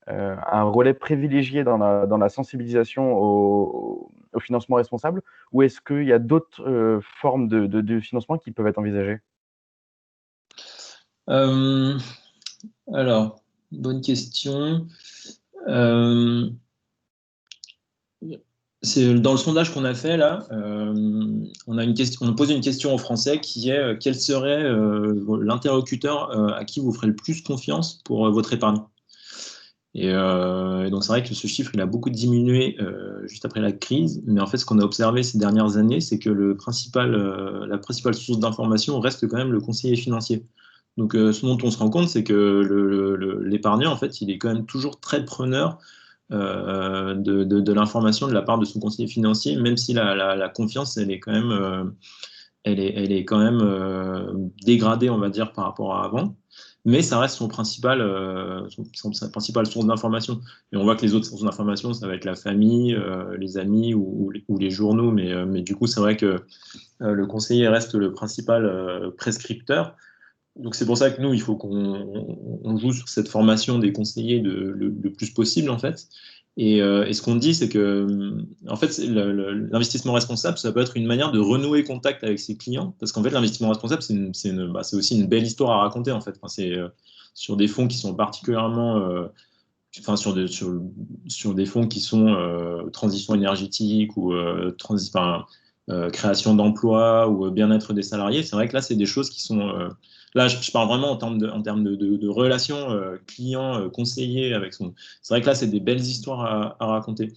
relais privilégié dans la sensibilisation au financement responsable, ou est-ce qu'il y a d'autres formes de financement qui peuvent être envisagées? Alors, bonne question. C'est dans le sondage qu'on a fait là, on a posé une question aux Français qui est quel serait l'interlocuteur à qui vous ferez le plus confiance pour votre épargne. Et donc c'est vrai que ce chiffre il a beaucoup diminué juste après la crise, mais en fait ce qu'on a observé ces dernières années, c'est que la principale source d'information reste quand même le conseiller financier. Donc ce dont on se rend compte, c'est que l'épargnant en fait il est quand même toujours très preneur de l'information de la part de son conseiller financier, même si la confiance, elle est quand même, elle est quand même dégradée, on va dire, par rapport à avant. Mais ça reste sa principale source d'information. Et on voit que les autres sources d'information, ça va être la famille, les amis ou les journaux. Mais du coup, c'est vrai que le conseiller reste le principal prescripteur. Donc c'est pour ça que nous, il faut qu'on joue sur cette formation des conseillers le plus possible en fait. Et ce qu'on dit, c'est que en fait, l'investissement responsable, ça peut être une manière de renouer contact avec ses clients, parce qu'en fait, l'investissement responsable, c'est aussi une belle histoire à raconter en fait. Enfin, c'est sur des fonds qui sont particulièrement, enfin sur des fonds qui sont transition énergétique ou création d'emplois ou bien-être des salariés. C'est vrai que là, c'est des choses qui sont là, je parle vraiment en termes de relations client-conseiller avec son. C'est vrai que là, c'est des belles histoires à raconter.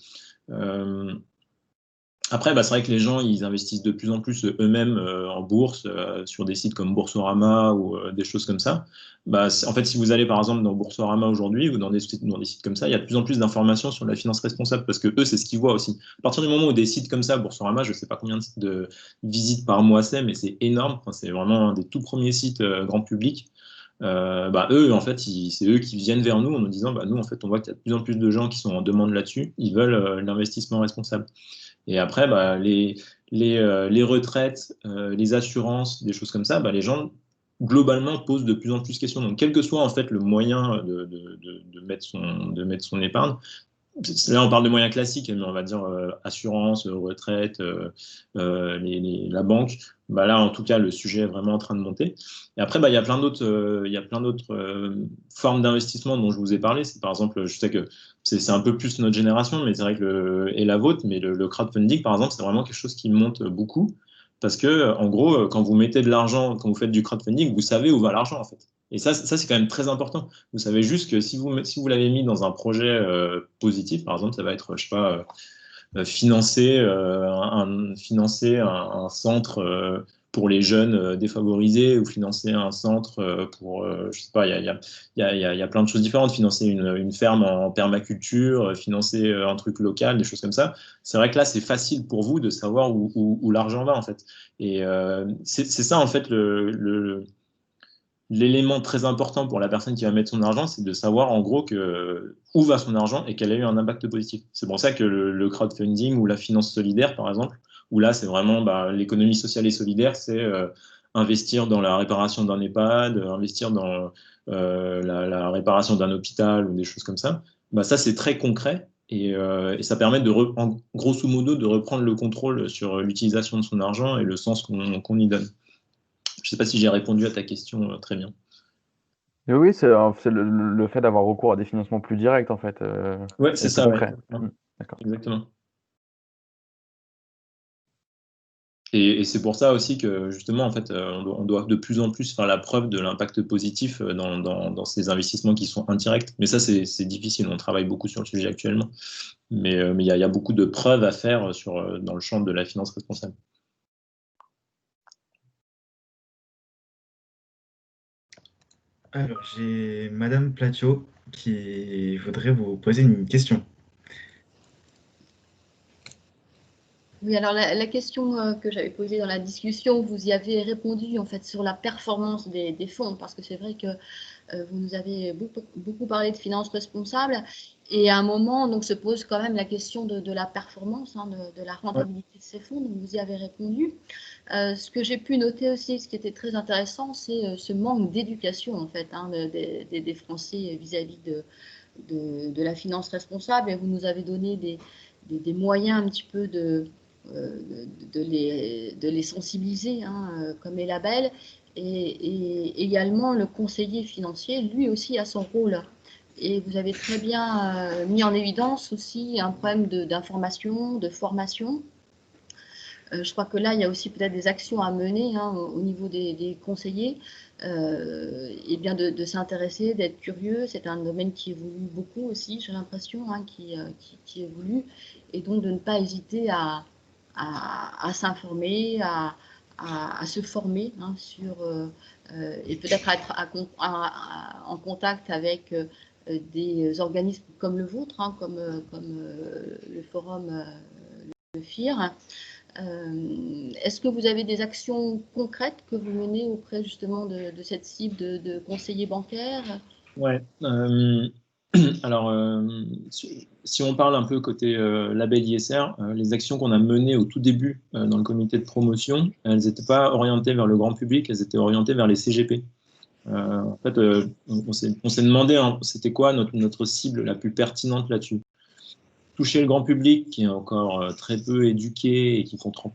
Après, c'est vrai que les gens, ils investissent de plus en plus eux-mêmes en bourse, sur des sites comme Boursorama ou des choses comme ça. En fait, si vous allez par exemple dans Boursorama aujourd'hui ou dans des sites comme ça, il y a de plus en plus d'informations sur la finance responsable parce que eux, c'est ce qu'ils voient aussi. À partir du moment où des sites comme ça, Boursorama, je ne sais pas combien de visites par mois c'est, mais c'est énorme. Enfin, c'est vraiment un des tout premiers sites grand public. Eux, en fait, c'est eux qui viennent vers nous en nous disant, nous, en fait, on voit qu'il y a de plus en plus de gens qui sont en demande là-dessus. Ils veulent l'investissement responsable. Et après, les retraites, les assurances, des choses comme ça, les gens globalement posent de plus en plus de questions. Donc, quel que soit en fait le moyen de mettre son épargne, là on parle de moyens classiques, mais on va dire assurance, retraite, la banque. Là, en tout cas, le sujet est vraiment en train de monter. Et après, il y a plein d'autres formes d'investissement dont je vous ai parlé. C'est par exemple, je sais que c'est un peu plus notre génération, mais c'est vrai que et la vôtre, mais le crowdfunding, par exemple, c'est vraiment quelque chose qui monte beaucoup. Parce que, en gros, quand vous mettez de l'argent, quand vous faites du crowdfunding, vous savez où va l'argent, en fait. Et ça c'est quand même très important. Vous savez juste que si vous l'avez mis dans un projet positif, par exemple, ça va être, je sais pas, financer un centre pour les jeunes défavorisés ou financer un centre pour, je sais pas, il y a plein de choses différentes, financer une ferme en permaculture, financer un truc local, des choses comme ça. C'est vrai que là, c'est facile pour vous de savoir où l'argent va, en fait. Et c'est ça, en fait, l'élément très important pour la personne qui va mettre son argent, c'est de savoir en gros où va son argent et qu'elle a eu un impact positif. C'est pour ça que le crowdfunding ou la finance solidaire, par exemple, où là, c'est vraiment l'économie sociale et solidaire, c'est investir dans la réparation d'un EHPAD, investir dans la réparation d'un hôpital ou des choses comme ça. Ça, c'est très concret et ça permet grosso modo de reprendre le contrôle sur l'utilisation de son argent et le sens qu'on y donne. Je ne sais pas si j'ai répondu à ta question très bien. Oui, c'est le fait d'avoir recours à des financements plus directs, en fait. Ouais, c'est ça, concret. Ouais. D'accord. Exactement. Et c'est pour ça aussi que justement, en fait, on doit de plus en plus faire la preuve de l'impact positif dans ces investissements qui sont indirects. Mais ça, c'est difficile. On travaille beaucoup sur le sujet actuellement. Mais il y a beaucoup de preuves à faire dans le champ de la finance responsable. Alors, j'ai Madame Platio qui voudrait vous poser une question. Oui, alors la question que j'avais posée dans la discussion, vous y avez répondu en fait sur la performance des fonds, parce que c'est vrai que vous nous avez beaucoup parlé de finances responsables, et à un moment, donc, se pose quand même la question de la performance, hein, de la rentabilité de ces fonds, donc vous y avez répondu. Ce que j'ai pu noter aussi, ce qui était très intéressant, c'est ce manque d'éducation en fait, hein, des Français vis-à-vis de la finance responsable, et vous nous avez donné des moyens un petit peu de les sensibiliser, hein, comme les labels. Et également, le conseiller financier, lui aussi, a son rôle. Et vous avez très bien mis en évidence aussi un problème d'information, de formation. Je crois que là, il y a aussi peut-être des actions à mener, hein, au niveau des conseillers, et bien de s'intéresser, d'être curieux. C'est un domaine qui évolue beaucoup aussi, j'ai l'impression, hein, qui évolue, et donc de ne pas hésiter à s'informer, à se former, hein, et peut-être être en contact avec des organismes comme le vôtre, hein, comme le forum, le FIR. Est-ce que vous avez des actions concrètes que vous menez auprès justement de cette cible de conseillers bancaires? Ouais. Alors, si on parle un peu côté label ISR, les actions qu'on a menées au tout début dans le comité de promotion, elles n'étaient pas orientées vers le grand public, elles étaient orientées vers les CGP. En fait, on s'est demandé, hein, c'était quoi notre cible la plus pertinente là-dessus. Toucher le grand public qui est encore très peu éduqué et qui comprend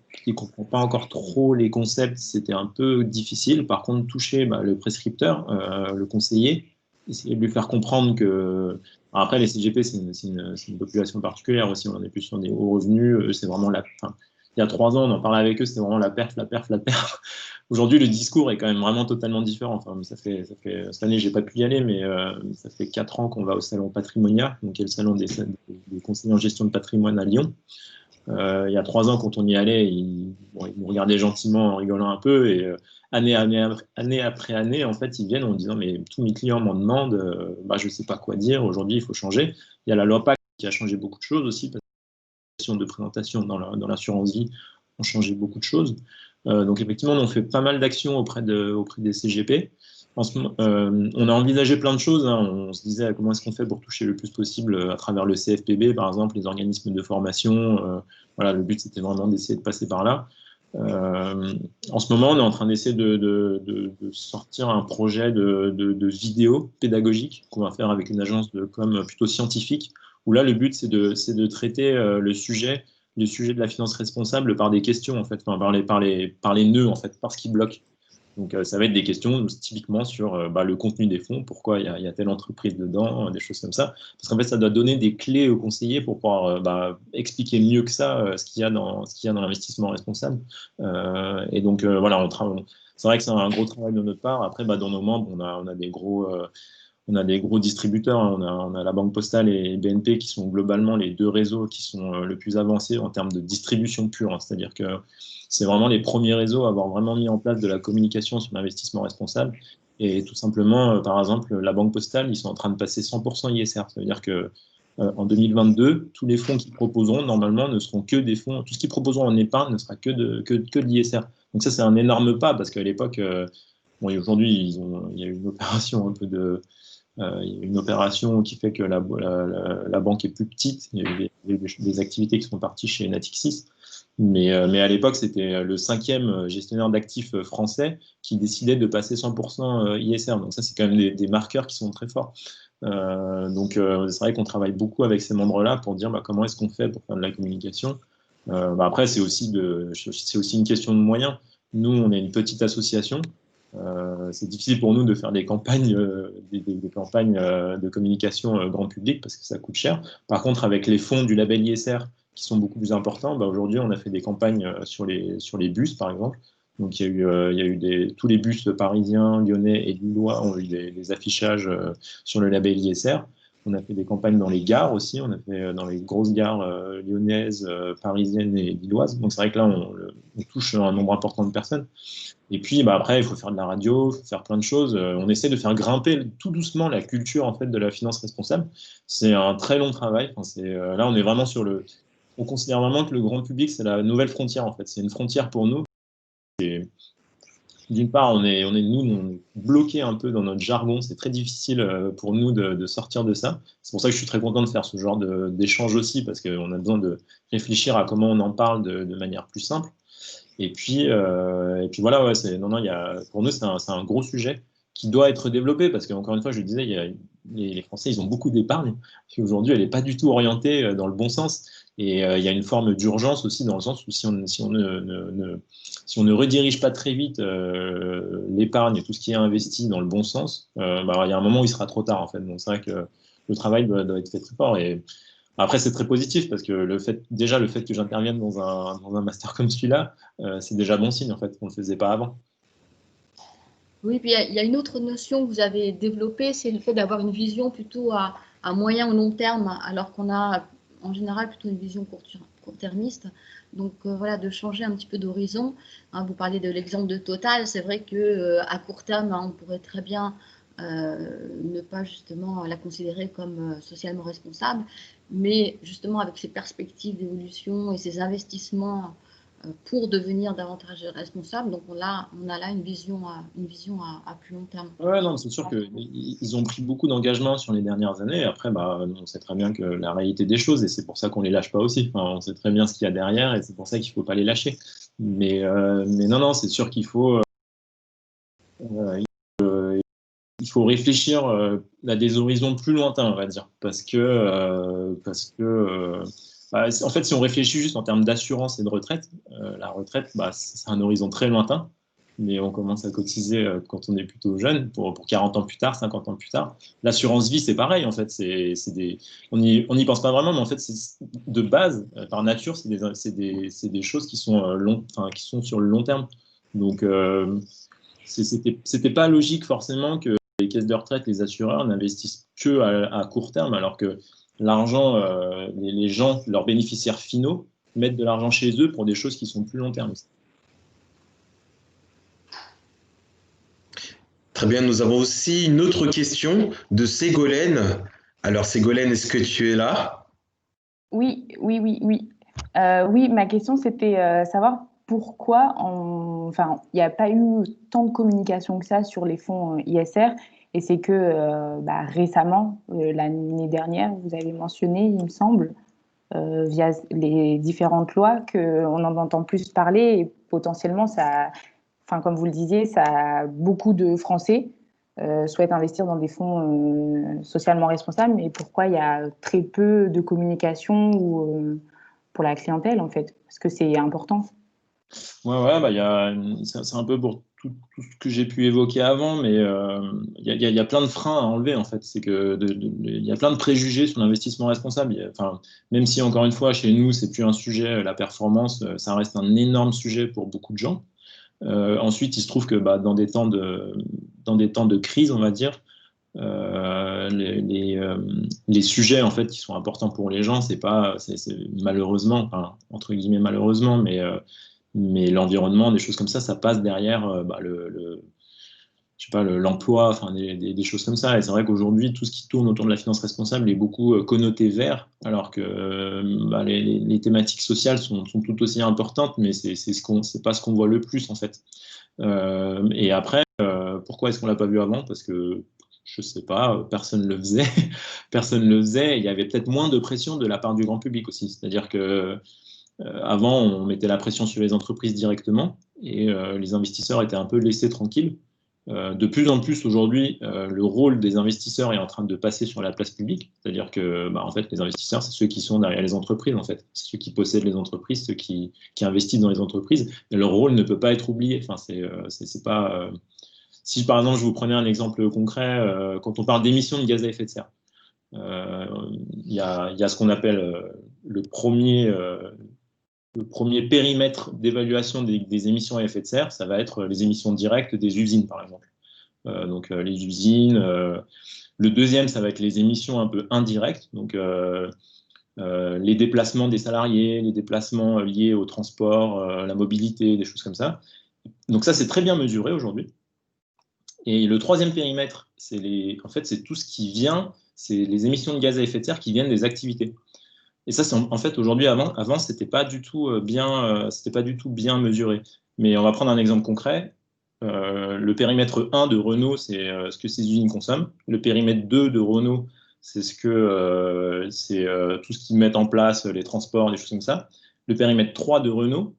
pas encore trop les concepts, c'était un peu difficile. Par contre, toucher le prescripteur, le conseiller, essayer de lui faire comprendre que... Alors après, les CGP, c'est une population particulière aussi, on en est plus sur des hauts revenus, c'est vraiment enfin, il y a 3 ans, on en parlait avec eux, c'était vraiment la perf. Aujourd'hui, le discours est quand même vraiment totalement différent. Enfin, cette année, j'ai pas pu y aller, mais ça fait 4 ans qu'on va au salon Patrimonia, donc qui est le salon des conseillers en gestion de patrimoine à Lyon. Il y a 3 ans, quand on y allait, ils nous regardaient gentiment en rigolant un peu, et année après année, en fait, ils viennent en disant, mais tous mes clients m'en demandent, je sais pas quoi dire, aujourd'hui, il faut changer. Il y a la loi PAC qui a changé beaucoup de choses aussi, parce que les de présentation dans l'assurance vie ont changé beaucoup de choses. Donc effectivement, on fait pas mal d'actions auprès des CGP. On a envisagé plein de choses, hein. On se disait comment est-ce qu'on fait pour toucher le plus possible à travers le CFPB, par exemple, les organismes de formation. Voilà, le but, c'était vraiment d'essayer de passer par là. En ce moment, on est en train d'essayer de sortir un projet de vidéo pédagogique qu'on va faire avec une agence de com plutôt scientifique, où là, le but, c'est de traiter le sujet de la finance responsable par des questions, en fait, enfin, par les nœuds, en fait, par ce qui bloque. Donc, ça va être des questions typiquement sur le contenu des fonds, pourquoi il y a telle entreprise dedans, des choses comme ça. Parce qu'en fait, ça doit donner des clés aux conseillers pour pouvoir expliquer mieux que ça ce qu'il y a dans l'investissement responsable. Et donc, voilà, c'est vrai que c'est un gros travail de notre part. Après, dans nos membres, on a des gros distributeurs, hein. On a la Banque Postale et BNP qui sont globalement les 2 réseaux qui sont le plus avancés en termes de distribution pure, hein. C'est-à-dire que c'est vraiment les premiers réseaux à avoir vraiment mis en place de la communication sur l'investissement responsable. Et tout simplement, par exemple, la Banque Postale, ils sont en train de passer 100% ISR. Ça veut dire que en 2022, tous les fonds qu'ils proposeront, normalement, ne seront que des fonds. Tout ce qu'ils proposeront en épargne ne sera que de l'ISR. Donc ça, c'est un énorme pas, parce qu'à l'époque, aujourd'hui, il y a eu une opération il y a une opération qui fait que la banque est plus petite. Il y a eu des activités qui sont parties chez Natixis. Mais à l'époque, c'était le 5e gestionnaire d'actifs français qui décidait de passer 100% ISR. Donc ça, c'est quand même des marqueurs qui sont très forts. Donc c'est vrai qu'on travaille beaucoup avec ces membres-là pour dire comment est-ce qu'on fait pour faire de la communication. Après, c'est aussi une question de moyens. Nous, on est une petite association. C'est difficile pour nous de faire des campagnes, des campagnes de communication grand public parce que ça coûte cher. Par contre, avec les fonds du label ISR qui sont beaucoup plus importants, aujourd'hui, on a fait des campagnes sur les bus, par exemple. Donc, il y a eu tous les bus parisiens, lyonnais et lillois ont eu des affichages sur le label ISR. On a fait des campagnes dans les gares aussi. On a fait dans les grosses gares lyonnaises, parisiennes et lilloises. Donc, c'est vrai que là, on touche un nombre important de personnes. Et puis après, il faut faire de la radio, il faut faire plein de choses. On essaie de faire grimper tout doucement la culture en fait de la finance responsable. C'est un très long travail. Là, on est vraiment sur on considère vraiment que le grand public, c'est la nouvelle frontière, en fait. C'est une frontière pour nous. D'une part, on est bloqués un peu dans notre jargon. C'est très difficile pour nous de sortir de ça. C'est pour ça que je suis très content de faire ce genre d'échange aussi, parce qu'on a besoin de réfléchir à comment on en parle de manière plus simple. Et puis voilà, ouais, pour nous, c'est un gros sujet qui doit être développé, parce qu'encore une fois, je le disais, les Français, ils ont beaucoup d'épargne, qui aujourd'hui, elle n'est pas du tout orientée dans le bon sens. Et il y a une forme d'urgence aussi, dans le sens où si on ne redirige pas très vite l'épargne et tout ce qui est investi dans le bon sens, il y a un moment où il sera trop tard, en fait. Donc c'est vrai que le travail doit être fait très fort. Et après, c'est très positif, parce que le fait que j'intervienne dans un master comme celui-là, c'est déjà bon signe, en fait, qu'on ne le faisait pas avant. Oui, puis il y a une autre notion que vous avez développée, c'est le fait d'avoir une vision plutôt à moyen ou long terme, alors qu'on a en général plutôt une vision court-termiste. Donc voilà, de changer un petit peu d'horizon. Hein, vous parlez de l'exemple de Total, c'est vrai qu'à court terme, on pourrait très bien ne pas justement la considérer comme socialement responsable, mais justement avec ces perspectives d'évolution et ces investissements pour devenir davantage responsable. Donc on a là une vision à plus long terme. Ouais, non, c'est sûr qu'ils ont pris beaucoup d'engagement sur les dernières années. Après, on sait très bien que la réalité des choses, et c'est pour ça qu'on les lâche pas aussi. Enfin, on sait très bien ce qu'il y a derrière, et c'est pour ça qu'il faut pas les lâcher. Mais non, c'est sûr qu'il faut réfléchir à des horizons plus lointains, on va dire, parce que en fait, si on réfléchit juste en termes d'assurance et de retraite, la retraite, c'est un horizon très lointain, mais on commence à cotiser quand on est plutôt jeune, pour 40 ans plus tard, 50 ans plus tard. L'assurance vie, c'est pareil, en fait. On n'y pense pas vraiment, mais en fait, de base, par nature, c'est des choses qui sont, qui sont sur le long terme. Donc, c'était pas logique forcément que les caisses de retraite, les assureurs n'investissent que à court terme, alors que l'argent, les gens, leurs bénéficiaires finaux, mettent de l'argent chez eux pour des choses qui sont plus long terme. Très bien, nous avons aussi une autre question de Ségolène. Alors Ségolène, est-ce que tu es là? Oui. Oui, ma question, c'était savoir pourquoi il n'y a pas eu tant de communication que ça sur les fonds ISR. Et c'est que récemment, l'année dernière, vous avez mentionné, il me semble, via les différentes lois, qu'on en entend plus parler et potentiellement, comme vous le disiez, beaucoup de Français souhaitent investir dans des fonds socialement responsables. Mais pourquoi il y a très peu de communication pour la clientèle, en fait? Parce que c'est important. Ouais, c'est un peu pour tout ce que j'ai pu évoquer avant, mais il y a plein de freins à enlever, en fait. C'est que il y a plein de préjugés sur l'investissement responsable. Même si, encore une fois, chez nous, c'est plus un sujet, la performance, ça reste un énorme sujet pour beaucoup de gens. Ensuite, il se trouve que dans des temps de crise, on va dire, les sujets en fait qui sont importants pour les gens, c'est malheureusement, entre guillemets malheureusement, mais l'environnement, des choses comme ça passe derrière je sais pas, l'emploi, des choses comme ça. Et c'est vrai qu'aujourd'hui, tout ce qui tourne autour de la finance responsable est beaucoup connoté vert, alors que les thématiques sociales sont tout aussi importantes, mais c'est pas ce qu'on voit le plus, en fait. Et après, pourquoi est-ce qu'on l'a pas vu avant? Parce que, je sais pas, personne ne le faisait. Personne ne le faisait. Et il y avait peut-être moins de pression de la part du grand public aussi. C'est-à-dire que avant, on mettait la pression sur les entreprises directement, et les investisseurs étaient un peu laissés tranquilles. De plus en plus aujourd'hui, le rôle des investisseurs est en train de passer sur la place publique, c'est-à-dire que en fait, les investisseurs, c'est ceux qui sont derrière les entreprises, en fait. C'est ceux qui possèdent les entreprises, ceux qui investissent dans les entreprises, et leur rôle ne peut pas être oublié. Enfin, c'est pas, si par exemple, je vous prenais un exemple concret, quand on parle d'émissions de gaz à effet de serre, il y a ce qu'on appelle le premier périmètre d'évaluation des émissions à effet de serre, ça va être les émissions directes des usines, par exemple. Donc les usines. Le deuxième, ça va être les émissions un peu indirectes, donc les déplacements des salariés, les déplacements liés au transport, la mobilité, des choses comme ça. Donc ça, c'est très bien mesuré aujourd'hui. Et le troisième périmètre, en fait, c'est tout ce qui vient, c'est les émissions de gaz à effet de serre qui viennent des activités. Et ça, c'est en fait, aujourd'hui, avant c'était pas du tout c'était pas du tout bien mesuré. Mais on va prendre un exemple concret. Le périmètre 1 de Renault, c'est ce que ces usines consomment. Le périmètre 2 de Renault, c'est tout ce qu'ils mettent en place, les transports, des choses comme ça. Le périmètre 3 de Renault,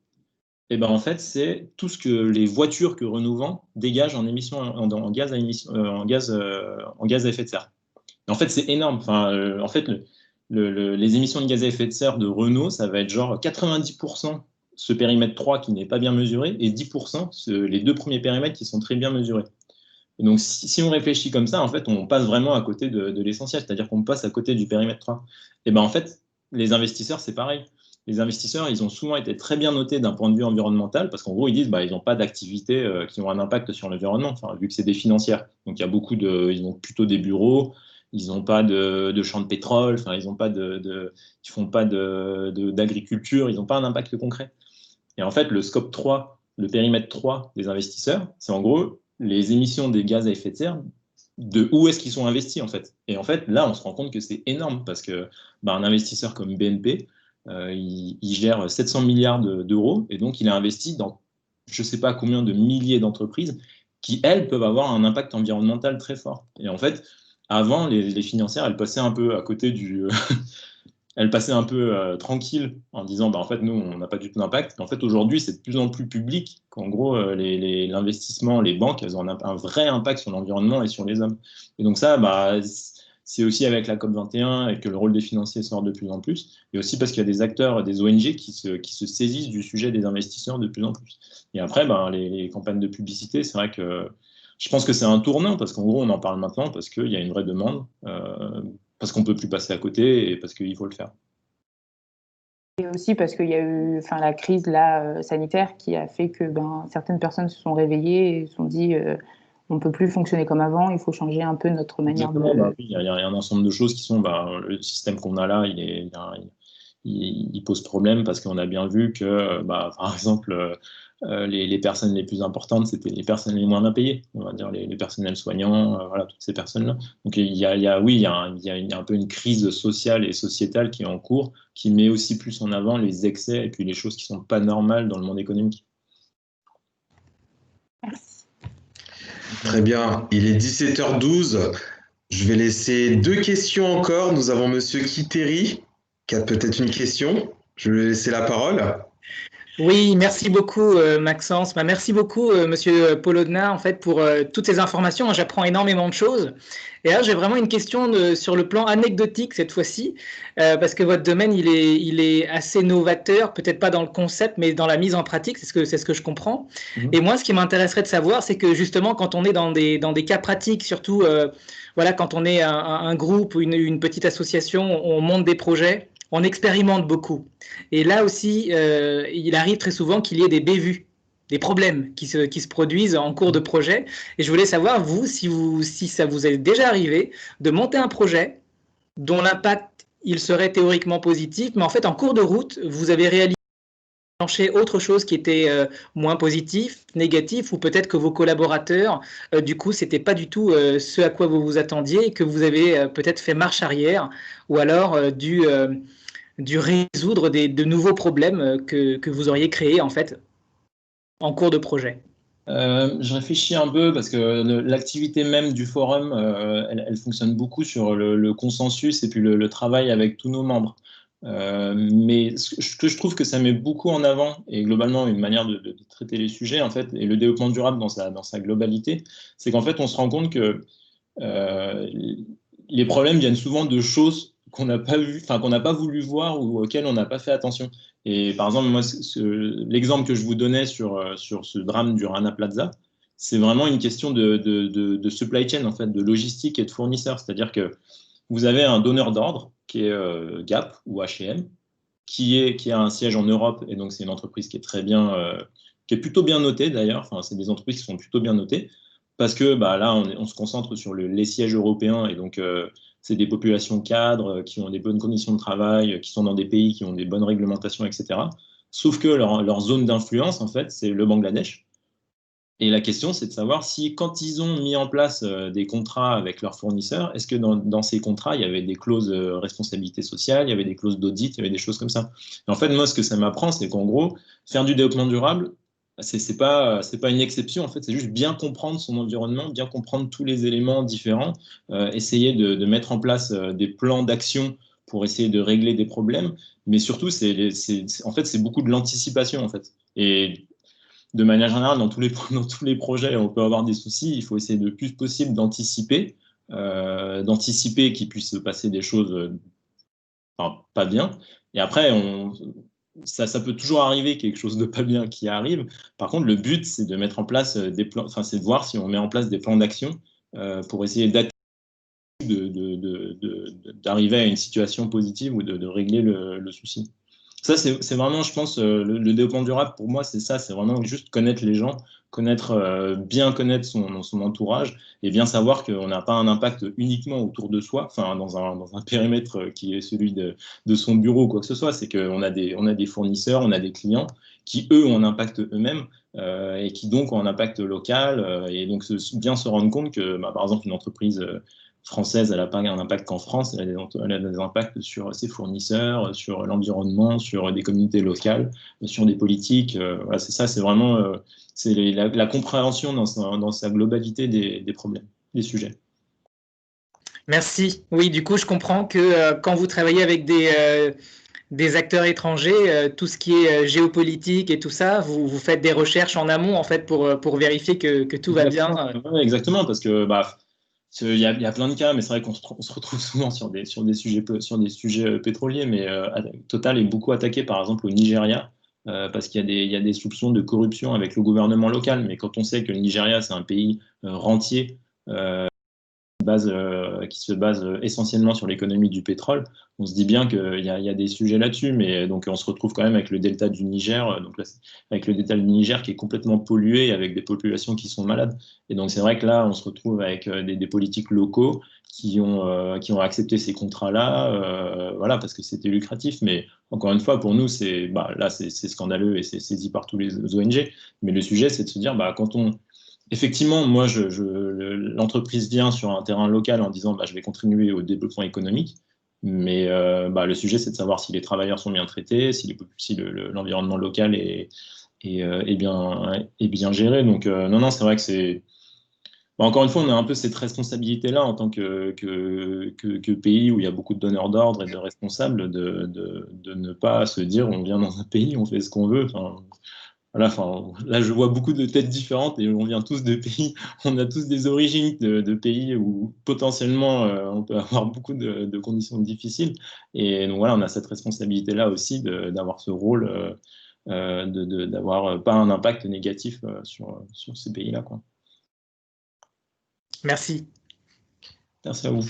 eh ben, en fait, c'est tout ce que les voitures que Renault vend dégagent en émissions en gaz à effet de serre. Et en fait, c'est énorme. Enfin, en fait, les émissions de gaz à effet de serre de Renault, ça va être genre 90% ce périmètre 3 qui n'est pas bien mesuré et 10% les deux premiers périmètres qui sont très bien mesurés. Et donc, si on réfléchit comme ça, en fait, on passe vraiment à côté de l'essentiel, c'est-à-dire qu'on passe à côté du périmètre 3. Et ben en fait, les investisseurs, c'est pareil. Les investisseurs, ils ont souvent été très bien notés d'un point de vue environnemental, parce qu'en gros, ils disent ils n'ont pas d'activités qui ont un impact sur l'environnement, enfin, vu que c'est des financières. Donc, il y a ils ont plutôt des bureaux, ils n'ont pas de champs de pétrole, enfin, ils font pas d'agriculture, ils n'ont pas un impact concret. Et en fait, le scope 3, le périmètre 3 des investisseurs, c'est en gros les émissions des gaz à effet de serre, de où est-ce qu'ils sont investis en fait. Et en fait, là, on se rend compte que c'est énorme parce que un investisseur comme BNP, il gère 700 milliards d'euros et donc il a investi dans je ne sais pas combien de milliers d'entreprises qui, elles, peuvent avoir un impact environnemental très fort. Et en fait, avant, les financières, elles passaient un peu à côté elle passait un peu tranquille en disant en fait, nous, on n'a pas du tout d'impact. En fait, aujourd'hui, c'est de plus en plus public qu'en gros, l'investissement, les banques, elles ont un vrai impact sur l'environnement et sur les hommes. Et donc, ça, c'est aussi avec la COP21 et que le rôle des financiers sort de plus en plus. Et aussi parce qu'il y a des acteurs, des ONG qui se saisissent du sujet des investisseurs de plus en plus. Et après, les campagnes de publicité, c'est vrai que je pense que c'est un tournant parce qu'en gros, on en parle maintenant parce qu'il y a une vraie demande. Parce qu'on ne peut plus passer à côté et parce qu'il faut le faire. Et aussi parce qu'il y a eu la crise sanitaire qui a fait que certaines personnes se sont réveillées et se sont dit on ne peut plus fonctionner comme avant, il faut changer un peu notre manière de... Il y a un ensemble de choses qui sont le système qu'on a là, il pose problème parce qu'on a bien vu que, par exemple, les personnes les plus importantes, c'était les personnes les moins bien payées, on va dire les personnels soignants, voilà, toutes ces personnes-là. Donc il y a un peu une crise sociale et sociétale qui est en cours, qui met aussi plus en avant les excès et puis les choses qui ne sont pas normales dans le monde économique. Merci. Très bien, il est 17h12. Je vais laisser 2 questions encore. Nous avons Monsieur Kiteri qui a peut-être une question. Je vais laisser la parole. Oui, merci beaucoup Maxence. Merci beaucoup Monsieur Polodna en fait pour toutes ces informations. J'apprends énormément de choses. Et là, j'ai vraiment une question sur le plan anecdotique cette fois-ci, parce que votre domaine il est assez novateur, peut-être pas dans le concept, mais dans la mise en pratique. C'est ce que je comprends. Et moi, ce qui m'intéresserait de savoir, c'est que justement, quand on est dans des cas pratiques, surtout quand on est un groupe ou une petite association, on monte des projets. On expérimente beaucoup. Et là aussi, il arrive très souvent qu'il y ait des bévues, des problèmes qui se produisent en cours de projet. Et je voulais savoir, vous, si ça vous est déjà arrivé de monter un projet dont l'impact, il serait théoriquement positif, mais en fait, en cours de route, vous avez réalisé autre chose qui était moins positif, négatif, ou peut-être que vos collaborateurs, du coup, c'était pas du tout ce à quoi vous vous attendiez et que vous avez peut-être fait marche arrière, ou alors dû résoudre de nouveaux problèmes que vous auriez créés en fait en cours de projet. Je réfléchis un peu parce que l'activité même du forum, elle fonctionne beaucoup sur le consensus et puis le travail avec tous nos membres. Mais ce que je trouve que ça met beaucoup en avant, et globalement une manière de traiter les sujets, en fait, et le développement durable dans sa globalité, c'est qu'en fait, on se rend compte que les problèmes viennent souvent de choses qu'on n'a pas vues, qu'on n'a pas voulu voir ou auxquelles on n'a pas fait attention. Et par exemple, moi, l'exemple que je vous donnais sur ce drame du Rana Plaza, c'est vraiment une question de supply chain, en fait, de logistique et de fournisseurs. C'est-à-dire que vous avez un donneur d'ordre qui est Gap ou H&M, qui a un siège en Europe, et donc c'est une entreprise qui est très bien, qui est plutôt bien notée d'ailleurs. Enfin, c'est des entreprises qui sont plutôt bien notées parce que là, on se concentre sur les sièges européens, et donc c'est des populations cadres qui ont des bonnes conditions de travail, qui sont dans des pays qui ont des bonnes réglementations, etc. Sauf que leur zone d'influence, en fait, c'est le Bangladesh. Et la question, c'est de savoir si, quand ils ont mis en place des contrats avec leurs fournisseurs, est-ce que dans ces contrats, il y avait des clauses responsabilité sociale, il y avait des clauses d'audit, il y avait des choses comme ça. Et en fait, moi, ce que ça m'apprend, c'est qu'en gros, faire du développement durable, c'est pas une exception. En fait, c'est juste bien comprendre son environnement, bien comprendre tous les éléments différents, essayer de mettre en place des plans d'action pour essayer de régler des problèmes. Mais surtout, en fait, c'est beaucoup de l'anticipation, en fait. Et de manière générale, dans tous les projets, on peut avoir des soucis. Il faut essayer le plus possible d'anticiper qu'il puisse se passer des choses pas bien. Et après, ça peut toujours arriver quelque chose de pas bien qui arrive. Par contre, le but, c'est de mettre en place des plans, c'est de voir si on met en place des plans d'action pour essayer d'arriver à une situation positive ou de régler le souci. Ça, c'est vraiment, je pense, le développement durable, pour moi, c'est ça, c'est vraiment juste connaître les gens, bien connaître son entourage et bien savoir qu'on n'a pas un impact uniquement autour de soi, enfin, dans un périmètre qui est celui de son bureau ou quoi que ce soit. C'est qu'on a des fournisseurs, on a des clients qui, eux, ont un impact eux-mêmes et qui, donc, ont un impact local. Et donc, bien se rendre compte que, par exemple, une entreprise française, elle n'a pas un impact qu'en France, elle a des impacts sur ses fournisseurs, sur l'environnement, sur des communautés locales, sur des politiques. Voilà, c'est ça, c'est vraiment la compréhension dans sa globalité des problèmes, des sujets. Merci. Oui, du coup, je comprends que quand vous travaillez avec des acteurs étrangers, tout ce qui est géopolitique et tout ça, vous faites des recherches en amont en fait pour vérifier que tout va bien. Ouais, exactement, parce que il y a plein de cas, mais c'est vrai qu'on se retrouve souvent sur des sujets pétroliers, mais Total est beaucoup attaqué, par exemple, au Nigeria, parce qu'il y a des soupçons de corruption avec le gouvernement local. Mais quand on sait que le Nigeria, c'est un pays rentier, qui se base essentiellement sur l'économie du pétrole, on se dit bien qu'il y a des sujets là-dessus, mais donc on se retrouve quand même avec le delta du Niger, donc là, avec le delta du Niger qui est complètement pollué, avec des populations qui sont malades. Et donc c'est vrai que là, on se retrouve avec des politiques locaux qui ont accepté ces contrats-là, voilà, parce que c'était lucratif. Mais encore une fois, pour nous, c'est scandaleux et c'est saisi par tous les ONG. Mais le sujet, c'est de se dire, effectivement, moi, l'entreprise vient sur un terrain local en disant je vais contribuer au développement économique, mais le sujet, c'est de savoir si les travailleurs sont bien traités, si l'environnement local est bien géré. Donc, non, c'est vrai que c'est. Encore une fois, on a un peu cette responsabilité-là en tant que pays où il y a beaucoup de donneurs d'ordre et de responsables de ne pas se dire on vient dans un pays, on fait ce qu'on veut. Voilà, là, je vois beaucoup de têtes différentes et on vient tous de pays, on a tous des origines de pays où potentiellement on peut avoir beaucoup de conditions difficiles. Et donc voilà, on a cette responsabilité-là aussi d'avoir ce rôle, d'avoir pas un impact négatif sur ces pays-là, quoi. Merci. Merci à vous.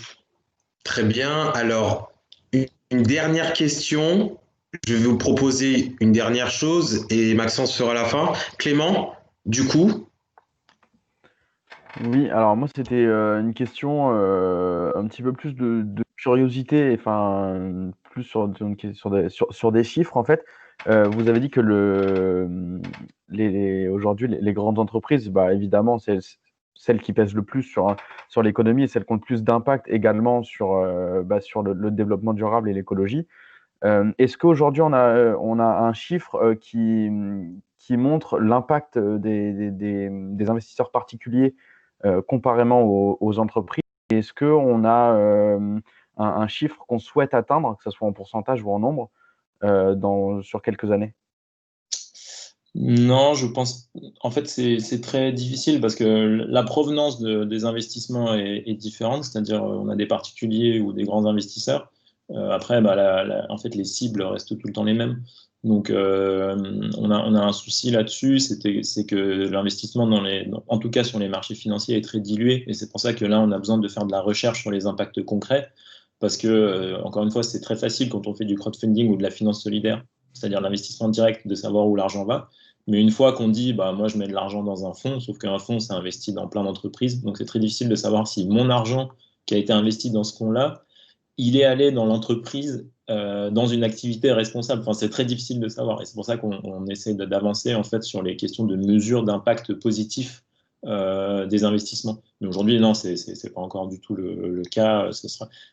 Très bien. Alors, une dernière question. Je vais vous proposer une dernière chose et Maxence fera la fin. Clément, du coup. Oui, alors moi c'était une question un petit peu plus de curiosité, enfin plus sur des chiffres en fait. Vous avez dit que aujourd'hui les grandes entreprises, évidemment c'est celles qui pèsent le plus sur l'économie et celles qui ont le plus d'impact également sur le développement durable et l'écologie. Est-ce qu'aujourd'hui, on a un chiffre qui montre l'impact des investisseurs particuliers comparément aux entreprises? Est-ce qu'on a un chiffre qu'on souhaite atteindre, que ce soit en pourcentage ou en nombre, sur quelques années? Non, je pense. En fait, c'est très difficile parce que la provenance des investissements est différente, c'est-à-dire on a des particuliers ou des grands investisseurs. Après, en fait, les cibles restent tout le temps les mêmes. Donc, on a un souci là-dessus, c'est que l'investissement en tout cas sur les marchés financiers est très dilué, et c'est pour ça que là, on a besoin de faire de la recherche sur les impacts concrets, parce que, encore une fois, c'est très facile quand on fait du crowdfunding ou de la finance solidaire, c'est-à-dire l'investissement direct, de savoir où l'argent va. Mais une fois qu'on dit, moi, je mets de l'argent dans un fonds, sauf qu'un fonds, ça investit dans plein d'entreprises, donc c'est très difficile de savoir si mon argent qui a été investi dans ce fonds-là il est allé dans l'entreprise dans une activité responsable. Enfin, c'est très difficile de savoir. Et c'est pour ça qu'on essaie d'avancer en fait sur les questions de mesure d'impact positif des investissements. Mais aujourd'hui, non, c'est pas encore du tout le cas.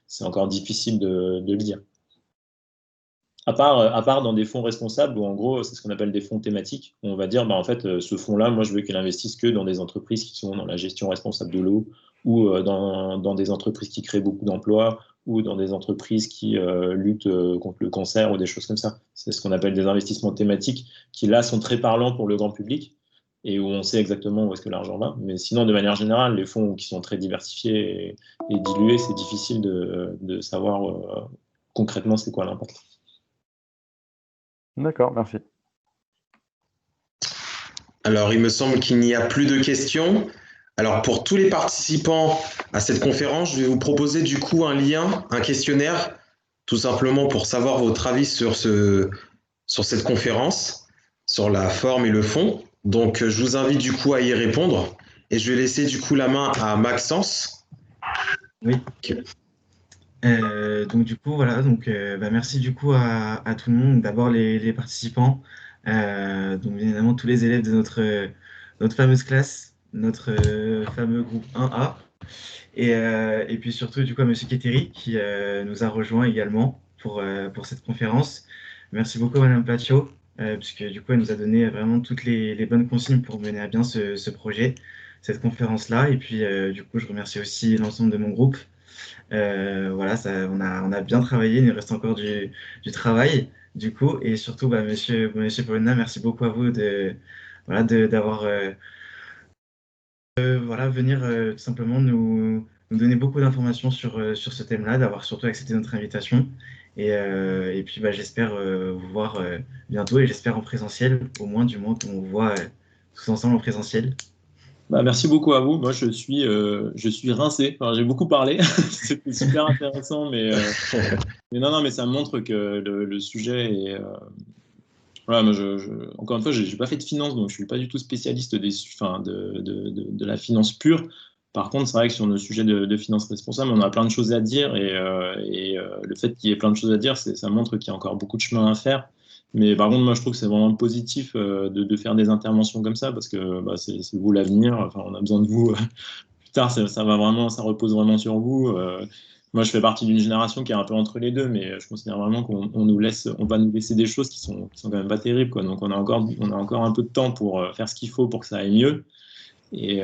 C'est encore difficile de le dire. À part dans des fonds responsables, où en gros, c'est ce qu'on appelle des fonds thématiques, où on va dire, bah, en fait, ce fonds-là, moi, je veux qu'il investisse que dans des entreprises qui sont dans la gestion responsable de l'eau, ou dans des entreprises qui créent beaucoup d'emplois, ou dans des entreprises qui luttent contre le cancer, ou des choses comme ça. C'est ce qu'on appelle des investissements thématiques, qui là sont très parlants pour le grand public, et où on sait exactement où est-ce que l'argent va. Mais sinon, de manière générale, les fonds qui sont très diversifiés et dilués, c'est difficile de savoir concrètement c'est quoi l'impact. D'accord, merci. Alors, il me semble qu'il n'y a plus de questions. Alors, pour tous les participants à cette conférence, je vais vous proposer du coup un lien, un questionnaire, tout simplement pour savoir votre avis sur cette conférence, sur la forme et le fond. Donc, je vous invite du coup à y répondre. Et je vais laisser du coup la main à Maxence. Oui. Donc du coup voilà, donc merci du coup à tout le monde, d'abord les participants, donc bien évidemment tous les élèves de notre fameuse classe, notre fameux groupe 1A, et puis surtout du coup à Monsieur Keteri qui nous a rejoint également pour cette conférence. Merci beaucoup à Madame Platio, puisque du coup elle nous a donné vraiment toutes les bonnes consignes pour mener à bien ce projet, cette conférence-là, et puis du coup je remercie aussi l'ensemble de mon groupe. Voilà, on a bien travaillé, il nous reste encore du travail, du coup, et surtout, monsieur Paulina, merci beaucoup à vous d'avoir venir tout simplement nous donner beaucoup d'informations sur ce thème-là, d'avoir surtout accepté notre invitation. Et puis, j'espère vous voir bientôt, et j'espère en présentiel, au moins qu'on vous voit tous ensemble en présentiel. Merci beaucoup à vous. Moi, je suis rincé. Enfin, j'ai beaucoup parlé. C'était super intéressant, mais non, mais ça montre que le sujet est. Voilà, moi, encore une fois, je n'ai pas fait de finance, donc je ne suis pas du tout spécialiste de la finance pure. Par contre, c'est vrai que sur le sujet de finance responsable, on a plein de choses à dire, et le fait qu'il y ait plein de choses à dire, ça montre qu'il y a encore beaucoup de chemin à faire. Mais par contre, moi, je trouve que c'est vraiment positif de faire des interventions comme ça, parce que c'est vous l'avenir. Enfin, on a besoin de vous. Plus tard, ça repose vraiment sur vous. Moi, je fais partie d'une génération qui est un peu entre les deux, mais je considère vraiment qu'on va nous laisser des choses qui sont quand même pas terribles, quoi. Donc, on a encore un peu de temps pour faire ce qu'il faut pour que ça aille mieux. Et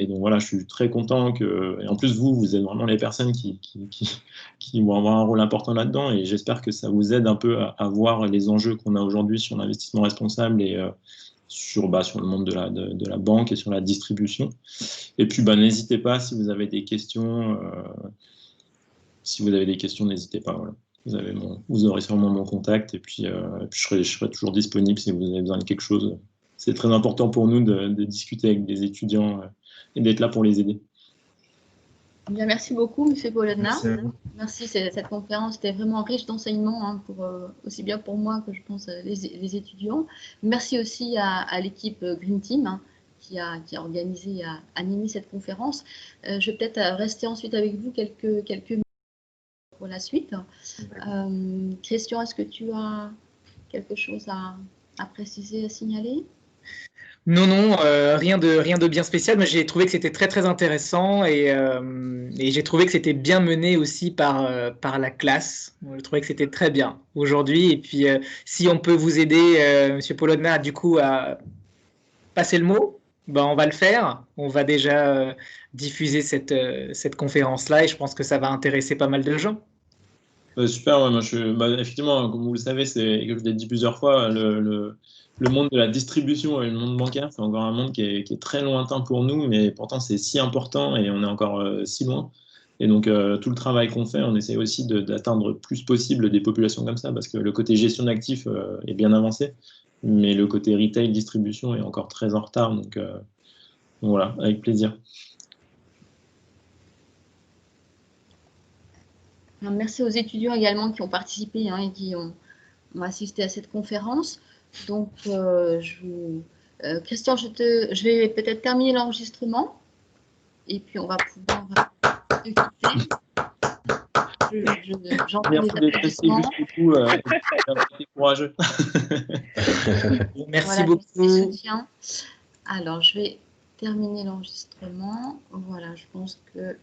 donc voilà, je suis très content que. Et en plus, vous êtes vraiment les personnes qui vont avoir un rôle important là-dedans. Et j'espère que ça vous aide un peu à voir les enjeux qu'on a aujourd'hui sur l'investissement responsable et sur le monde de la banque et sur la distribution. Et puis, n'hésitez pas si vous avez des questions. N'hésitez pas. Voilà. Vous aurez sûrement mon contact. Et puis, je serai toujours disponible si vous avez besoin de quelque chose. C'est très important pour nous de discuter avec des étudiants et d'être là pour les aider. Bien, merci beaucoup, M. Paulodna. Merci, cette conférence était vraiment riche d'enseignements, aussi bien pour moi que je pense les étudiants. Merci aussi à l'équipe Green Team qui a organisé, a animé cette conférence. Je vais peut-être rester ensuite avec vous quelques minutes pour la suite. Christian, est-ce que tu as quelque chose à préciser, à signaler ? Non, rien de bien spécial, mais j'ai trouvé que c'était très très intéressant et j'ai trouvé que c'était bien mené aussi par la classe. Je trouvais que c'était très bien aujourd'hui. Et puis, si on peut vous aider, Monsieur Paulodna, du coup, à passer le mot, on va le faire. On va déjà diffuser cette conférence-là et je pense que ça va intéresser pas mal de gens. Super, ouais, moi effectivement, comme vous le savez, et que je l'ai dit plusieurs fois, le monde de la distribution et le monde bancaire, c'est encore un monde qui est très lointain pour nous, mais pourtant c'est si important et on est encore si loin. Et donc tout le travail qu'on fait, on essaie aussi d'atteindre le plus possible des populations comme ça, parce que le côté gestion d'actifs est bien avancé, mais le côté retail distribution est encore très en retard. Donc voilà, avec plaisir. Merci aux étudiants également qui ont participé et qui ont assisté à cette conférence. Donc, Christian, je vais peut-être terminer l'enregistrement et puis on va pouvoir se quitter. j'entends les Merci d'être resté applaudissements. jusqu'au bout. C'est courageux. Merci Voilà, beaucoup. merci, soutien. Alors, je vais terminer l'enregistrement. Voilà, je pense que